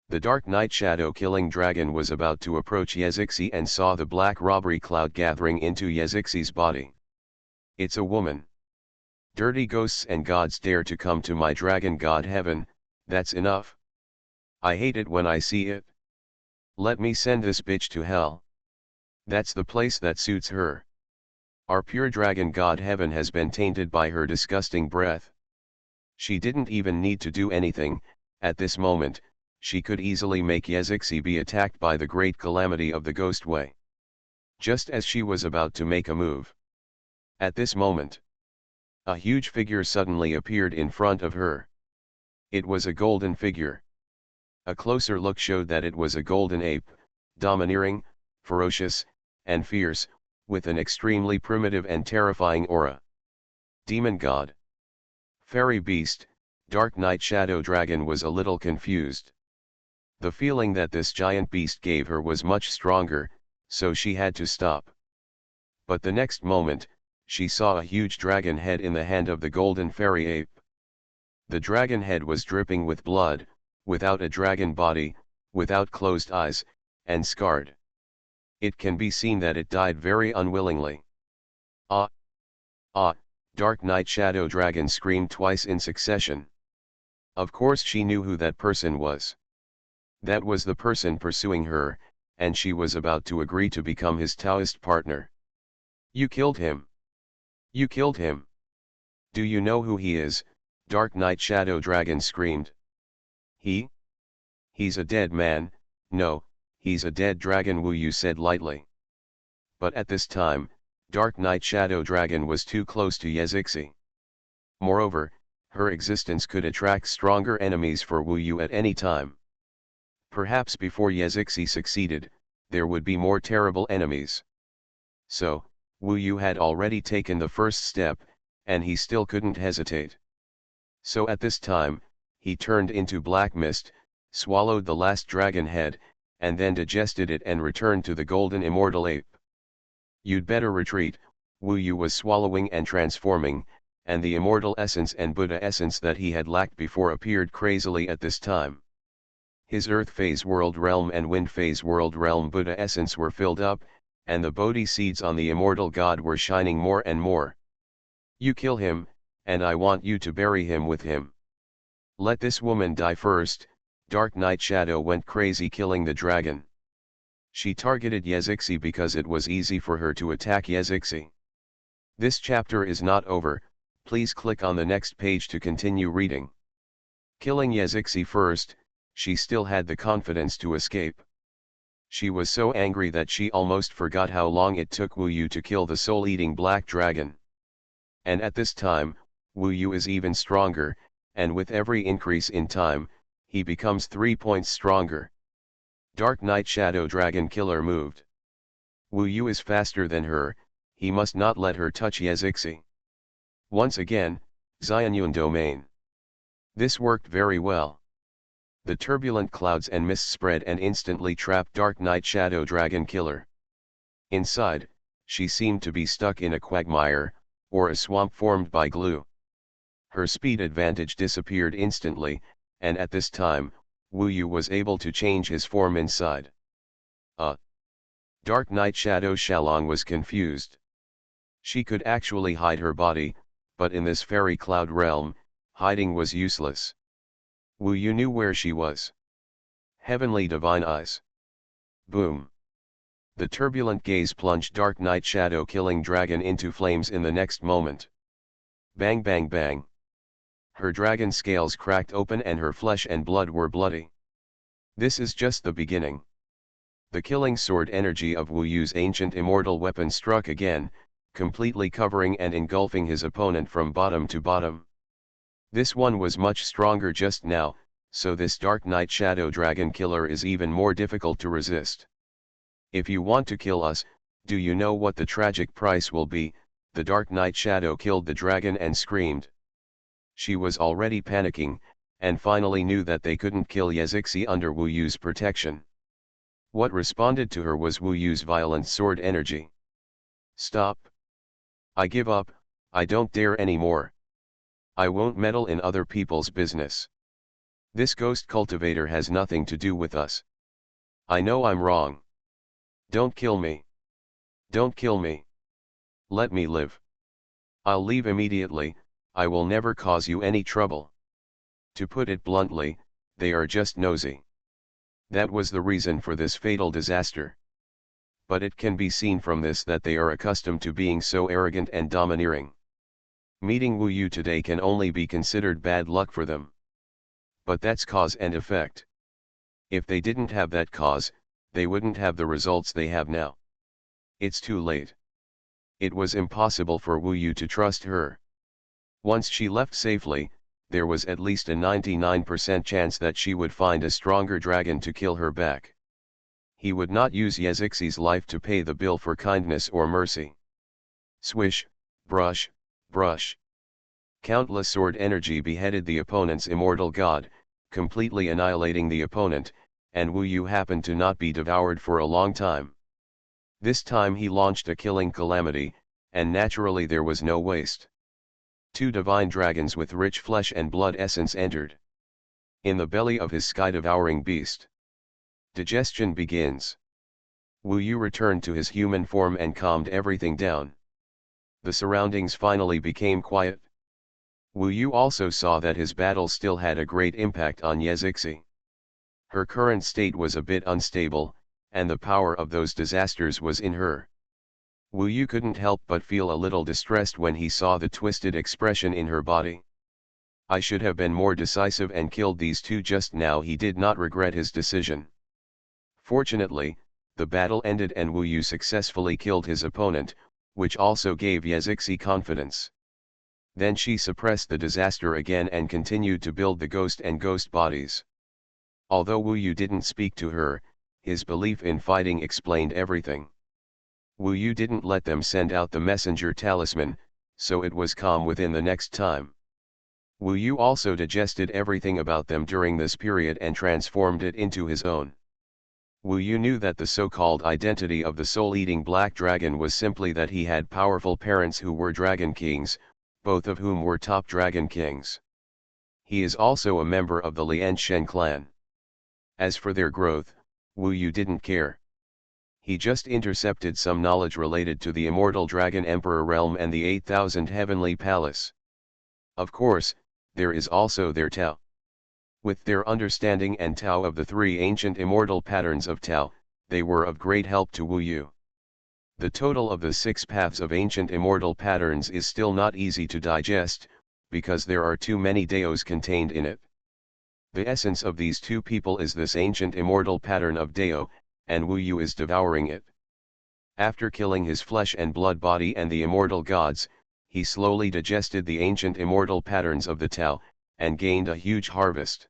The dark night shadow killing dragon was about to approach Yezixi and saw the black robbery cloud gathering into Yezixi's body. "It's a woman. Dirty ghosts and gods dare to come to my dragon god heaven, that's enough. I hate it when I see it. Let me send this bitch to hell. That's the place that suits her. Our pure dragon god heaven has been tainted by her disgusting breath." She didn't even need to do anything. At this moment, she could easily make Yezixi be attacked by the great calamity of the ghost way. Just as she was about to make a move. At this moment, a huge figure suddenly appeared in front of her. It was a golden figure. A closer look showed that it was a golden ape, domineering, ferocious, and fierce, with an extremely primitive and terrifying aura. Demon god. Fairy beast, dark night shadow dragon was a little confused. The feeling that this giant beast gave her was much stronger, so she had to stop. But the next moment, she saw a huge dragon head in the hand of the golden fairy ape. The dragon head was dripping with blood, without a dragon body, without closed eyes, and scarred. It can be seen that it died very unwillingly. "Ah! Ah!" Dark Night Shadow Dragon screamed twice in succession. Of course she knew who that person was. That was the person pursuing her, and she was about to agree to become his Taoist partner. "You killed him! You killed him! Do you know who he is?" Dark Night Shadow Dragon screamed. He's a dead man. No, he's a dead dragon, Wu Yu said lightly. But at this time, Dark Knight Shadow Dragon was too close to Yezixi. Moreover, her existence could attract stronger enemies for Wu Yu at any time. Perhaps before Yezixi succeeded, there would be more terrible enemies. So, Wu Yu had already taken the first step, and he still couldn't hesitate. So at this time, he turned into black mist, swallowed the last dragon head, and then digested it and returned to the golden immortal ape. You'd better retreat, Wu Yu was swallowing and transforming, and the immortal essence and Buddha essence that he had lacked before appeared crazily at this time. His earth phase world realm and wind phase world realm Buddha essence were filled up, and the Bodhi seeds on the immortal God were shining more and more. You kill him, and I want you to bury him with him. Let this woman die first. Dark Knight Shadow went crazy killing the dragon. She targeted Yezixi because it was easy for her to attack Yezixi. This chapter is not over, please click on the next page to continue reading. Killing Yezixi first, she still had the confidence to escape. She was so angry that she almost forgot how long it took Wu Yu to kill the soul-eating black dragon. And at this time, Wu Yu is even stronger, and with every increase in time, he becomes 3 points stronger. Dark Knight Shadow Dragon Killer moved. Wu Yu is faster than her, he must not let her touch Yezixi. Once again, Xuanhuan domain. This worked very well. The turbulent clouds and mist spread and instantly trapped Dark Knight Shadow Dragon Killer. Inside, she seemed to be stuck in a quagmire, or a swamp formed by glue. Her speed advantage disappeared instantly, and at this time, Wu Yu was able to change his form inside. Dark Knight Shadow Shalong was confused. She could actually hide her body, but in this fairy cloud realm, hiding was useless. Wu Yu knew where she was. Heavenly divine eyes. Boom. The turbulent gaze plunged Dark Knight Shadow killing dragon into flames in the next moment. Bang bang bang. Her dragon scales cracked open and her flesh and blood were bloody. This is just the beginning. The killing sword energy of Wu Yu's ancient immortal weapon struck again, completely covering and engulfing his opponent from bottom to bottom. This one was much stronger just now, so this Dark Knight Shadow Dragon Killer is even more difficult to resist. If you want to kill us, do you know what the tragic price will be? The Dark Knight Shadow killed the dragon and screamed. She was already panicking, and finally knew that they couldn't kill Yezixi under Wu Yu's protection. What responded to her was Wu Yu's violent sword energy. Stop. I give up, I don't dare anymore. I won't meddle in other people's business. This ghost cultivator has nothing to do with us. I know I'm wrong. Don't kill me. Don't kill me. Let me live. I'll leave immediately, I will never cause you any trouble. To put it bluntly, they are just nosy. That was the reason for this fatal disaster. But it can be seen from this that they are accustomed to being so arrogant and domineering. Meeting Wu Yu today can only be considered bad luck for them. But that's cause and effect. If they didn't have that cause, they wouldn't have the results they have now. It's too late. It was impossible for Wu Yu to trust her. Once she left safely, there was at least a 99% chance that she would find a stronger dragon to kill her back. He would not use Yezixi's life to pay the bill for kindness or mercy. Swish, brush, brush. Countless sword energy beheaded the opponent's immortal god, completely annihilating the opponent, and Wu Yu happened to not be devoured for a long time. This time he launched a killing calamity, and naturally there was no waste. 2 divine dragons with rich flesh and blood essence entered. In the belly of his sky-devouring beast. Digestion begins. Wu Yu returned to his human form and calmed everything down. The surroundings finally became quiet. Wu Yu also saw that his battle still had a great impact on Yezixi. Her current state was a bit unstable, and the power of those disasters was in her. Wu Yu couldn't help but feel a little distressed when he saw the twisted expression in her body. I should have been more decisive and killed these 2 just now. He did not regret his decision. Fortunately, the battle ended and Wu Yu successfully killed his opponent, which also gave Yazixi confidence. Then she suppressed the disaster again and continued to build the ghost and ghost bodies. Although Wu Yu didn't speak to her, his belief in fighting explained everything. Wu Yu didn't let them send out the messenger talisman, so it was calm within the next time. Wu Yu also digested everything about them during this period and transformed it into his own. Wu Yu knew that the so-called identity of the soul-eating black dragon was simply that he had powerful parents who were dragon kings, both of whom were top dragon kings. He is also a member of the Lian Shen clan. As for their growth, Wu Yu didn't care. He just intercepted some knowledge related to the immortal Dragon Emperor realm and the 8,000 Heavenly Palace. Of course, there is also their Tao. With their understanding and Tao of the three ancient immortal patterns of Tao, they were of great help to Wu Yu. The total of the 6 paths of ancient immortal patterns is still not easy to digest, because there are too many Daos contained in it. The essence of these two people is this ancient immortal pattern of Dao, and Wu Yu is devouring it. After killing his flesh and blood body and the immortal gods, he slowly digested the ancient immortal patterns of the Tao, and gained a huge harvest.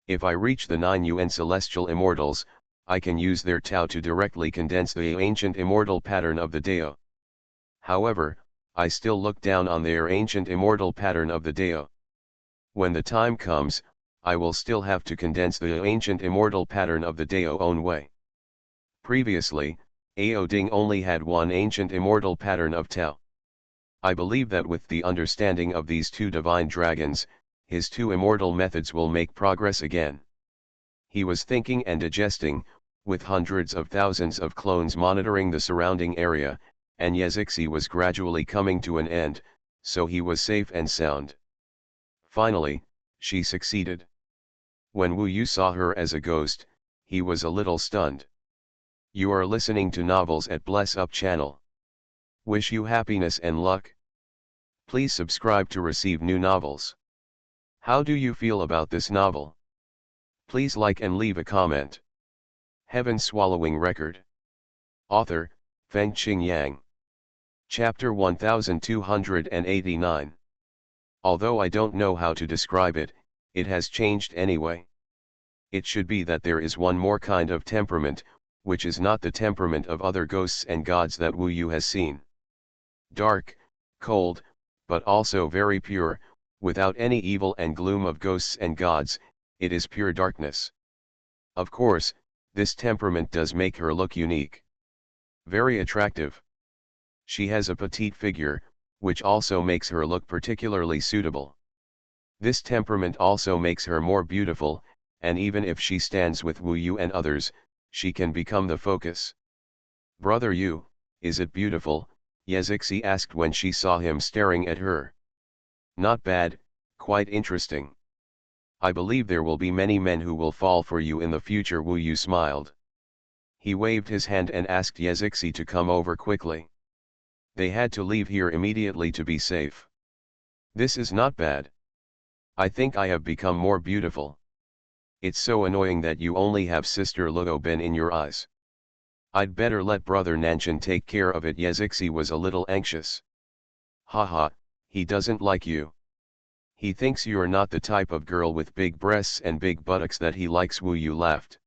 If I reach the 9 UN celestial immortals, I can use their Tao to directly condense the ancient immortal pattern of the Dao. However, I still look down on their ancient immortal pattern of the Dao. When the time comes, I will still have to condense the ancient immortal pattern of the Dao own way. Previously, Ao Ding only had one ancient immortal pattern of Tao. I believe that with the understanding of these two divine dragons, his two immortal methods will make progress again. He was thinking and digesting, with hundreds of thousands of clones monitoring the surrounding area, and Yazixi was gradually coming to an end, so he was safe and sound. Finally, she succeeded. When Wu Yu saw her as a ghost, he was a little stunned. You are listening to Novels at Bless Up channel. Wish you happiness and luck. Please subscribe to receive new novels. How do you feel about this novel? Please like and leave a comment. Heaven Swallowing Record. Author, Fengqing Yang. Chapter 1289. Although I don't know how to describe it, it has changed anyway. It should be that there is one more kind of temperament, which is not the temperament of other ghosts and gods that Wu Yu has seen. Dark, cold, but also very pure, without any evil and gloom of ghosts and gods, it is pure darkness. Of course, this temperament does make her look unique. Very attractive. She has a petite figure, which also makes her look particularly suitable. This temperament also makes her more beautiful, and even if she stands with Wu Yu and others, she can become the focus. Brother Yu, is it beautiful? Yazixi asked when she saw him staring at her. Not bad, quite interesting. I believe there will be many men who will fall for you in the future. Wu Yu smiled. He waved his hand and asked Yazixi to come over quickly. They had to leave here immediately to be safe. This is not bad. I think I have become more beautiful. It's so annoying that you only have Sister Luo Ben in your eyes. I'd better let Brother Nanshan take care of it. Yazixi was a little anxious. Haha, he doesn't like you. He thinks you're not the type of girl with big breasts and big buttocks that he likes. Wu Yu laughed.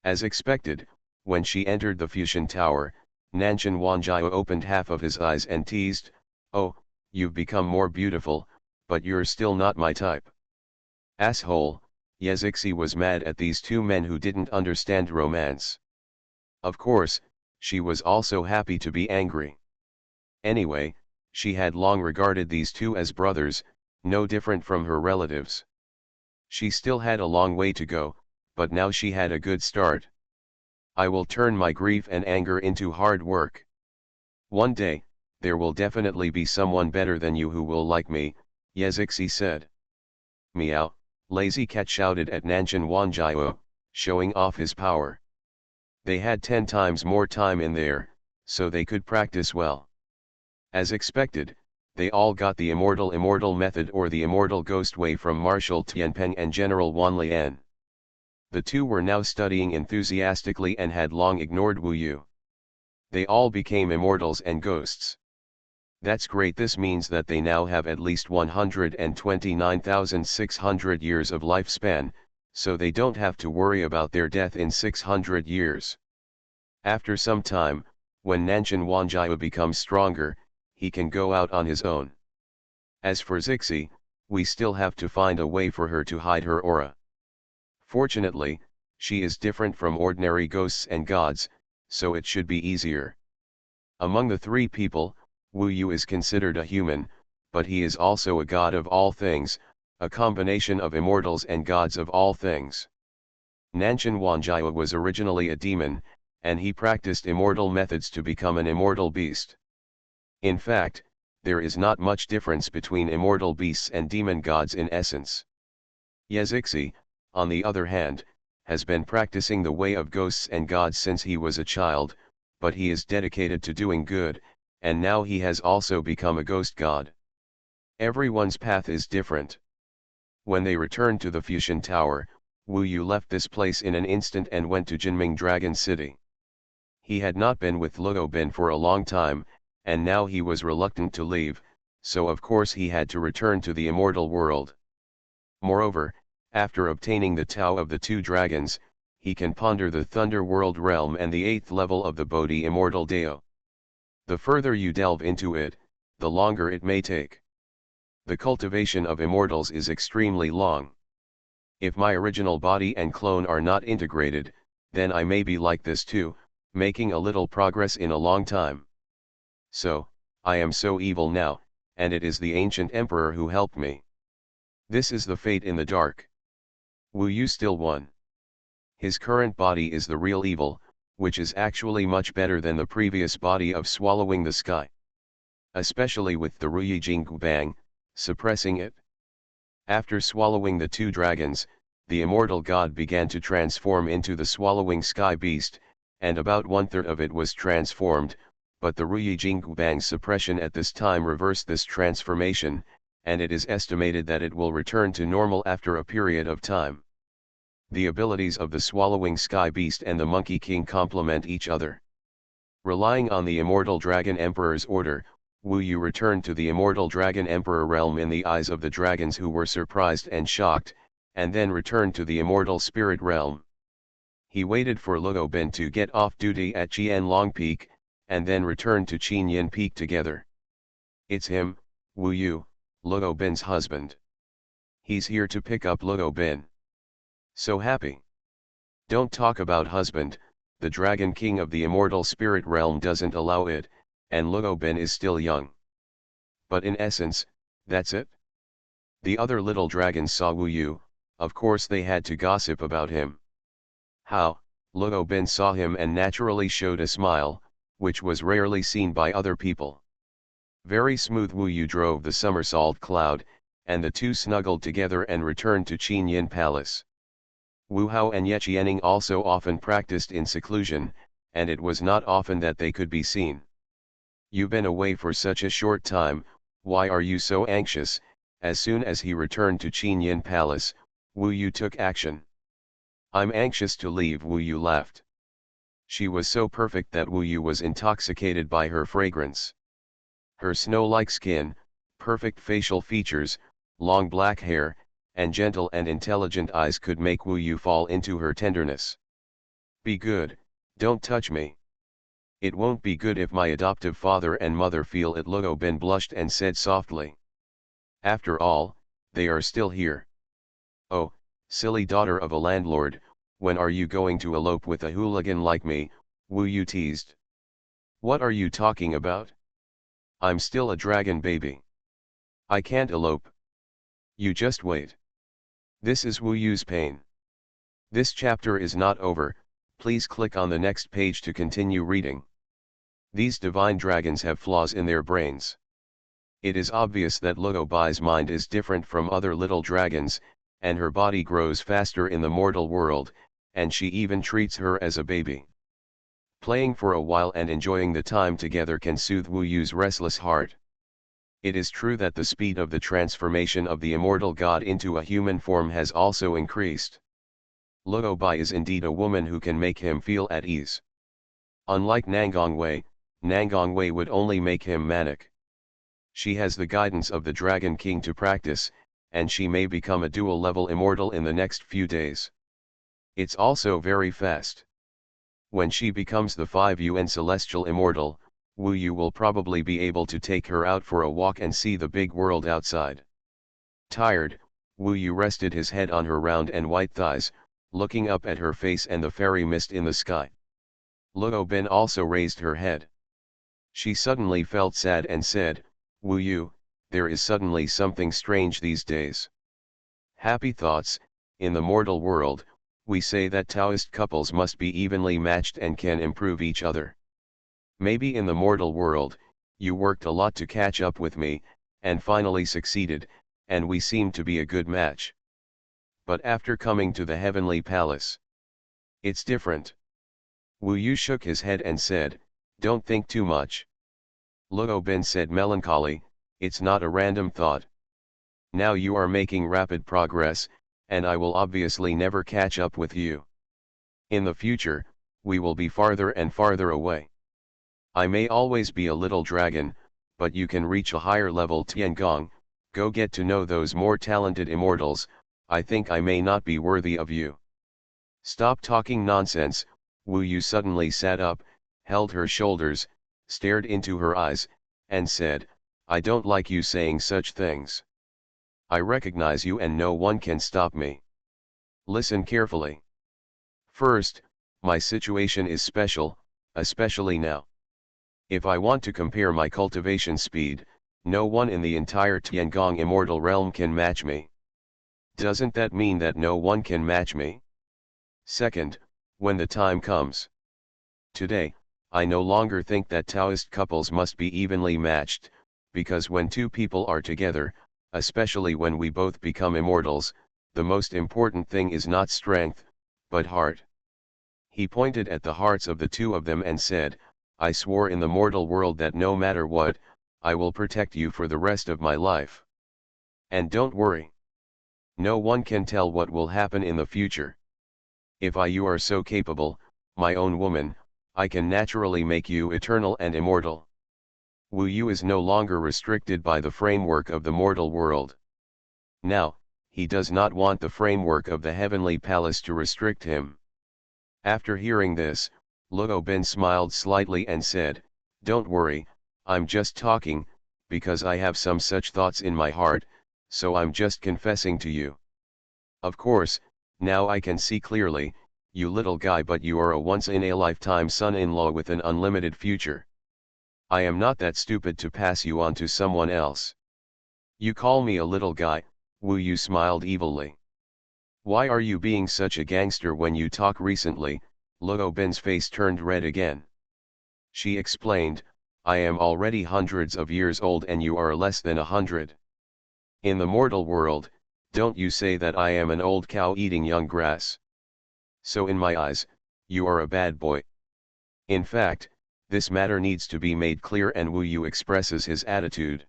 As expected, when she entered the fusion tower, Nanshan Wanjiao opened half of his eyes and teased, "Oh, you've become more beautiful, but you're still not my type." Asshole, Yazixi was mad at these two men who didn't understand romance. Of course, she was also happy to be angry. Anyway, she had long regarded these two as brothers, no different from her relatives. She still had a long way to go, but now she had a good start. I will turn my grief and anger into hard work. One day, there will definitely be someone better than you who will like me, Yazixi said. Meow, Lazy Cat shouted at Nanshan Wanjiao, showing off his power. They had 10 times more time in there, so they could practice well. As expected, they all got the immortal method or the immortal ghost way from Marshal Tianpeng and General Wan Lian. The two were now studying enthusiastically and had long ignored Wu Yu. They all became immortals and ghosts. That's great. This means that they now have at least 129,600 years of lifespan, so they don't have to worry about their death in 600 years. After some time, when Nanshan Wanjiao becomes stronger, he can go out on his own. As for Zixi, we still have to find a way for her to hide her aura. Fortunately, she is different from ordinary ghosts and gods, so it should be easier. Among the three people, Wu Yu is considered a human, but he is also a god of all things, a combination of immortals and gods of all things. Nanshan Wanjiao was originally a demon, and he practiced immortal methods to become an immortal beast. In fact, there is not much difference between immortal beasts and demon gods in essence. Zixi, on the other hand, has been practicing the way of ghosts and gods since he was a child, but he is dedicated to doing good, and now he has also become a ghost god. Everyone's path is different. When they returned to the Fusion Tower, Wu Yu left this place in an instant and went to Jinming Dragon City. He had not been with Luo Bin for a long time, and now he was reluctant to leave, so of course he had to return to the immortal world. Moreover, after obtaining the Tao of the two dragons, he can ponder the Thunder World realm and the 8th level of the Bodhi Immortal Dao. The further you delve into it, the longer it may take. The cultivation of immortals is extremely long. If my original body and clone are not integrated, then I may be like this too, making a little progress in a long time. So, I am so evil now, and it is the ancient emperor who helped me. This is the fate in the dark. Wu Yu still won. His current body is the real evil, which is actually much better than the previous body of swallowing the sky. Especially with the Ruyi Jinggu Bang, suppressing it. After swallowing the two dragons, the immortal god began to transform into the swallowing sky beast, and about 1/3 of it was transformed, but the Ruyi Jinggu Bang suppression at this time reversed this transformation, and it is estimated that it will return to normal after a period of time. The abilities of the swallowing sky beast and the monkey king complement each other. Relying on the immortal dragon emperor's order, Wu Yu returned to the immortal dragon emperor realm in the eyes of the dragons, who were surprised and shocked, and then returned to the immortal spirit realm. He waited for Luo Bin to get off duty at Qianlong Peak, and then returned to Qinyin Peak together. It's him, Wu Yu, Luo Bin's husband. He's here to pick up Luo Bin. So happy. Don't talk about husband, the Dragon King of the immortal spirit realm doesn't allow it, and Luo Bin is still young. But in essence, that's it. The other little dragons saw Wu Yu, of course they had to gossip about him. How, Luo Bin saw him and naturally showed a smile, which was rarely seen by other people. Very smooth Wu Yu drove the somersault cloud, and the two snuggled together and returned to Qinyin Palace. Wu Hao and Ye Qianing also often practiced in seclusion, and it was not often that they could be seen. You've been away for such a short time, why are you so anxious? As soon as he returned to Qinyin Palace, Wu Yu took action. I'm anxious to leave, Wu Yu laughed. She was so perfect that Wu Yu was intoxicated by her fragrance. Her snow-like skin, perfect facial features, long black hair, and gentle and intelligent eyes could make Wu Yu fall into her tenderness. Be good, don't touch me. It won't be good if my adoptive father and mother feel it. Luo Bin blushed and said softly. After all, they are still here. Oh, silly daughter of a landlord, when are you going to elope with a hooligan like me? Wu Yu teased. What are you talking about? I'm still a dragon baby. I can't elope. You just wait. This is Wu Yu's pain. This chapter is not over, please click on the next page to continue reading. These divine dragons have flaws in their brains. It is obvious that Luo Bai's mind is different from other little dragons, and her body grows faster in the mortal world, and she even treats her as a baby. Playing for a while and enjoying the time together can soothe Wu Yu's restless heart. It is true that the speed of the transformation of the immortal god into a human form has also increased. Luo Bai is indeed a woman who can make him feel at ease. Unlike Nangongwei would only make him manic. She has the guidance of the Dragon King to practice, and she may become a dual-level immortal in the next few days. It's also very fast. When she becomes the 5UN Celestial Immortal, Wu Yu will probably be able to take her out for a walk and see the big world outside. Tired, Wu Yu rested his head on her round and white thighs, looking up at her face and the fairy mist in the sky. Luo Bin also raised her head. She suddenly felt sad and said, Wu Yu, there is suddenly something strange these days. Happy thoughts. In the mortal world, we say that Taoist couples must be evenly matched and can improve each other. Maybe in the mortal world, you worked a lot to catch up with me, and finally succeeded, and we seem to be a good match. But after coming to the heavenly palace, it's different. Wu Yu shook his head and said, don't think too much. Luo Bin said melancholy, it's not a random thought. Now you are making rapid progress, and I will obviously never catch up with you. In the future, we will be farther and farther away. I may always be a little dragon, but you can reach a higher level Tiangong, go get to know those more talented immortals. I think I may not be worthy of you. Stop talking nonsense. Wu Yu suddenly sat up, held her shoulders, stared into her eyes, and said, I don't like you saying such things. I recognize you and no one can stop me. Listen carefully. First, my situation is special, especially now. If I want to compare my cultivation speed, no one in the entire Tiangong immortal realm can match me. Doesn't that mean that no one can match me? Second, when the time comes. Today, I no longer think that Taoist couples must be evenly matched, because when two people are together, especially when we both become immortals, the most important thing is not strength, but heart. He pointed at the hearts of the two of them and said, I swore in the mortal world that no matter what, I will protect you for the rest of my life. And don't worry. No one can tell what will happen in the future. If you are so capable, my own woman, I can naturally make you eternal and immortal. Wu Yu is no longer restricted by the framework of the mortal world. Now, he does not want the framework of the heavenly palace to restrict him. After hearing this, Luo Bin smiled slightly and said, don't worry, I'm just talking, because I have some such thoughts in my heart, so I'm just confessing to you. Of course, now I can see clearly, you little guy, but you are a once-in-a-lifetime son-in-law with an unlimited future. I am not that stupid to pass you on to someone else. You call me a little guy, Wu Yu smiled evilly. Why are you being such a gangster when you talk recently? Luo Bin's face turned red again. She explained, I am already hundreds of years old and you are less than 100. In the mortal world, don't you say that I am an old cow eating young grass. So in my eyes, you are a bad boy. In fact, this matter needs to be made clear, and Wu Yu expresses his attitude.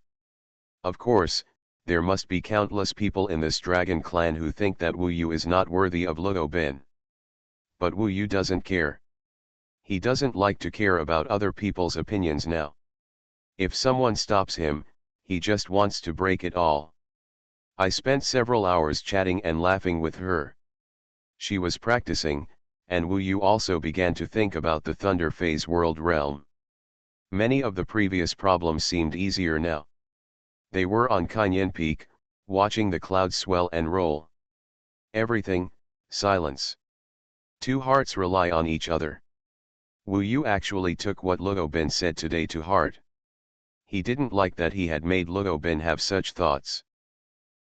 Of course, there must be countless people in this dragon clan who think that Wu Yu is not worthy of Luo Bin. But Wu Yu doesn't care. He doesn't like to care about other people's opinions now. If someone stops him, he just wants to break it all. I spent several hours chatting and laughing with her. She was practicing, and Wu Yu also began to think about the Thunder Phase world realm. Many of the previous problems seemed easier now. They were on Kinyin Peak, watching the clouds swell and roll. Everything, silence. Two hearts rely on each other. Wu Yu actually took what Luo Bin said today to heart. He didn't like that he had made Luo Bin have such thoughts.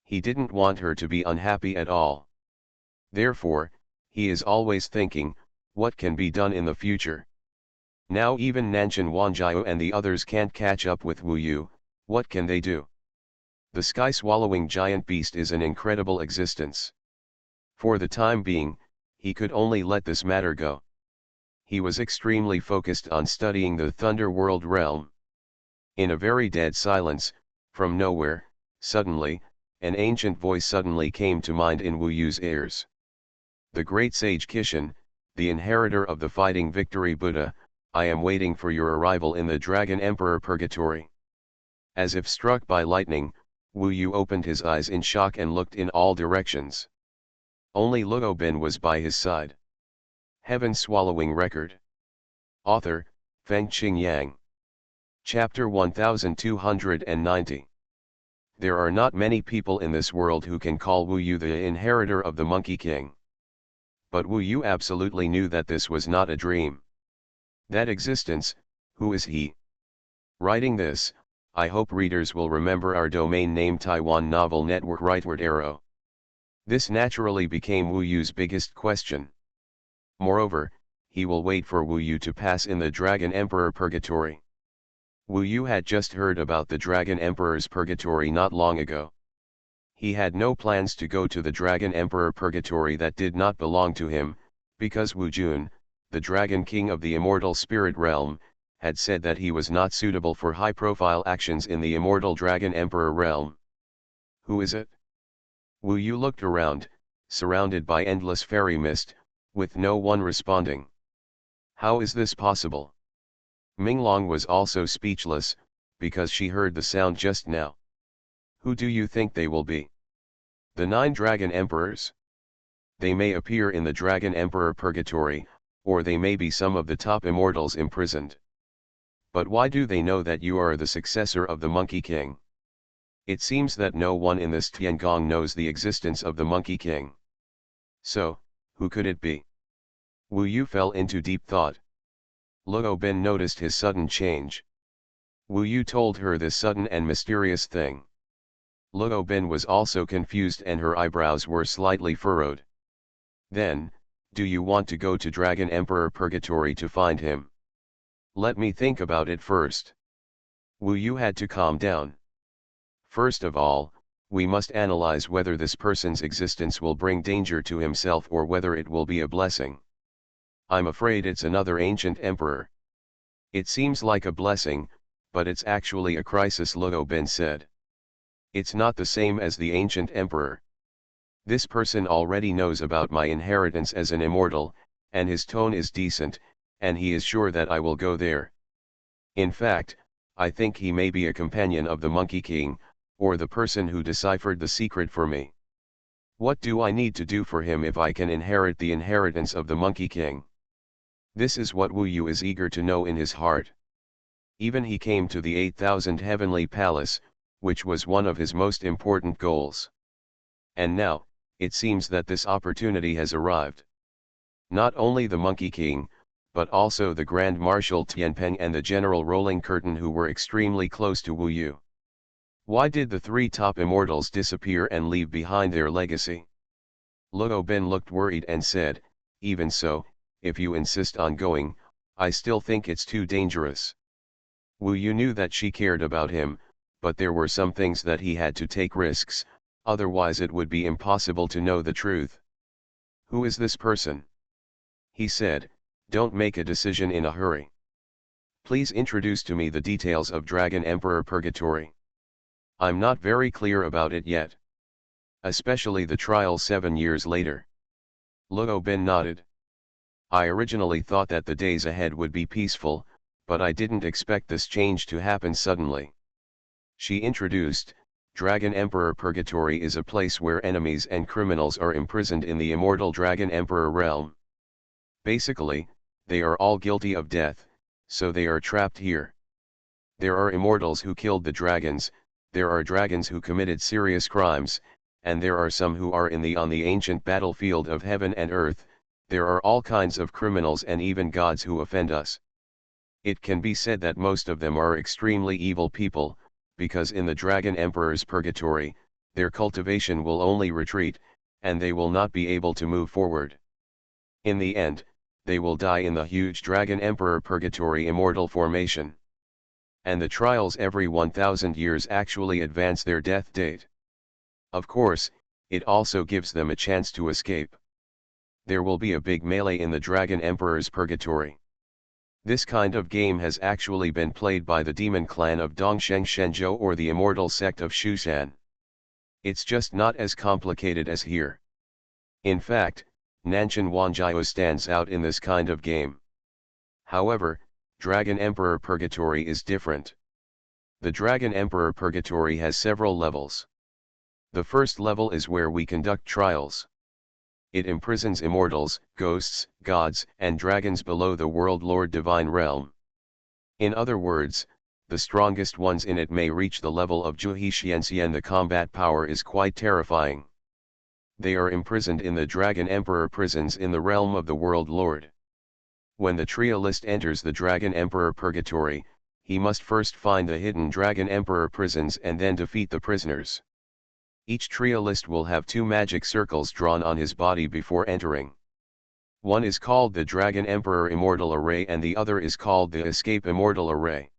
He didn't want her to be unhappy at all. Therefore, he is always thinking, what can be done in the future? Now even Nanshan Wanjiao and the others can't catch up with Wu Yu, what can they do? The sky-swallowing giant beast is an incredible existence. For the time being, he could only let this matter go. He was extremely focused on studying the Thunder World realm. In a very dead silence, from nowhere, suddenly, an ancient voice suddenly came to mind in Wu Yu's ears. The great sage Kishan, the inheritor of the fighting victory Buddha, I am waiting for your arrival in the Dragon Emperor Purgatory. As if struck by lightning, Wu Yu opened his eyes in shock and looked in all directions. Only Luo Bin was by his side. Heaven Swallowing Record. Author, Feng Qing Yang. Chapter 1290. There are not many people in this world who can call Wu Yu the inheritor of the Monkey King. But Wu Yu absolutely knew that this was not a dream. That existence, who is he? Writing this, I hope readers will remember our domain name Taiwan Novel Network Rightward Arrow. This naturally became Wu Yu's biggest question. Moreover, he will wait for Wu Yu to pass in the Dragon Emperor Purgatory. Wu Yu had just heard about the Dragon Emperor's Purgatory not long ago. He had no plans to go to the Dragon Emperor Purgatory that did not belong to him, because Wu Jun, the Dragon King of the Immortal Spirit Realm, had said that he was not suitable for high-profile actions in the Immortal Dragon Emperor realm. Who is it? Wu Yu looked around, surrounded by endless fairy mist, with no one responding. How is this possible? Minglong was also speechless, because she heard the sound just now. Who do you think they will be? The 9 Dragon Emperors? They may appear in the Dragon Emperor Purgatory, or they may be some of the top immortals imprisoned. But why do they know that you are the successor of the Monkey King? It seems that no one in this Tiangong knows the existence of the Monkey King. So, who could it be? Wu Yu fell into deep thought. Luo Bin noticed his sudden change. Wu Yu told her this sudden and mysterious thing. Luo Bin was also confused and her eyebrows were slightly furrowed. Then, do you want to go to Dragon Emperor Purgatory to find him? Let me think about it first. Wu Yu had to calm down. First of all, we must analyze whether this person's existence will bring danger to himself or whether it will be a blessing. I'm afraid it's another ancient emperor. It seems like a blessing, but it's actually a crisis, Luo Bin said. It's not the same as the ancient emperor. This person already knows about my inheritance as an immortal, and his tone is decent, and he is sure that I will go there. In fact, I think he may be a companion of the Monkey King, or the person who deciphered the secret for me. What do I need to do for him if I can inherit the inheritance of the Monkey King? This is what Wu Yu is eager to know in his heart. Even he came to the 8,000 Heavenly Palace, which was one of his most important goals. And now, it seems that this opportunity has arrived. Not only the Monkey King, but also the Grand Marshal Tianpeng and the General Rolling Curtain, who were extremely close to Wu Yu. Why did the 3 top immortals disappear and leave behind their legacy? Luo Bin looked worried and said, even so, if you insist on going, I still think it's too dangerous. Wu Yu knew that she cared about him, but there were some things that he had to take risks, otherwise it would be impossible to know the truth. Who is this person? He said, don't make a decision in a hurry. Please introduce to me the details of Dragon Emperor Purgatory. I'm not very clear about it yet. Especially the trial 7 years later. Luo Bin nodded. I originally thought that the days ahead would be peaceful, but I didn't expect this change to happen suddenly. She introduced, Dragon Emperor Purgatory is a place where enemies and criminals are imprisoned in the immortal Dragon Emperor realm. Basically, they are all guilty of death, so they are trapped here. There are immortals who killed the dragons, there are dragons who committed serious crimes, and there are some who are on the ancient battlefield of heaven and earth. There are all kinds of criminals and even gods who offend us. It can be said that most of them are extremely evil people, because in the Dragon Emperor's Purgatory, their cultivation will only retreat, and they will not be able to move forward. In the end, they will die in the huge Dragon Emperor Purgatory immortal formation. And the trials every 1,000 years actually advance their death date. Of course, it also gives them a chance to escape. There will be a big melee in the Dragon Emperor's Purgatory. This kind of game has actually been played by the demon clan of Dongsheng Shenzhou or the immortal sect of Shushan. It's just not as complicated as here. In fact, Nanshan Wanjiao stands out in this kind of game. However, Dragon Emperor Purgatory is different. The Dragon Emperor Purgatory has several levels. The first level is where we conduct trials. It imprisons immortals, ghosts, gods, and dragons below the World Lord Divine Realm. In other words, the strongest ones in it may reach the level of Juhi Xianxian. The combat power is quite terrifying. They are imprisoned in the Dragon Emperor prisons in the realm of the World Lord. When the trialist enters the Dragon Emperor Purgatory, he must first find the hidden Dragon Emperor prisons and then defeat the prisoners. Each trialist will have 2 magic circles drawn on his body before entering. One is called the Dragon Emperor Immortal Array and the other is called the Escape Immortal Array.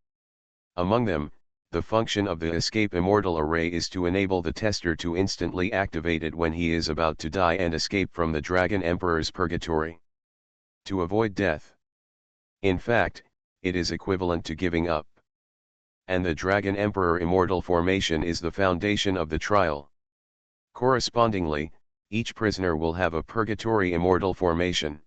Among them, the function of the Escape Immortal Array is to enable the tester to instantly activate it when he is about to die and escape from the Dragon Emperor's Purgatory. To avoid death. In fact, it is equivalent to giving up. And the Dragon Emperor Immortal formation is the foundation of the trial. Correspondingly, each prisoner will have a Purgatory Immortal formation.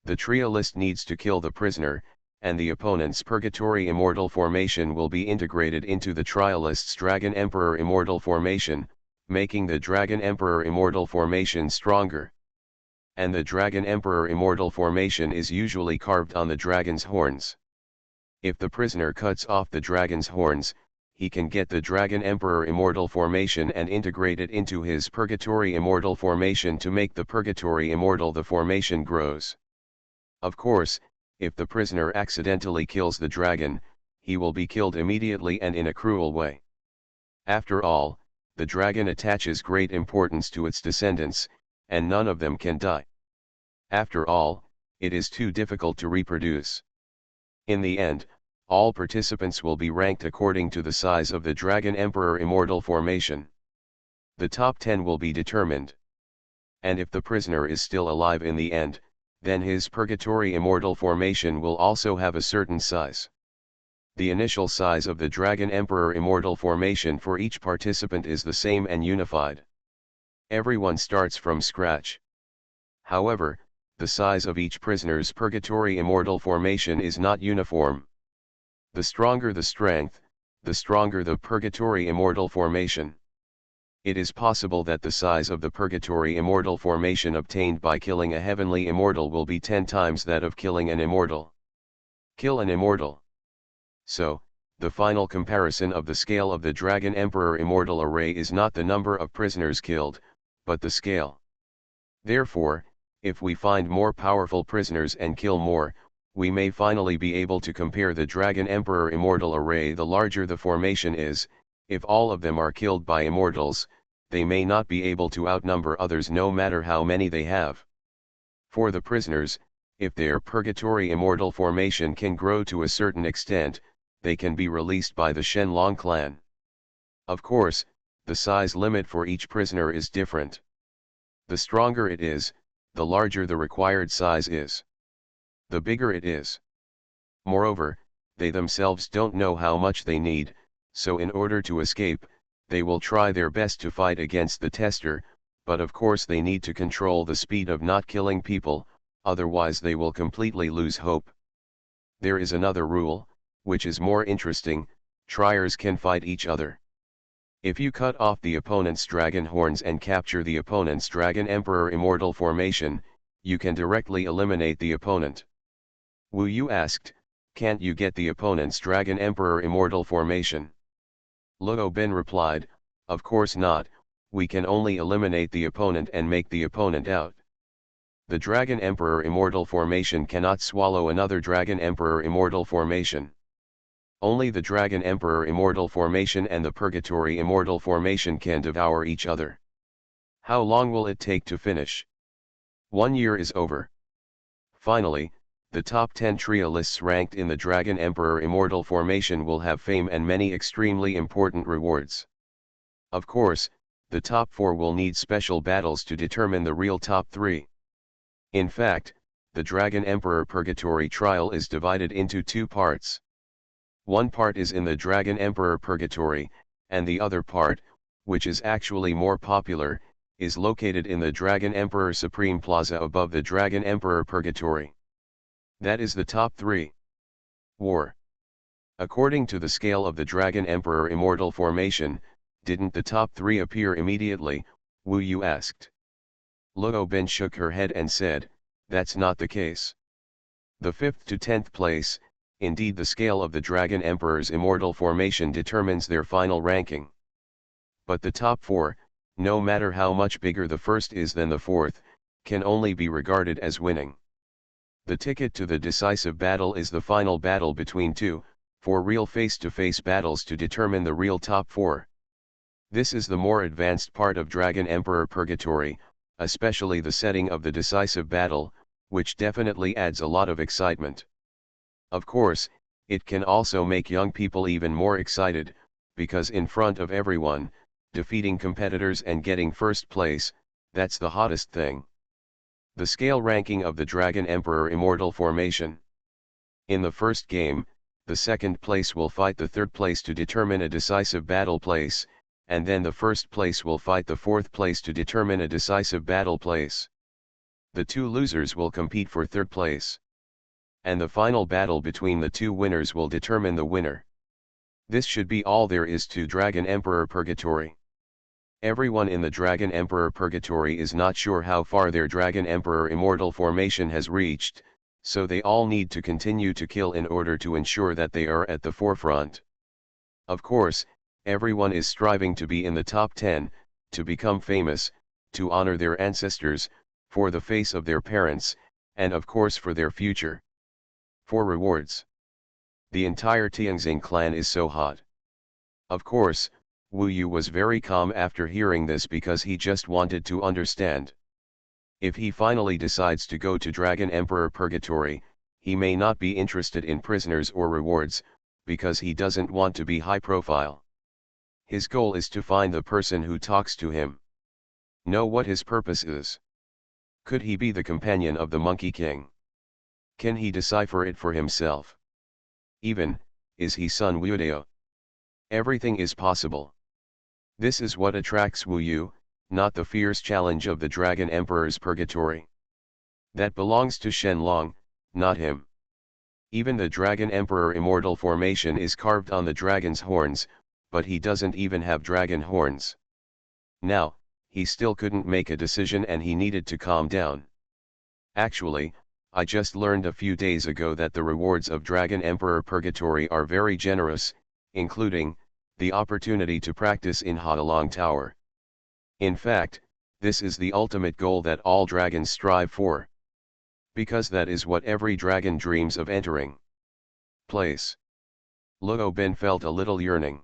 The trialist needs to kill the prisoner, and the opponent's Purgatory Immortal formation will be integrated into the trialist's Dragon Emperor Immortal formation, making the Dragon Emperor Immortal formation stronger. And the Dragon Emperor Immortal formation is usually carved on the dragon's horns. If the prisoner cuts off the dragon's horns, he can get the Dragon Emperor Immortal formation and integrate it into his Purgatory Immortal formation to make the Purgatory Immortal. The formation grows. Of course, if the prisoner accidentally kills the dragon, he will be killed immediately and in a cruel way. After all, the dragon attaches great importance to its descendants, and none of them can die. After all, it is too difficult to reproduce. In the end, all participants will be ranked according to the size of the Dragon Emperor Immortal formation. The top 10 will be determined. And if the prisoner is still alive in the end, then his Purgatory Immortal formation will also have a certain size. The initial size of the Dragon Emperor Immortal formation for each participant is the same and unified. Everyone starts from scratch. However, the size of each prisoner's Purgatory Immortal formation is not uniform. The stronger the strength, the stronger the Purgatory Immortal formation. It is possible that the size of the Purgatory Immortal formation obtained by killing a heavenly immortal will be 10 times that of killing an immortal. Kill an immortal. So, the final comparison of the scale of the Dragon Emperor Immortal Array is not the number of prisoners killed, but the scale. Therefore, if we find more powerful prisoners and kill more, we may finally be able to compare the Dragon Emperor Immortal Array. The larger the formation is, if all of them are killed by immortals, they may not be able to outnumber others no matter how many they have. For the prisoners, if their Purgatory Immortal formation can grow to a certain extent, they can be released by the Shenlong clan. Of course, the size limit for each prisoner is different. The stronger it is, the larger the required size is. The bigger it is. Moreover, they themselves don't know how much they need, so in order to escape, they will try their best to fight against the tester, but of course they need to control the speed of not killing people, otherwise they will completely lose hope. There is another rule, which is more interesting: triers can fight each other. If you cut off the opponent's dragon horns and capture the opponent's Dragon Emperor Immortal formation, you can directly eliminate the opponent. Wu Yu asked, "Can't you get the opponent's Dragon Emperor Immortal formation?" Luo Ben replied, "Of course not, we can only eliminate the opponent and make the opponent out. The Dragon Emperor Immortal formation cannot swallow another Dragon Emperor Immortal formation. Only the Dragon Emperor Immortal formation and the Purgatory Immortal formation can devour each other. How long will it take to finish? 1 year is over." Finally, the top 10 trialists ranked in the Dragon Emperor Immortal formation will have fame and many extremely important rewards. Of course, the top 4 will need special battles to determine the real top 3. In fact, the Dragon Emperor Purgatory trial is divided into 2 parts. One part is in the Dragon Emperor Purgatory, and the other part, which is actually more popular, is located in the Dragon Emperor Supreme Plaza above the Dragon Emperor Purgatory. That is the top 3. War. According to the scale of the Dragon Emperor Immortal formation, didn't the top 3 appear immediately, Wu Yu asked. Luo Ben shook her head and said, that's not the case. The 5th to 10th place, indeed the scale of the Dragon Emperor's Immortal formation determines their final ranking. But the top 4, no matter how much bigger the first is than the 4th, can only be regarded as winning. The ticket to the decisive battle is the final battle between 2, 4 real face-to-face battles to determine the real top 4. This is the more advanced part of Dragon Emperor Purgatory, especially the setting of the decisive battle, which definitely adds a lot of excitement. Of course, it can also make young people even more excited, because in front of everyone, defeating competitors and getting first place, that's the hottest thing. The scale ranking of the Dragon Emperor Immortal formation. In the first game, the second place will fight the third place to determine a decisive battle place, and then the first place will fight the fourth place to determine a decisive battle place. The 2 losers will compete for third place. And the final battle between the 2 winners will determine the winner. This should be all there is to Dragon Emperor Purgatory. Everyone in the Dragon Emperor Purgatory is not sure how far their Dragon Emperor Immortal formation has reached, so they all need to continue to kill in order to ensure that they are at the forefront. Of course, everyone is striving to be in the top 10, to become famous, to honor their ancestors, for the face of their parents, and of course for their future. For rewards. The entire Tianxing clan is so hot. Of course, Wu Yu was very calm after hearing this because he just wanted to understand. If he finally decides to go to Dragon Emperor Purgatory, he may not be interested in prisoners or rewards, because he doesn't want to be high profile. His goal is to find the person who talks to him. Know what his purpose is. Could he be the companion of the Monkey King? Can he decipher it for himself? Even, is he Sun Wuodao? Everything is possible. This is what attracts Wu Yu, not the fierce challenge of the Dragon Emperor's Purgatory. That belongs to Shenlong, not him. Even the Dragon Emperor Immortal formation is carved on the dragon's horns, but he doesn't even have dragon horns. Now, he still couldn't make a decision and he needed to calm down. Actually, I just learned a few days ago that the rewards of Dragon Emperor Purgatory are very generous, including the opportunity to practice in Hadalong Tower. In fact, this is the ultimate goal that all dragons strive for. Because that is what every dragon dreams of entering. Place. Luo Ben felt a little yearning.